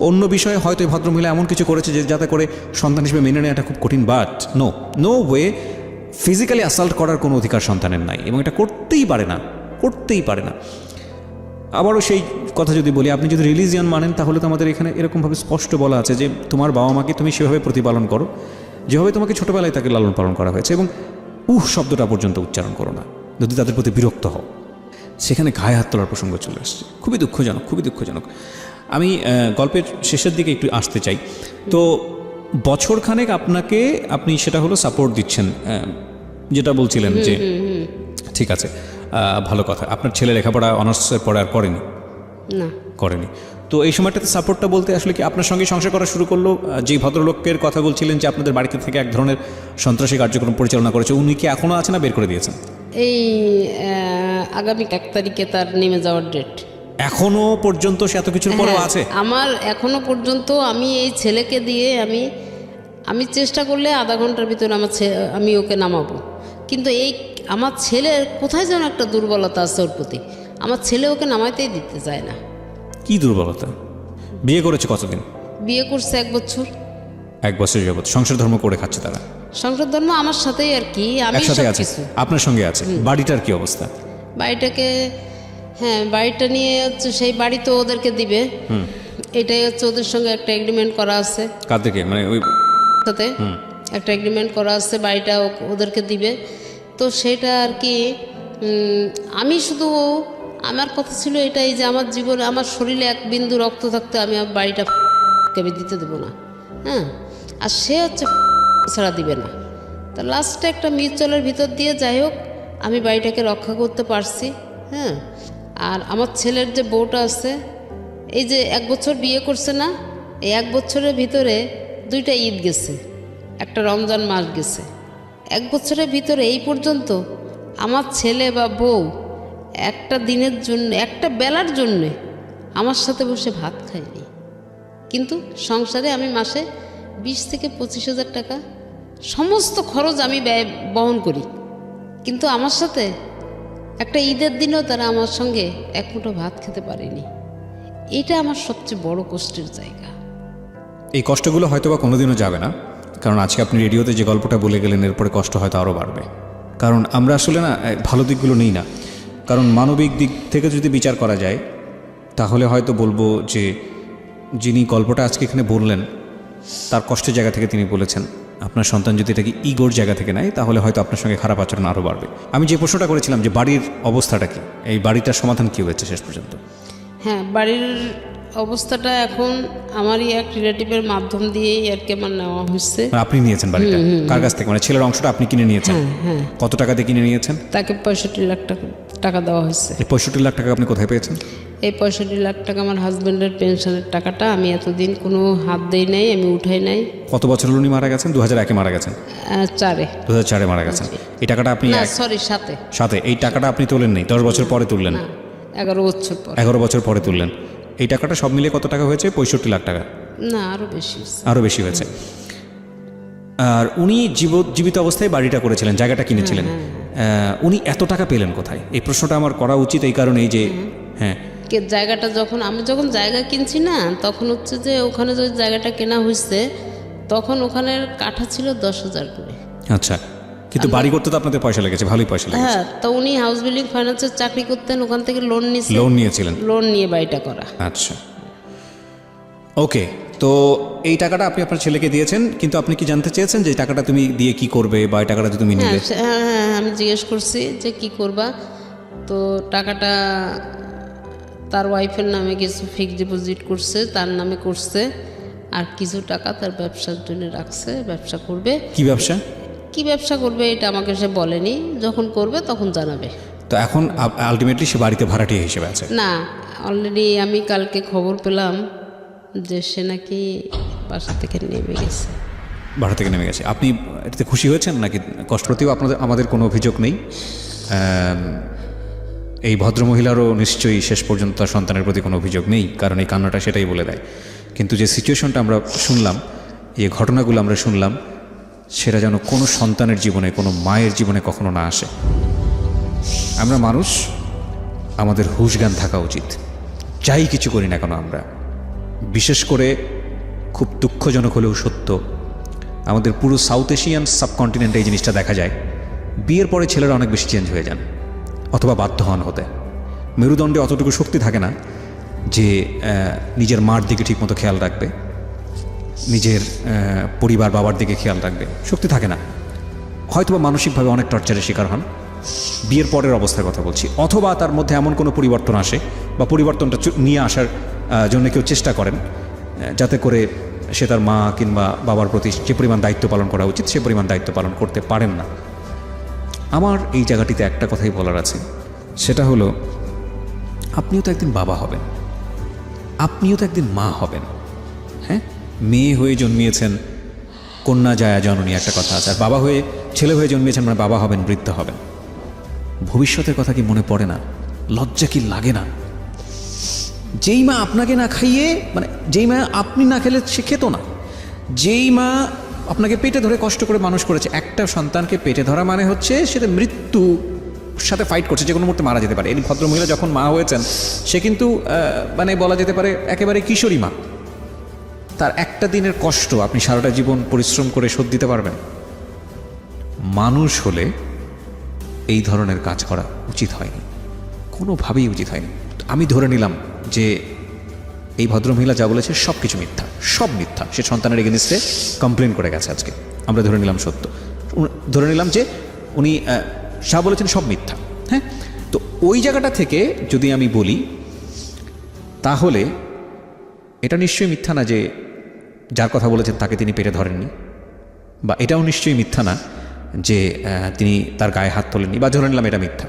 অন্য বিষয়ে হয়তো এই ভদ্রমহিলা এমন কিছু করেছে যে যাতে করে সন্তান হিসেবে মেনে নেওয়াটা খুব কঠিন। But no way, physically assault করার কোনো অধিকার সন্তানের নাই, এবং এটা করতেই পারে না, করতেই পারে না। আবারও সেই কথা যদি বলি, আপনি যদি রিলিজিয়ান মানেন তাহলে তো আমাদের এখানে এরকমভাবে স্পষ্ট বলা আছে যে তোমার বাবা মাকে তুমি সেভাবে প্রতিপালন করো যেভাবে তোমাকে ছোটোবেলায় তাকে লালন পালন করা হয়েছে, এবং শব্দটা পর্যন্ত উচ্চারণ করো না যদি তাদের প্রতি বিরক্ত হও। সেখানে গায়ে হাত তোলার প্রসঙ্গ চলে আসছে, খুবই দুঃখজনক, খুবই দুঃখজনক। আমি গল্পের শেষের দিকে একটু আসতে চাই। তো বছরখানেক আপনি সেটা হলো সাপোর্ট দিচ্ছেন, যেটা বলছিলেন যে ঠিক আছে, ভালো কথা। আপনার ছেলে লেখাপড়া অনার্সের পরে আর করেনি? না, করেনি। তো এই সময়টাতে সাপোর্টটা বলতে আসলে কি আপনার সঙ্গে সংসার করা শুরু করলো? যেই ভদ্রলোকের কথা বলছিলেন যে আপনাদের বাড়িতে থেকে এক ধরনের সন্ত্রাসী কার্যক্রম পরিচালনা করেছে, উনি কি এখনও আছে না বের করে দিয়েছেন? এই আগামী 1 তারিখে তার নেমে যাওয়ার ডেট। এখনো পর্যন্ত সে এত কিছুর পরেও আছে? আমার এখনো পর্যন্ত আমি এই ছেলেকে দিয়ে আমি চেষ্টা করলে আধা ঘন্টার ভিতরে আমি ওকে নামাবো, কিন্তু এই আমার ছেলের কোথায় যেন একটা দুর্বলতা আছে ওর প্রতি। আমার ছেলে ওকে নামাইতেই দিতে চায় না। কি দুর্বলতা? বিয়ে করেছে কতদিন? বিয়ে করছে 1 বছর। 1 বছর যাবত সংসার ধর্ম করে খাচ্ছে তারা? সংসার ধর্ম আমার সাথেই আর কি, আমি একসাথে আছে, সবকিছু আপনার সঙ্গে আছে। বাড়িটার কি অবস্থা? বাড়িটাকে, বাড়িটা নিয়ে হচ্ছে সেই বাড়ি তো ওদেরকে দিবে, এটাই হচ্ছে ওদের সঙ্গে একটা এগ্রিমেন্ট করা আছে। কাদেরকে? মানে ওই সাথে একটা এগ্রিমেন্ট করা আছে, বাড়িটা ওদেরকে দিবে। তো সেটা আর কি, আমি শুধু আমার কথা ছিল এটাই যে আমার জীবনে আমার শরীরে 1 বিন্দু রক্ত থাকতে আমি আমার বাড়িটা কেবে দিতে দেবো না। আর সে হচ্ছে ছাড়া দিবে না। তা লাস্টে একটা মিউচুয়ালের ভিতর দিয়ে যাই হোক আমি বাড়িটাকে রক্ষা করতে পারছি। আর আমার ছেলের যে বউটা আছে, এই যে 1 বছর বিয়ে করছে না, এই 1 বছরের ভিতরে 2টা ঈদ গেছে, একটা রমজান মাস গেছে। 1 বছরের ভিতরে এই পর্যন্ত আমার ছেলে বা বউ একটা দিনের জন্য, একটা বেলার জন্যে আমার সাথে বসে ভাত খায়নি। কিন্তু সংসারে আমি মাসে 20 থেকে 25,000 টাকা সমস্ত খরচ আমি বহন করি, কিন্তু আমার সাথে একটা ঈদের দিনও তারা আমার সঙ্গে 1 মুঠো ভাত খেতে পারেনি। এটা আমার সবচেয়ে বড় কষ্টের জায়গা। এই কষ্টগুলো হয়তো বা কোনোদিনও যাবে না, কারণ আজকে আপনি রেডিওতে যে গল্পটা বলে গেলেন এরপরে কষ্ট হয়তো আরও বাড়বে। কারণ আমরা আসলে না ভালো দিকগুলো নিই না, কারণ মানবিক দিক থেকে যদি বিচার করা যায় তাহলে হয়তো বলবো যে যিনি গল্পটা আজকে এখানে বললেন তার কষ্টের জায়গা থেকে তিনি বলেছেন। আপনার সন্তান যদি এটাকে ইগোর জায়গা থেকে নেয় তাহলে হয়তো আপনার সঙ্গে খারাপ আচরণ আরও বাড়বে। আমি যে প্রশ্নটা করেছিলাম যে বাড়ির অবস্থাটা কি, এই বাড়িটার সমাধান কী হয়েছে শেষ পর্যন্ত? বাড়ির অবস্থাটা এখন আমারই এক রিলেটিভের মাধ্যম দিয়েই আর কি আমার নেওয়া হচ্ছে। আপনি নিয়েছেন বাড়িটা কার কাছ থেকে? মানে ছেলের অংশটা আপনি কিনে নিয়েছেন? কত টাকা দিয়ে কিনে নিয়েছেন? তাকে 65 লাখ টাকা দেওয়া হয়েছে। এই 65 লাখ টাকা আপনি কোথায় পেয়েছেন? এই 65 লাখ টাকা আমার হাজব্যান্ডের পেনশনের টাকাটা, আমি এতদিন কোনো হাত দেই নাই, আমি উঠাই নাই। কত বছর উনি মারা গেছেন? 2001-এ মারা গেছেন? 2004-এ মারা গেছেন। এই টাকাটা আপনি সাথে এই টাকাটা আপনি তোলেন নেই, 10 বছর পরে তুললেন? 11 বছর পর। 11 বছর পরে তুললেন। এই টাকাটা সব মিলিয়ে কত টাকা হয়েছে? 65 লাখ টাকা? না, আরও বেশি। আরও বেশি হয়েছে। আর উনি জীবিত অবস্থায় বাড়িটা করেছিলেন, জায়গাটা কিনেছিলেন, উনি এত টাকা পেলেন কোথায়? এই প্রশ্নটা আমার করা উচিত এই কারণেই যে জায়গাটা আমি যখন জায়গা কিনছি না, তখন হচ্ছে যে ওখানে যে জায়গাটা কেনা হয়েছে তখন ওখানের কাঠা ছিল 10,000 করে। আচ্ছা, কিন্তু বাড়ি করতে তো আপনাদের পয়সা লেগেছে, ভালোই পয়সা লেগেছে। তো উনি হাউস বিল্ডিং ফাইন্যান্সের চাকরি করতেন, ওখান থেকে লোন নিয়েছিলেন, লোন নিয়ে বাড়িটা করা। আচ্ছা, ওকে। তো এই টাকাটা আপনি আপনার ছেলেকে দিয়েছেন, কিন্তু আপনি কি জানতে চেয়েছেন যে টাকাটা তুমি দিয়ে কি করবে, বা এই টাকাটা তুমি নিলে? হ্যাঁ, আমি জিজ্ঞেস করছি যে কি করবা। তো টাকাটা তার ওয়াইফের নামে কিছু ফিক্সড ডিপোজিট করছে, তার নামে করছে, আর কিছু টাকা তার ব্যবসার জন্য রাখছে, ব্যবসা করবে। কি ব্যবসা করবে এটা আমাকে সে বলেনি, যখন করবে তখন জানাবে। তো এখন আলটিমেটলি সে বাড়িতে ভাড়াটিয়া হিসেবে আছে? না, অলরেডি আমি কালকে খবর পেলাম যে সে নাকি বাসা থেকে নেমে গেছে। ভাড়া থেকে নেমে গেছে। আপনি এটাতে খুশি হয়েছেন নাকি কষ্টপ্রতিও? আমাদের কোনো অভিযোগ নেই। এই ভদ্রমহিলারও নিশ্চয়ই শেষ পর্যন্ত তার সন্তানের প্রতি কোনো অভিযোগ নেই, কারণ এই কান্নাটা সেটাই বলে দেয়। কিন্তু যে সিচুয়েশনটা আমরা শুনলাম, এই ঘটনাগুলো আমরা শুনলাম, সেটা যেন কোনো সন্তানের জীবনে, কোনো মায়ের জীবনে কখনো না আসে। আমরা মানুষ, আমাদের হুঁশ জ্ঞান থাকা উচিত, যাই কিছু করি না কেন আমরা। বিশেষ করে খুব দুঃখজনক হলেও সত্য, আমাদের পুরো সাউথ এশিয়ান সাবকন্টিনেন্টে এই জিনিসটা দেখা যায়। বিয়ের পরে ছেলেরা অনেক বেশি চেঞ্জ হয়ে যান, অথবা বাধ্য হন হতে। মেরুদণ্ডে অতটুকু শক্তি থাকে না যে নিজের মার দিকে ঠিকমতো খেয়াল রাখবে, নিজের পরিবার বাবার দিকে খেয়াল রাখবে, শক্তি থাকে না। হয়তোবা মানসিকভাবে অনেক টর্চারের শিকার হন, বিয়ের পরের অবস্থার কথা বলছি, অথবা তার মধ্যে এমন কোনো পরিবর্তন আসে বা পরিবর্তনটা নিয়ে আসার জন্য কেউ চেষ্টা করেন যাতে করে সে তার মা কিংবা বাবার প্রতি যে পরিমাণ দায়িত্ব পালন করা উচিত সে পরিমাণ দায়িত্ব পালন করতে পারেন না। আমার এই জায়গাটিতে একটা কথাই বলার আছে, সেটা হলো আপনিও তো একদিন বাবা হবেন, আপনিও তো একদিন মা হবেন। হ্যাঁ, মেয়ে হয়ে জন্মিয়েছেন, কন্যা জায়া জননী একটা কথা আছে, আর বাবা হয়ে ছেলে হয়ে জন্মিয়েছেন মানে বাবা হবেন, বৃদ্ধ হবেন। ভবিষ্যতের কথা কি মনে পড়ে না? লজ্জা কি লাগে না? যেই মা আপনাকে না খাইয়ে, মানে যেই মা আপনি না খেলে সে খেত না, যেই মা আপনাকে পেটে ধরে কষ্ট করে মানুষ করেছে, একটা সন্তানকে পেটে ধরা মানে হচ্ছে সেটা মৃত্যু সাথে ফাইট করছে, যে কোনো মুহূর্তে মারা যেতে পারে। এই ভদ্রমহিলা যখন মা হয়েছেন সে কিন্তু মানে বলা যেতে পারে একেবারে কিশোরী মা। তার একটা দিনের কষ্ট আপনি সারাটা জীবন পরিশ্রম করে শোধ দিতে পারবেন? মানুষ হলে এই ধরনের কাজ করা উচিত হয়নি, কোনোভাবেই উচিত হয়নি। আমি ধরে নিলাম যে এই ভদ্রমহিলা যা বলেছে সব কিছু মিথ্যা, সব মিথ্যা। সে সন্তানের এগেনিস্টে কমপ্লেন করে গেছে আজকে, আমরা ধরে নিলাম সত্য, ধরে নিলাম যে উনি যা বলেছেন সব মিথ্যা। হ্যাঁ, তো ওই জায়গাটা থেকে যদি আমি বলি তাহলে এটা নিশ্চয়ই মিথ্যা না যে যার কথা বলেছেন তাকে তিনি পেটে ধরেননি, বা এটাও নিশ্চয়ই মিথ্যা না যে তিনি তার গায়ে হাত তোলেননি, বা ধরে নিলাম এটা মিথ্যা।